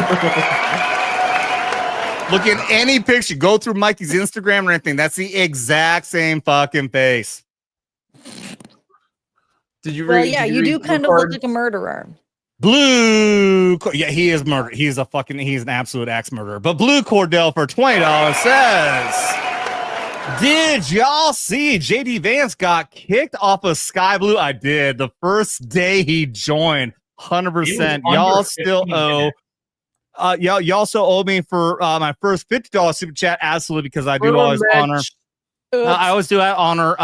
Look at any picture. Go through Mikey's Instagram or anything. That's the exact same fucking face. Did you Well, read? yeah, you do kind of look like a murderer. Blue, yeah, he is murder. He's an absolute axe murderer. But Blue Cordell for $20 says, did y'all see JD Vance got kicked off of Sky Blue? I did. The first day he joined, 100%. Y'all still owe. Y'all still owe me for my first $50 super chat. Absolutely, because I do always honor. I always do honor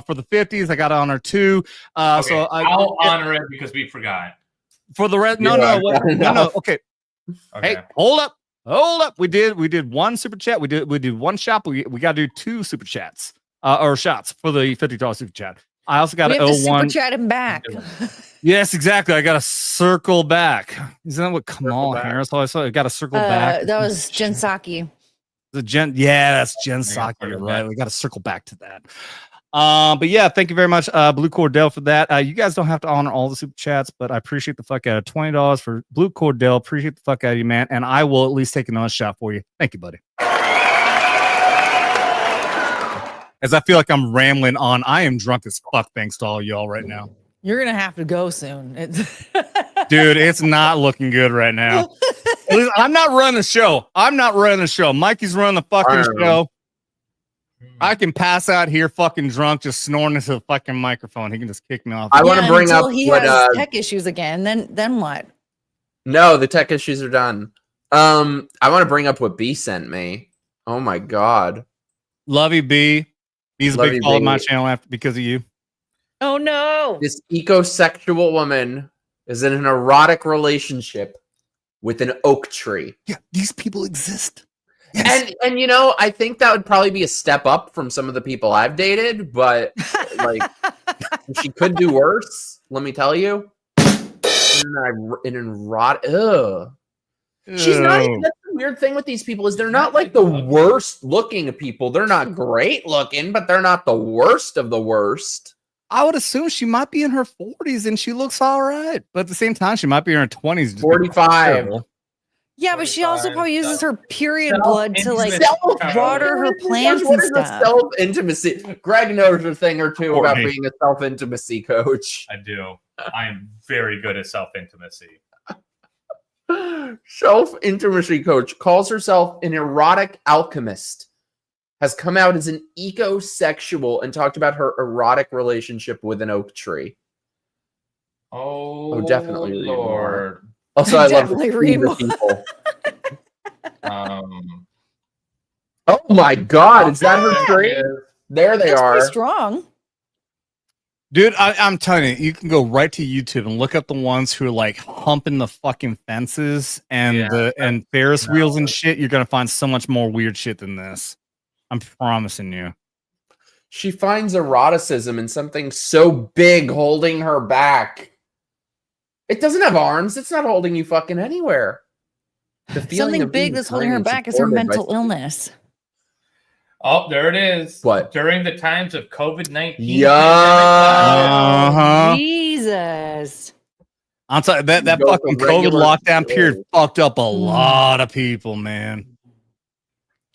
for the 50s. I got to honor two. Okay, So I'll honor it because we forgot. For the rest, no. Okay. Hey, hold up. We did one super chat. We did one shop. We got to do two super chats or shots for the $50 super chat. I also got to owe one. Super chat him back. Yes, exactly. I got to circle back. Isn't that what Kamal Harris always said? I got to circle back. That was Jen Psaki. That's Jen Psaki, right? We got to circle back to that. But yeah, thank you very much, Blue Cordell, for that. You guys don't have to honor all the super chats, but I appreciate the fuck out of $20 for Blue Cordell. Appreciate the fuck out of you, man. And I will at least take another shot for you. Thank you, buddy. As I feel like I'm rambling on, I am drunk as fuck. Thanks to all y'all right now. You're gonna have to go soon. Dude, it's not looking good right now. I'm not running the show. Mikey's running the fucking show. I can pass out here fucking drunk, just snoring into the fucking microphone. He can just kick me off. I want to bring up he what has tech issues again. Then what? No, the tech issues are done. I want to bring up what B sent me. Oh my god. Love you, B. He's a Love big you, follow of B. my channel because of you. Oh no. This ecosexual woman is in an erotic relationship with an oak tree. Yeah, these people exist. And you know, I think that would probably be a step up from some of the people I've dated, but like she could do worse, let me tell you. In an erotic, she's not even, that's the weird thing with these people is they're not like the worst looking of people. They're not great looking, but they're not the worst of the worst. I would assume she might be in her 40s and she looks all right, but at the same time, she might be in her 20s. 45. Yeah, but she also probably uses her period Self- blood to like self- water her plants What and is a stuff. self-intimacy? Greg knows a thing or two about Courtney. being a self-intimacy coach. I do. I am very good at self-intimacy. Self-intimacy coach calls herself an erotic alchemist, has come out as an ecosexual and talked about her erotic relationship with an oak tree. Oh, definitely read more. Lord. Also, I love Definitely the read the more. people. Oh my God, is that her tree? There they That's are. pretty strong. Dude, I'm telling you, you can go right to YouTube and look up the ones who are like humping the fucking fences and and Ferris wheels and shit. You're gonna find so much more weird shit than this. I'm promising you. She finds eroticism in something so big holding her back. It doesn't have arms. It's not holding you fucking anywhere. The feeling Something of being big that's holding her kind and back is her supported by mental illness. Oh, there it is. What? During the times of COVID-19. Uh-huh. Jesus. I'm sorry, that Go fucking for COVID regular- lockdown period fucked up a lot of people, man.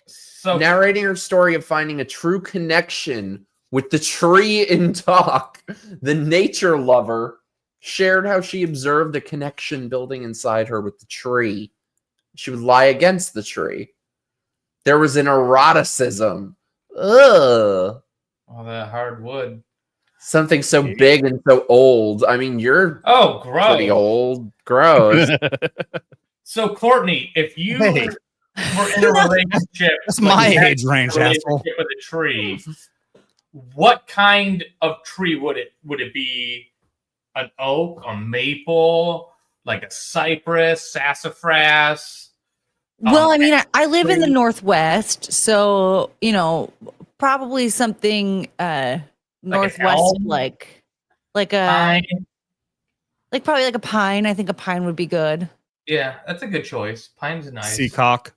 So narrating her story of finding a true connection with the tree in talk, the nature lover shared how she observed a connection building inside her with the tree. She would lie against the tree. There was an eroticism. Ugh. Oh, that hard wood. Something so big and so old. I mean, you're gross. pretty old. Gross. So, Courtney, if you Hey. were in a relationship, That's like my you had age range, a relationship asshole. with a tree, what kind of tree would it be? An oak, a maple, like a cypress, sassafras? Well, I mean, I live in the Northwest, so you know, probably something Northwest elm? like a Pine? like probably like a pine. I think a pine would be good. Yeah, that's a good choice. Pine's nice. Seacock.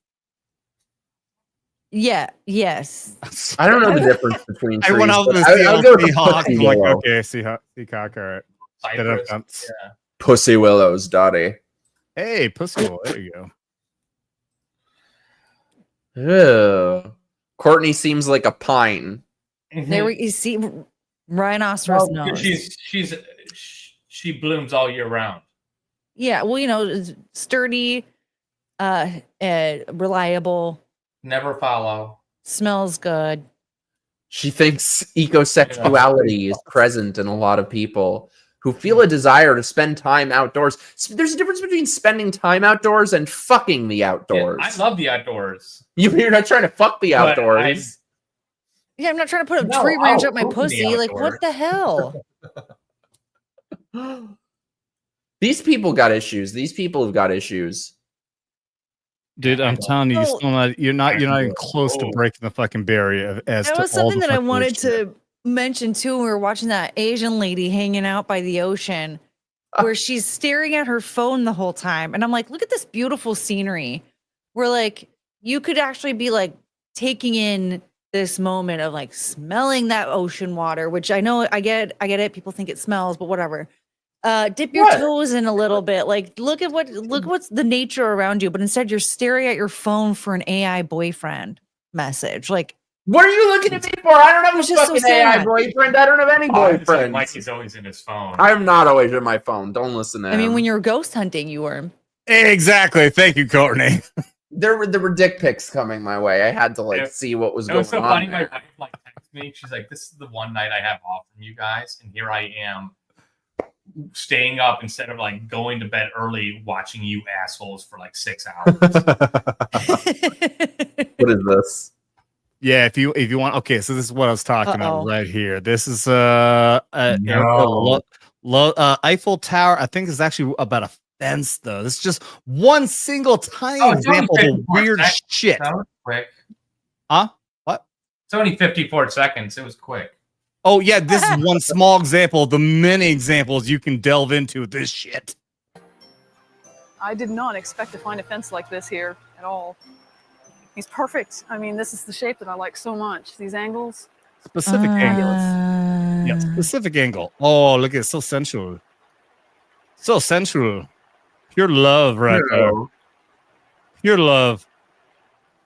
Yeah, yes. I don't know the difference between trees. I went out but with I would go with the Seahawk. pussy I'm like, willow. okay, Seacock, all right. That Cypress, offense. yeah. Pussy willows, Dottie. Hey, pussy willow, there you go. Ew. Courtney seems like a pine. There we you see rhinoceros Well, nose. she blooms all year round. Yeah, well, you know, it's sturdy, reliable, Never follow. smells good. She thinks ecosexuality is present in a lot of people who feel a desire to spend time outdoors. There's a difference between spending time outdoors and fucking the outdoors. I love the outdoors. You're not trying to fuck the But outdoors. Yeah, I'm not trying to put a No, tree branch I'll up my poop in the pussy. Like, what outdoors. the hell? These people got issues. These people have got issues. Dude, I'm telling you, No. you're not even close to breaking the fucking barrier as That to was all something the that I fucking wanted shit. to mention too. We were watching that Asian lady hanging out by the ocean where she's staring at her phone the whole time. And I'm like, look at this beautiful scenery where like you could actually be like taking in this moment of like smelling that ocean water, which I know I get it. People think it smells, but whatever. Dip your toes in a little bit. Like look what's the nature around you, but instead you're staring at your phone for an AI boyfriend message. Like, what are you looking at me for? I don't have a It's just so fucking AI sad. boyfriend. I don't have any boyfriends. Mikey's always in his phone. I'm not always in my phone. Don't listen to him. I mean, when you're ghost hunting, you were. Exactly. Thank you, Courtney. there were dick pics coming my way. I had to like see what was It going was so on. funny. there. My wife like texted me. She's like, "This is the one night I have off from you guys, and here I am, staying up instead of like going to bed early, watching you assholes for like 6 hours." What is this? Yeah, if you want, okay, so this is what I was talking about Uh-oh. right here. This is Eiffel Tower, I think, is actually about a fence, though. This is just one single tiny Oh, it's only example of 54 weird seconds. shit. That was quick. Huh? What? It's only 54 seconds. It was quick. Oh, yeah, this is one small example of the many examples you can delve into with this shit. I did not expect to find a fence like this here at all. He's perfect. I mean, this is the shape that I like so much. These angles. Specific angle. Yeah, specific angle. Oh, look at it. So sensual. So sensual. Pure love right there. Pure love.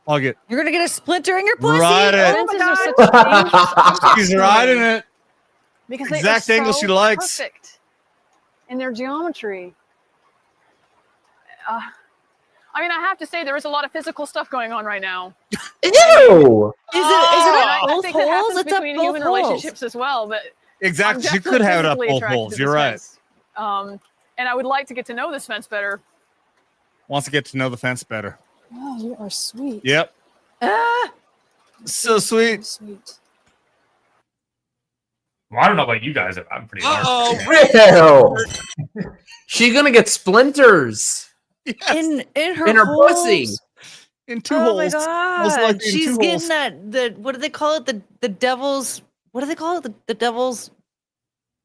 I'll get. You're gonna get a splinter in your pussy. Ride it. Oh my God. She's riding it. Because Exact they are angle so she likes. perfect in their geometry. I mean, I have to say there is a lot of physical stuff going on right now. Ew! Is it I up both think that holes? happens It's up between both human holes. relationships as well. But Exactly. I'm She could definitely have it up physically both attracted holes. to You're this right. fence. And I would like to get to know this fence better. Wants to get to know the fence better. Oh, you are sweet. Yep. So sweet. Sweet. Well, I don't know about you guys. I'm pretty hard. Oh, real. She gonna get splinters In her in her holes? pussy. In two Oh my holes. Most God. likely in She's two getting holes. that what do they call it? The devil's what do they call it? The devil's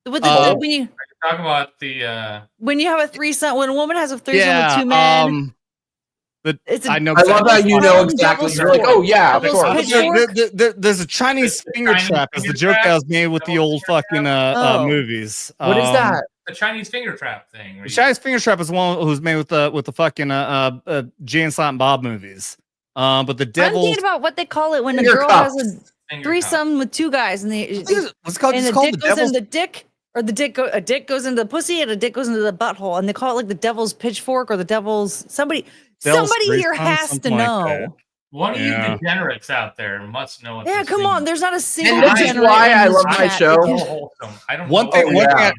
with Oh. when you Talk about the. when you have a threesome when a woman has a threesome Yeah. with two men. It's a- I know. I love how you know Devil's exactly. You're sword. like, oh yeah, of Devil's course. pitchfork. There's a Chinese finger Chinese trap as the finger joke trap? that was made with the old fucking Oh. movies. What is that? The Chinese finger trap thing. where The you- Chinese finger trap is one who's made with the fucking Jay and Silent Bob movies. But the I'm devil's thinking about what they call it when a Finger girl cuffs. has a Finger threesome with two guys and what's it called? and It's the called dick the goes in devil's. the dick or a dick goes into the pussy and a dick goes into the butthole and they call it like the devil's pitchfork or the devil's somebody Devil's here threesome, has to something like know. that. One of Yeah. you degenerates out there must know what Yeah, this come thing on. is. There's not a single And this is degenerate why in I this love my chat. show. So wholesome. I don't One know. thing. One yeah. thing.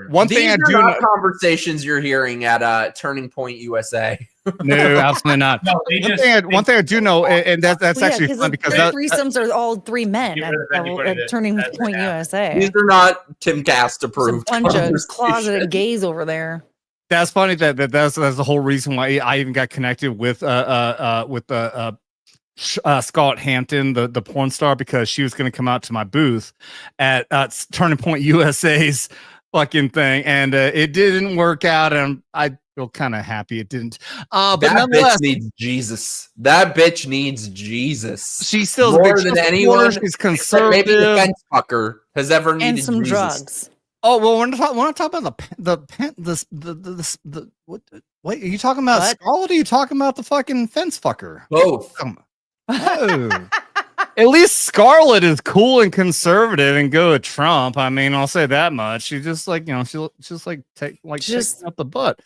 One These thing I are do not know. conversations you're hearing at Turning Point USA. No, absolutely not. No, they One just- thing I do know, and that's Well, yeah, actually fun because the that, threesomes are all three men Get at, rid of anybody at that Turning has Point an app. USA. These are not Tim Cast There's a approved. bunch of conversations. closeted gays over there. that's funny that's the whole reason why I even got connected with Scarlett Hampton, the porn star, because she was going to come out to my booth at Turning Point USA's fucking thing, and it didn't work out, and I feel kind of happy it didn't. But That nonetheless, bitch needs Jesus. That bitch needs Jesus. she still's a more big than supporter, anyone. she's Maybe the conservative. fence fucker has ever needed And some Jesus. drugs. Oh well, we're not talking about the what? Wait, are you talking about What? Scarlett? Or are you talking about the fucking fence fucker? Both. Oh. At least Scarlett is cool and conservative and go with Trump. I mean, I'll say that much. She just like, she'll just like take up the butt.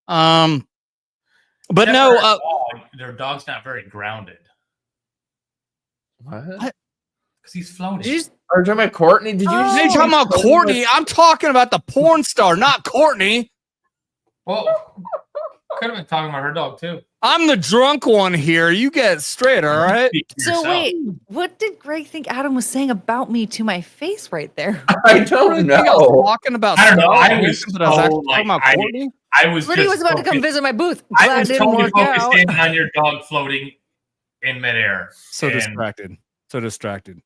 But Except no, for their dog. Their dog's not very grounded What? because he's floating. Are you talking about Courtney? Did you? Oh. you're talking about Courtney. I'm talking about the porn star, not Courtney. Well, could have been talking about her dog too. I'm the drunk one here. You get it straight, all right? Speak for So yourself. wait, what did Greg think Adam was saying about me to my face right there? I don't I was know. talking about I don't know. I Scarlett, was but I was actually so, talking about like, Courtney. I was Liddy just was about to come focused- visit my booth. I Glad was it didn't totally work focused out. in on your dog floating in midair. So And distracted. So distracted.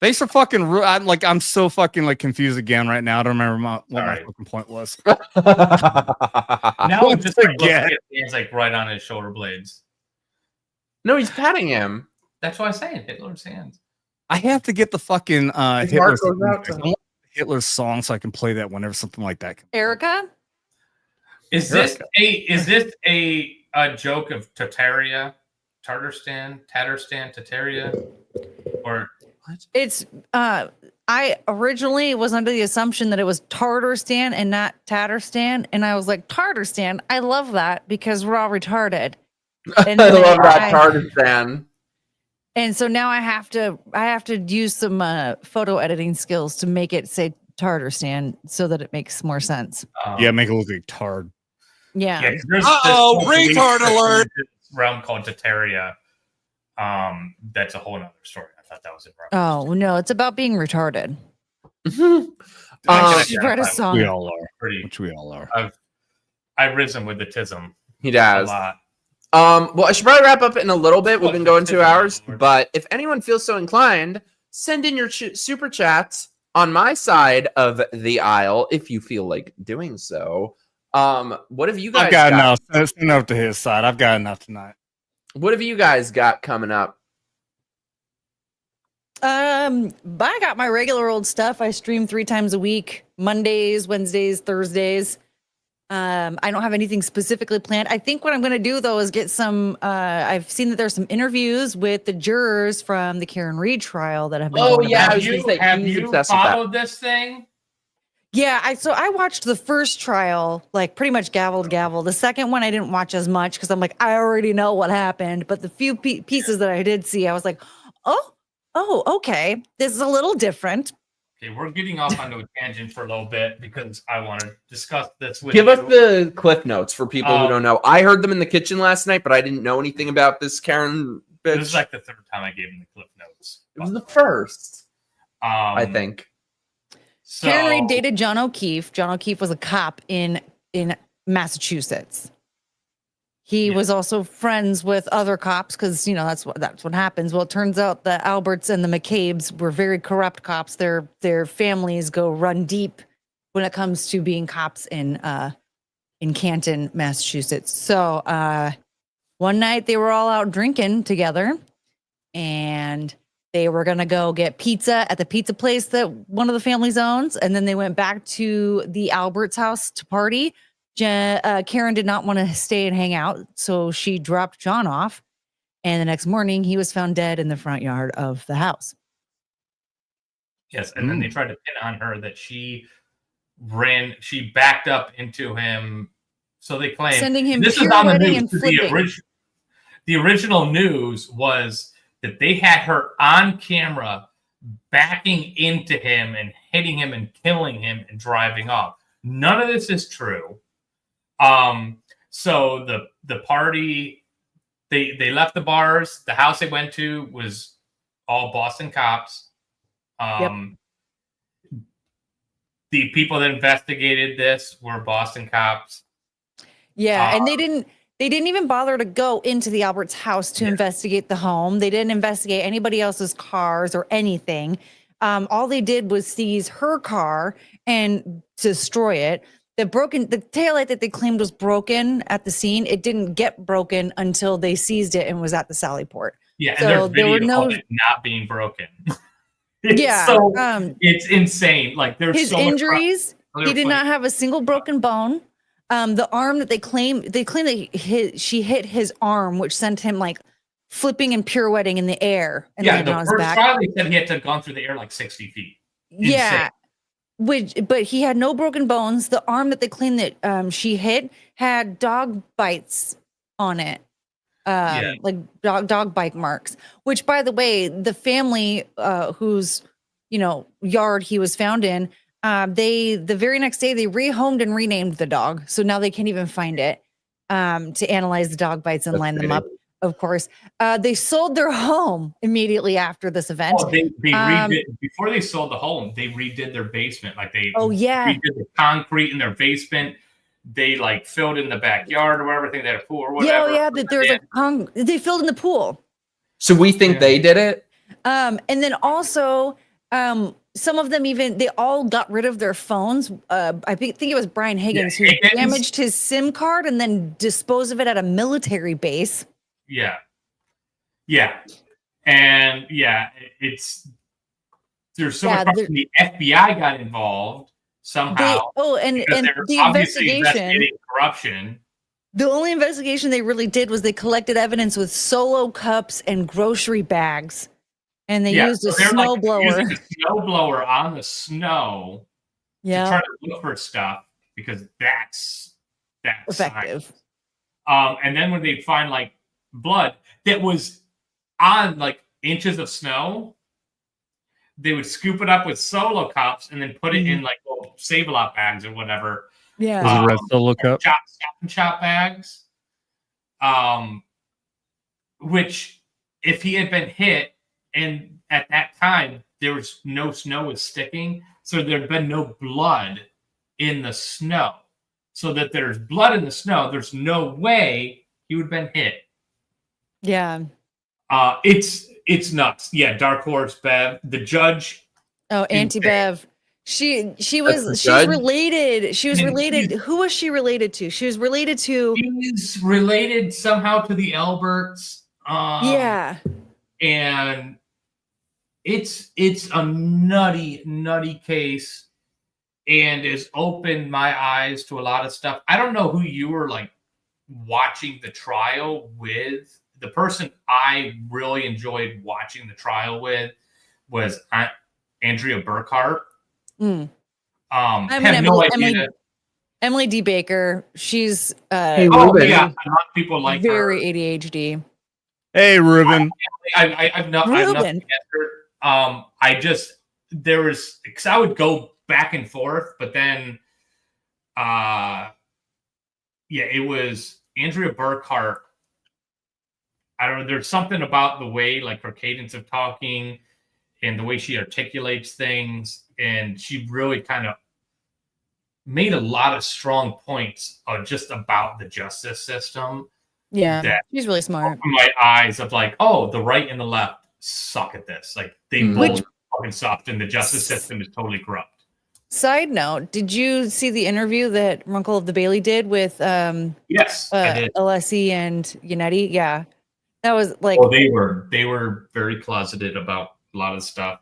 Thanks for fucking. I'm so fucking like confused again right now. I don't remember what my Sorry. fucking point was. Now Once it's just like looking again. at his hands like right on his shoulder blades. No, he's patting him. That's what I'm saying. Hitler's hands. I have to get the fucking His Hitler heart goes out to him. Hitler song so I can play that whenever something like that. Erica? Is this a joke of Tataria, Tatarstan, Tataria, or It's I originally was under the assumption that it was Tartarstan and not Tatarstan, and I was like, Tartarstan, I love that because we're all retarded. And I then love that Tarzan. And so now I have to use some photo editing skills to make it say Tartarstan so that it makes more sense. Yeah, make it look like tard. Yeah. 'cause there's retard alert. realm called Tataria. That's a whole nother story. I thought that was it. Oh no, it's about being retarded. You write a song. We all are. Pretty, which we all are. I've risen with the tism. He does. A lot. Well, I should probably wrap up in a little bit. We've been going 2 hours, but if anyone feels so inclined, send in your super chats on my side of the aisle if you feel like doing so. What have you guys I've got enough. Send enough to his side. I've got enough tonight. What have you guys got coming up? I got my regular old stuff. I stream 3 times a week, Mondays, Wednesdays, Thursdays. I don't have anything specifically planned. I think what I'm going to do though is get some, I've seen that there's some interviews with the jurors from the Karen Reed trial that have been going yeah. about. Have you followed this thing? Yeah, I watched the first trial, like pretty much gavel to gavel. The second one I didn't watch as much because I'm like, I already know what happened. But the few pieces that I did see, I was like, oh, okay, this is a little different. Okay, we're getting off onto a tangent for a little bit because I want to discuss this with Give you. us the cliff notes for people who don't know. I heard them in the kitchen last night, but I didn't know anything about this Karen bitch. This is like the third time I gave him the cliff notes. It was the first, I think. Karen Reed dated John O'Keefe. John O'Keefe was a cop in Massachusetts. He was also friends with other cops because that's what happens. Well, it turns out the Alberts and the McCabe's were very corrupt cops. Their families run deep when it comes to being cops in Canton, Massachusetts. So one night they were all out drinking together, and they were gonna go get pizza at the pizza place that one of the families owns, and then they went back to the Alberts' house to party. Karen did not want to stay and hang out, so she dropped John off, and the next morning he was found dead in the front yard of the house. Yes, and then they tried to pin on her that she backed up into him. So they claim sending him this is on the pirouetting news. and flipping. The original news was that they had her on camera backing into him and hitting him and killing him and driving off. None of this is true. So the party, they left the bars. The house they went to was all Boston cops. The people that investigated this were Boston cops. Yeah, and they didn't even bother to go into the Alberts' house to investigate the home. They didn't investigate anybody else's cars or anything. All they did was seize her car and destroy it. The taillight that they claimed was broken at the scene, it didn't get broken until they seized it and was at the Sallyport. Yeah, and so there's there were video no of it not being broken. Yeah, it's insane. Like there's his so much injuries. He did not have a single broken bone. The arm that they claim that she hit his arm, which sent him like flipping and pirouetting in the air. And the on his first back. trial they said he had to have gone through the air like 60 feet. Yeah. But he had no broken bones. The arm that they claim that she hit had dog bites on it. Like dog bite marks, which by the way, the family whose yard he was found in, the very next day they rehomed and renamed the dog, so now they can't even find it to analyze the dog bites and line them up. Of course, they sold their home immediately after this event. Oh, they redid before they sold the home. They redid their basement, like they redid the concrete in their basement. They like filled in the backyard or whatever. They had a pool or whatever. They filled in the pool. So we think they did it. And then also, some of them they all got rid of their phones. I think it was Brian Higgins who damaged his SIM card and then disposed of it at a military base. And there's so much. The FBI got involved somehow. And the obviously investigation. Investigating corruption. The only investigation they really did was they collected evidence with Solo cups and grocery bags, and they used a snow blower. Using a snow blower on the snow to try to look for stuff because that's effective. And then when they find like blood that was on like inches of snow, they would scoop it up with Solo cups and then put it in like little Save-A-Lot bags or whatever. Yeah, red Solo cup. Shop bags. Which if he had been hit and at that time no snow was sticking, so there'd been no blood in the snow. So that there's blood in the snow, there's no way he would have been hit. Yeah. It's nuts. Yeah, Dark Horse Bev, the judge. Oh, Auntie Bev. She's judge? related. She was related. Who was she related to? She was related to. She's related somehow to the Alberts. Yeah. And it's a nutty case, and has opened my eyes to a lot of stuff. I don't know who you were like watching the trial with. The person I really enjoyed watching the trial with was Andrea Burkhart. Have no idea. Emily D. Baker. She's Hey, Oh Ruben. yeah, a lot of people like very her. ADHD. Hey, Ruben. I've nothing against her. There was, because I would go back and forth, but then it was Andrea Burkhart. I don't know. There's something about the way, like, her cadence of talking and the way she articulates things, and she really kind of made a lot of strong points just about the justice system. Yeah, that she's really smart. opened my eyes of like, oh, the right and the left suck at this. Like, they both fucking sucked, and the justice system is totally corrupt. Side note: did you see the interview that Runkle of the Bailey did with Yes, I did. Alessi and Yannetti? Yeah, that was like. Well, they were very closeted about a lot of stuff.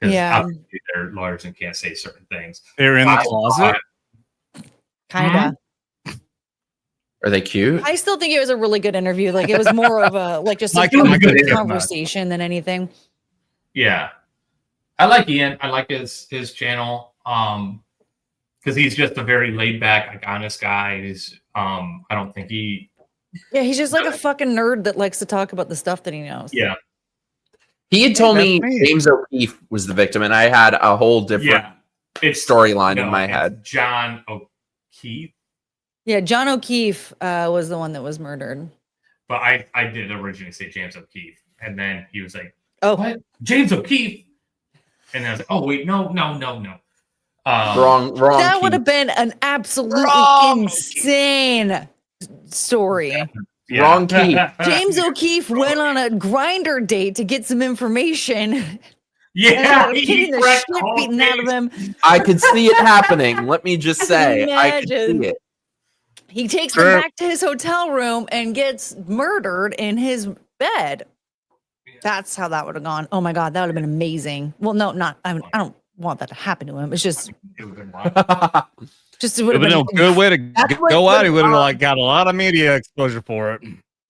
'Cause Yeah. obviously they're lawyers and can't say certain things. They're in the closet. Kinda. Are they cute? I still think it was a really good interview. Like, it was more of a just a good conversation than anything. Yeah, I like Ian. I like his channel. Because he's just a very laid back, like, honest guy. He's I don't think he. Yeah, he's just like a fucking nerd that likes to talk about the stuff that he knows. Yeah. He had told me That's me. James O'Keefe was the victim, and I had a whole different storyline in my head. John O'Keefe. Yeah, John O'Keefe was the one that was murdered. But I did originally say James O'Keefe, and then he was like, "Oh, what? James O'Keefe?" And then I was like, "Oh wait, no." Wrong. That would have been an absolutely insane story. Yeah. Wrong key. James O'Keefe went on a grinder date to get some information. Yeah, and getting the wrecked shit the whole beaten out of him. I could see it happening. Let me just say, I could Imagine. see it. He takes them back to his hotel room and gets murdered in his bed. That's how that would have gone. Oh my God, that would have been amazing. Well, no, not. I don't want that to happen to him. It's just. It would have been Just It would have been a good way to go out. He would have like got a lot of media exposure for it.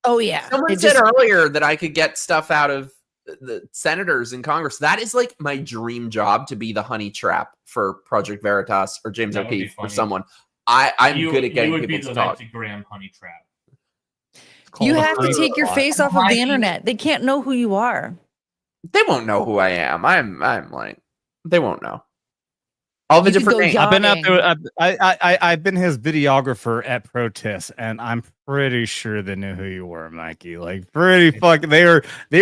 Oh yeah. Someone said earlier that I could get stuff out of the senators in Congress. That is like my dream job, to be the honey trap for Project Veritas or James That would be O'Keefe or funny. someone. I'm good at getting you would be people the to talk. Lindsey Graham honey trap. You have to take your face off of the internet. They can't know who you are. They won't know who I am. I'm like, they won't know. All the different names. I've been out there. I've been his videographer at protests, and I'm pretty sure they knew who you were, Mikey. Like, pretty fucking. They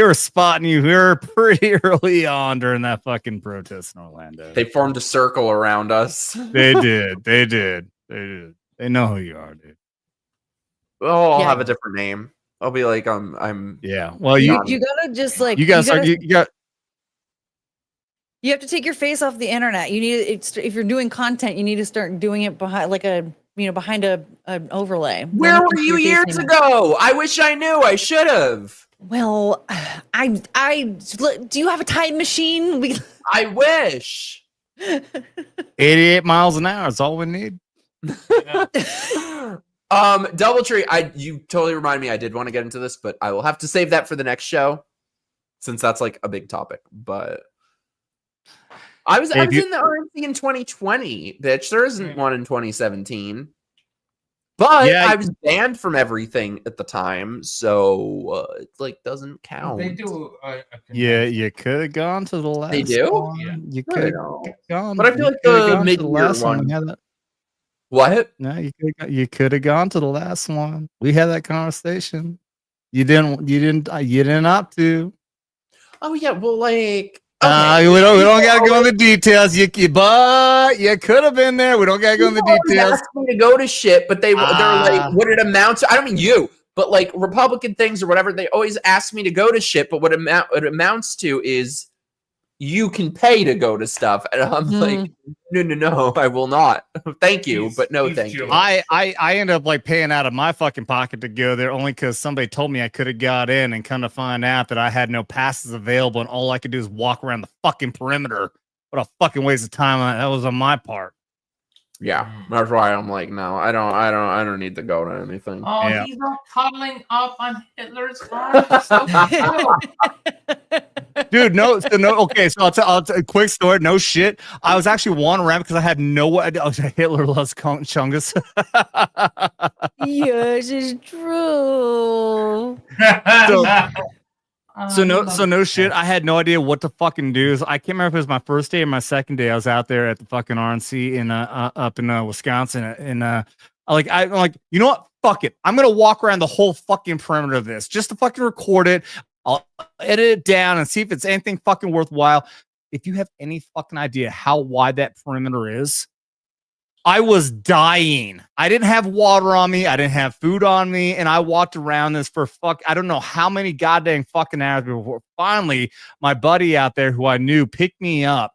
were spotting you here pretty early on during that fucking protest in Orlando. They formed a circle around us. They did. They know who you are, dude. Oh, I'll Yeah. have a different name. I'll be like, I'm. Yeah. Well, You gotta just like you got. You have to take your face off the internet. You need if you're doing content, you need to start doing it behind behind an overlay. Where were you years ago? I wish I knew. I should have. Well, do you have a time machine? I wish. 88 miles an hour is all we need. Doubletree, you totally remind me. I did want to get into this, but I will have to save that for the next show, since that's like a big topic. But I was in the RNC in 2020, bitch. There isn't one in 2017. But Yeah. I was banned from everything at the time, so it like doesn't count. They do. Yeah, you could have gone to the last. They do? one. Yeah. You No, could they have don't. gone. But I feel you like coulda the gone to the mid-year last one. We had that. What? No, you could have gone to the last one. We had that conversation. You didn't opt to. Oh yeah, well, like We don't gotta go into the details. But you could have been there. We don't gotta go into the details. Asked me to go to shit, but they're like, what it amounts to. I don't mean you, but like Republican things or whatever. They always ask me to go to shit, but what it amounts to is you can pay to go to stuff, and I'm like, no, I will not. Thank you, but no, thank you. I ended up like paying out of my fucking pocket to go there only because somebody told me I could have got in, and come to find out that I had no passes available, and all I could do is walk around the fucking perimeter. What a fucking waste of time that was on my part. Yeah, that's why I'm like, no, I don't need to go to anything. Oh, Yeah. he's not cuddling up on Hitler's arm. So Dude, no. Okay, so I'll tell a quick story. No shit. I was actually wandering around because I had no idea. Oh, Hitler loves Chungus. Yes, it's true. So no shit. I had no idea what to fucking do. So I can't remember if it was my first day or my second day. I was out there at the fucking RNC in up in Wisconsin, and I'm like, you know what? Fuck it. I'm gonna walk around the whole fucking perimeter of this just to fucking record it. I'll edit it down and see if it's anything fucking worthwhile. If you have any fucking idea how wide that perimeter is, I was dying. I didn't have water on me. I didn't have food on me. And I walked around this for I don't know how many goddamn fucking hours before finally my buddy out there who I knew picked me up.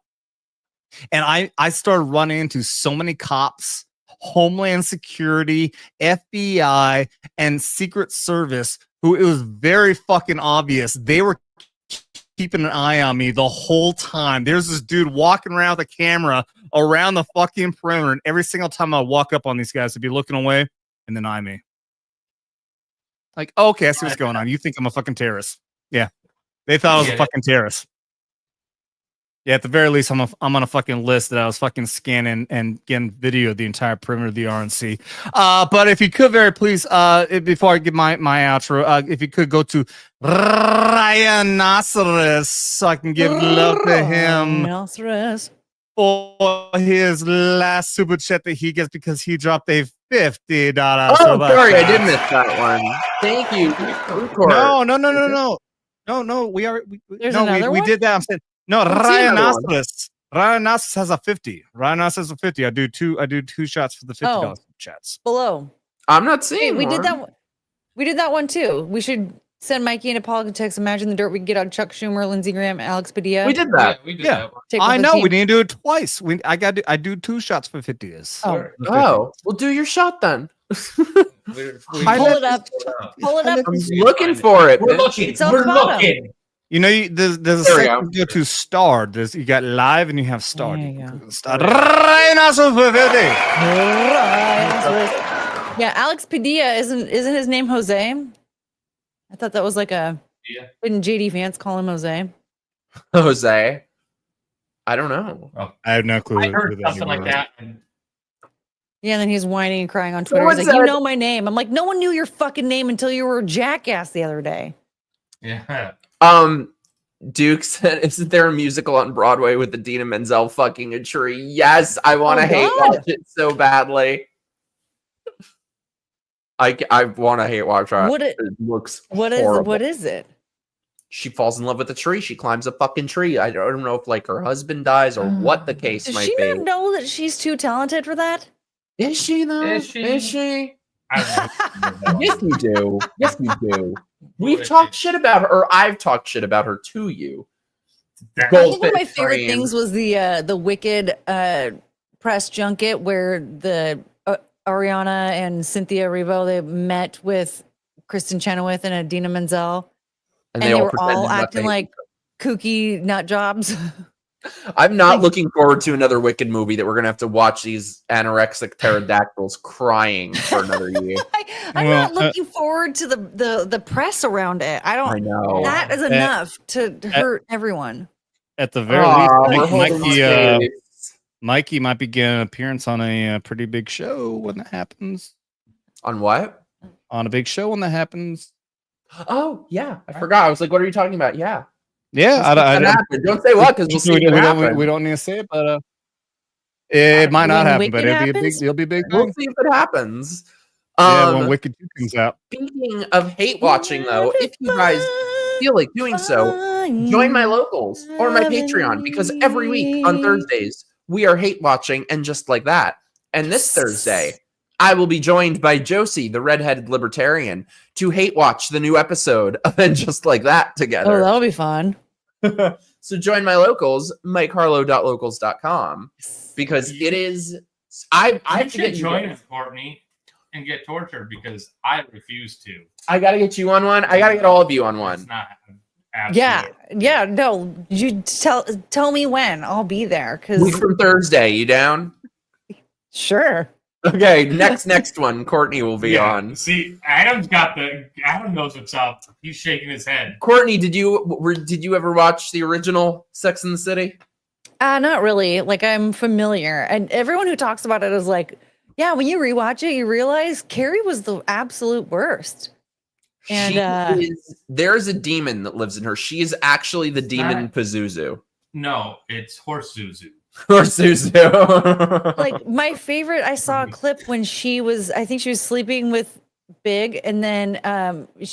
And I started running into so many cops, Homeland Security, FBI, and Secret Service, who it was very fucking obvious they were keeping an eye on me the whole time. There's this dude walking around with a camera around the fucking perimeter, and every single time I walk up on these guys, to be looking away and then eye me. Like, okay, I see what's going on. You think I'm a fucking terrorist? Yeah, they thought I was a fucking terrorist. Yeah, at the very least, I'm on a fucking list that I was fucking scanning and getting video of the entire perimeter of the RNC. But if you could, very please, before I give my outro, if you could go to Rhinoceros so I can give love to him for his last super chat that he gets because he dropped a $50. Oh, sorry, I did miss that one. Thank you. No. We one? did that. I'm saying. No, Rhinoceros. Rhinoceros has a 50. Rhinoceros has a 50. I do two shots for the $50 chats. Below. I'm not seeing. We did that. We did that one too. We should send Mikey into politics. Imagine the dirt we can get on Chuck Schumer, Lindsey Graham, Alex Padilla. We did that. Yeah. I know. We need to do it twice. I do 2 shots for 50 is. Oh, well, do your shot then. Pull it up. I'm looking for it. We're looking. We're looking. You know, there's a second you go to starred. You got live and you have starred. Yeah, Alex Padilla isn't his name Jose? I thought that was like Didn't JD Vance call him Jose? Jose. I don't know. Oh, I have no clue. I heard something like that. Yeah, and then he's whining and crying on Twitter. He's like, you know my name. I'm like, no one knew your fucking name until you were a jackass the other day. Yeah. Duke said, isn't there a musical on Broadway with Idina Menzel fucking a tree? Yes, I want to hate watch it so badly. I want to hate watch it. It looks horrible. What is it? She falls in love with a tree. She climbs a fucking tree. I don't know if like her husband dies or what the case might be. Does she not know that she's too talented for that? Is she though? Is she? Yes, you do. Yes, you do. We've talked shit about her, or I've talked shit about her to you. I think one of my favorite things was the Wicked press junket where the Ariana and Cynthia Erivo, they met with Kristen Chenoweth and Idina Menzel, and they were all acting like kooky nut jobs. I'm not looking forward to another Wicked movie that we're gonna have to watch these anorexic pterodactyls crying for another year. I'm not looking forward to the press around it. I know that is enough to hurt everyone. At the very least, Mikey might be getting an appearance on a pretty big show when that happens. On what? On a big show when that happens. Oh yeah, I forgot. I was like, "What are you talking about?" Yeah. Yeah, don't say what because we'll see. We don't need to say it, but it might not happen. But it'll be a big. We'll see if it happens. Yeah, when Wicked 2 comes out. Speaking of hate watching, though, if you guys feel like doing so, join my locals or my Patreon, because every week on Thursdays we are hate watching and just like that. And this Thursday, I will be joined by Josie, the redheaded libertarian, to hate watch the new episode of And Just Like That together. Oh, that'll be fun. So join my locals, MikeHarlow.locals.com, because it is. I have to get you join guys. with Courtney and get tortured because I refuse to. I gotta get you on one. I gotta get all of you on one. It's not. Yeah, yeah. No, you tell me when. I'll be there. Week from Thursday. You down? Sure. Okay. Next one. Courtney will be on. See, Adam knows what's up. He's shaking his head. Courtney, did you ever watch the original Sex and the City? Not really. Like, I'm familiar, and everyone who talks about it is like, yeah, when you rewatch it, you realize Carrie was the absolute worst. And there's a demon that lives in her. She is actually the demon Pazuzu. No, it's Horse Zuzu. Horse Zuzu. Like, my favorite, I saw a clip when I think she was sleeping with Big, and then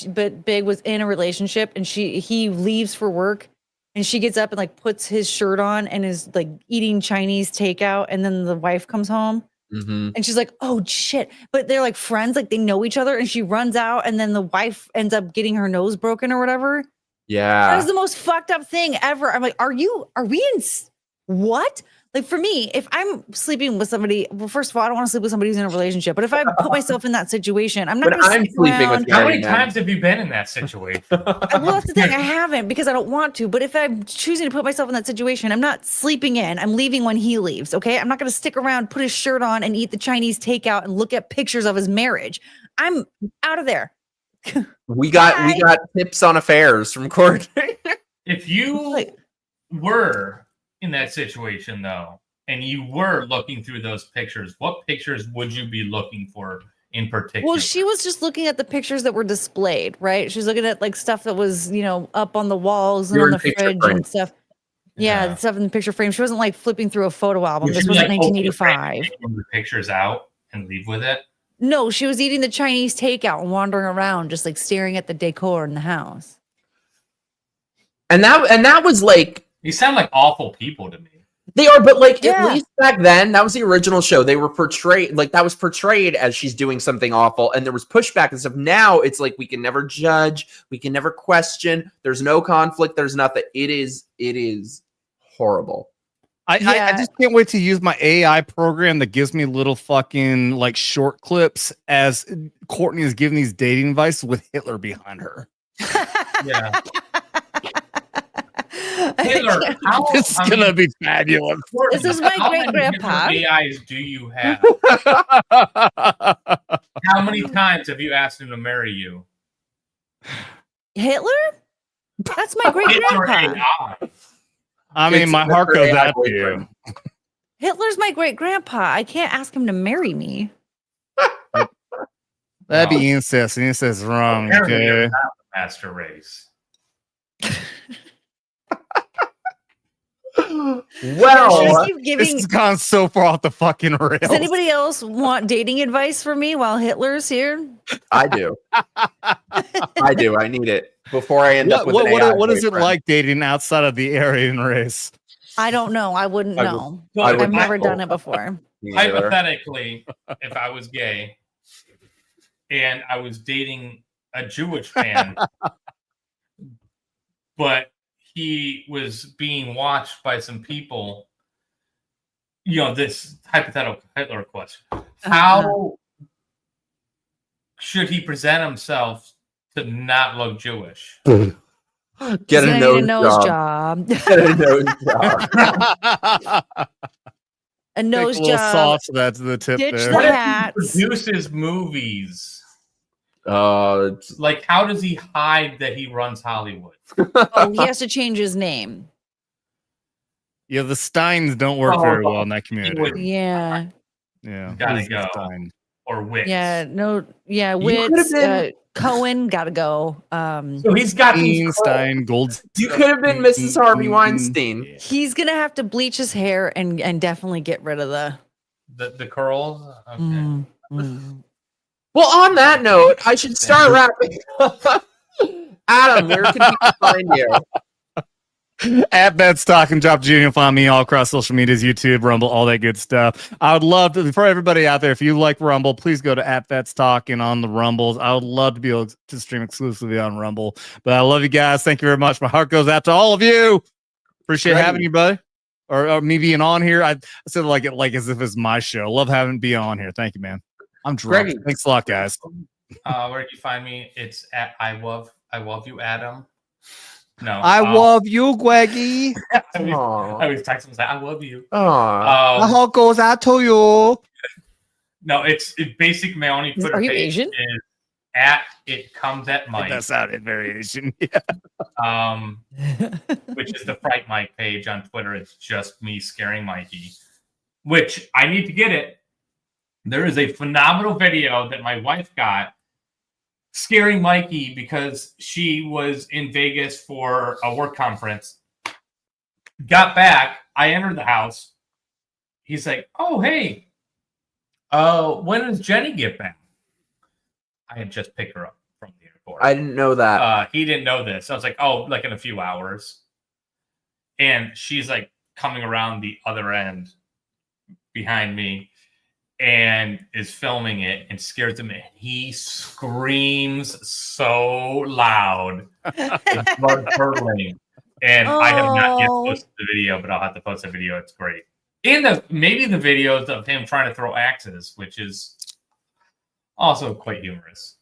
but Big was in a relationship, and he leaves for work, and she gets up and like puts his shirt on and is like eating Chinese takeout, and then the wife comes home. Mm-hmm. And she's like, oh shit. But they're like friends, like they know each other. And she runs out, and then the wife ends up getting her nose broken or whatever. Yeah. That was the most fucked up thing ever. I'm like, are we in what? Like, for me, if I'm sleeping with somebody, well, first of all, I don't want to sleep with somebody who's in a relationship. But if I put myself in that situation, I'm not going to sleep sleeping around. with How many times have you been in that situation? Well, that's the thing. I haven't, because I don't want to. But if I'm choosing to put myself in that situation, I'm not sleeping in. I'm leaving when he leaves. Okay. I'm not going to stick around, put his shirt on, and eat the Chinese takeout and look at pictures of his marriage. I'm out of there. We got tips on affairs from Courtney. If you were in that situation, though, and you were looking through those pictures, what pictures would you be looking for in particular? Well, she was just looking at the pictures that were displayed, right? She was looking at like stuff that was, up on the walls and on the fridge and stuff. Yeah, the stuff in the picture frame. She wasn't like flipping through a photo album. This wasn't 1985. Take the pictures out and leave with it. No, she was eating the Chinese takeout and wandering around, just like staring at the decor in the house. And that was like, you sound like awful people to me. They are, but like at least back then, that was the original show. They were portrayed as she's doing something awful, and there was pushback and stuff. Now it's like we can never judge, we can never question. There's no conflict. There's nothing. It is horrible. I just can't wait to use my AI program that gives me little fucking like short clips as Courtney is giving these dating advice with Hitler behind her. Yeah. Hitler, this is gonna be fabulous. This is my great grandpa. How many AIs do you have? How many times have you asked him to marry you? Hitler? That's my great grandpa. I mean, my heart goes out to you. Hitler's my great grandpa. I can't ask him to marry me. That'd be incest. Incest is wrong. Okay. Master race. Well, this has gone so far off the fucking rails. Does anybody else want dating advice from me while Hitler's here? I do. I do. I need it before I end up with an AI what is it boyfriend. like dating outside of the Aryan race? I don't know. I wouldn't know. I I've never done it before. Hypothetically, if I was gay and I was dating a Jewish man, but he was being watched by some people, this hypothetical Hitler question. How should he present himself to not look Jewish? Get a nose job. Get a nose job. A nose Take a little job. sauce, that's the tip Ditch there. the What if he hats. produces movies? It's Like, how does he hide that he runs Hollywood? Oh, he has to change his name. Yeah, the Steins don't work very well in that community. Yeah. Yeah, Gotta who's the go. Stein? Or Wicks? Yeah. No. Yeah. could've Wits. been- Cohen got to go. So he's got these Stein, Gold. You could have been Mrs. Harvey Weinstein. He's gonna have to bleach his hair and definitely get rid of the curls. Okay. Well, on that note, I should start wrapping up. Adam, where can people find you? At Vets Talkin, drop Junior. Find me all across social medias, YouTube, Rumble, all that good stuff. I would love to, for everybody out there, if you like Rumble, please go to at Vets Talkin on the Rumbles. I would love to be able to stream exclusively on Rumble. But I love you guys. Thank you very much. My heart goes out to all of you. Appreciate having you, buddy. Or me being on here. I said like as if it's my show. Love having be on here. Thank you, man. I'm drunk. Gregy. Thanks a lot, guys. Where can you find me? It's at I love you, Adam. No, I love you, Gweggy. I always text him and say, I love you. My heart goes out to you. No, it's basic. My only Twitter Are you page Asian? is at it comes at Mike. That sounded very Asian. Yeah. Which is the Fright Mike page on Twitter. It's just me scaring Mikey, which I need to get it. There is a phenomenal video that my wife got scaring Mikey because she was in Vegas for a work conference. Got back. I entered the house. He's like, oh, hey, when does Jenny get back? I had just picked her up from the airport. I didn't know that. He didn't know this. I was like, oh, like in a few hours. And she's like coming around the other end behind me and is filming it and scares him. And he screams so loud. It's blood curdling. And I have not yet posted the video, but I'll have to post the video. It's great. And maybe the videos of him trying to throw axes, which is also quite humorous.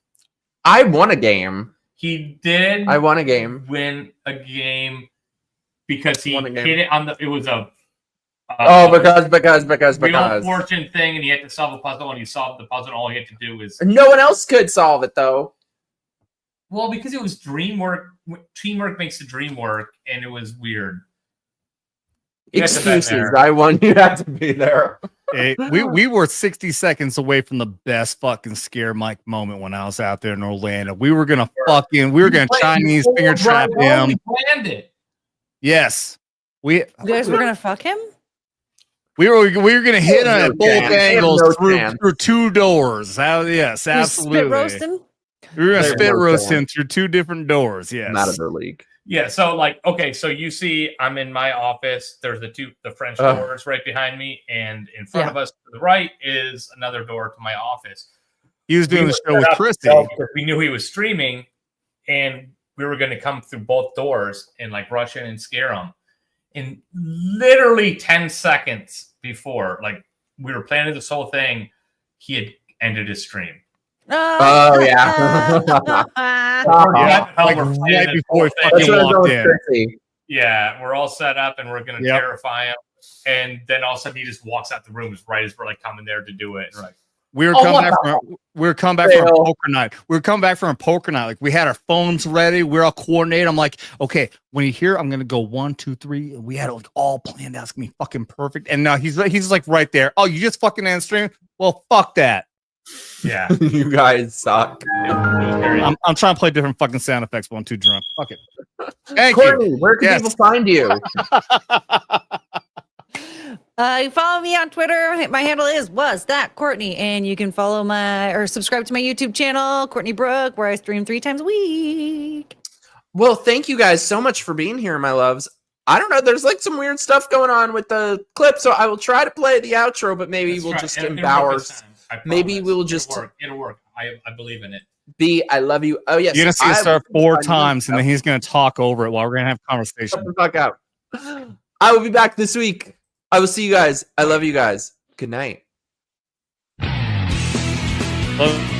I won a game. He did. I won a game. Win a game because he hit it on the. It was a. Because Wheel Fortune thing, and he had to solve a puzzle, and he solved the puzzle. And all he had to do was. No one else could solve it though. Well, because it was dream work. Teamwork makes the dream work, and it was weird. Excuses. I won. You had to be there. Hey, we were 60 seconds away from the best fucking scare Mike moment when I was out there in Orlando. We were gonna Chinese finger trap him. We planned it. Yes, you guys were gonna fuck him. We were gonna hit him at both angles through two doors. Yes, absolutely. Spit roasting. We were gonna spit roast him through two different doors. Yes, not of their league. Yeah, so like, okay, so you see, I'm in my office. There's the French doors right behind me, and in front of us to the right is another door to my office. He was doing the show with Chrissy. We knew he was streaming, and we were going to come through both doors and like rush in and scare him. And literally 10 seconds before, like we were planning this whole thing, he had ended his stream. Oh yeah. Like right before he walked in. Yeah, we're all set up and we're gonna terrify him. And then all of a sudden he just walks out the room right as we're like coming there to do it. And we're like, we were coming back from a poker night. We were coming back from a poker night. Like we had our phones ready. We're all coordinated. I'm like, okay, when you hear, I'm gonna go 1, 2, 3. We had it like all planned out. It's gonna be fucking perfect. And now he's like right there. Oh, you just fucking end stream? Well, fuck that. Yeah, you guys suck. I'm trying to play different fucking sound effects, but I'm too drunk. Fuck it. Thank Courtney, you. Where can people find you? You follow me on Twitter. My handle is Was That Courtney, and you can follow subscribe to my YouTube channel, Courtney Brooke, where I stream 3 times a week. Well, thank you guys so much for being here, my loves. I don't know. There's like some weird stuff going on with the clip, so I will try to play the outro, but maybe we'll just empower. Maybe we'll just. It'll work. I believe in it. B, I love you. Oh yes, you're gonna see it start 4 times, and then he's gonna talk over it while we're gonna have a conversation. Shut the fuck out. I will be back this week. I will see you guys. I love you guys. Good night. Love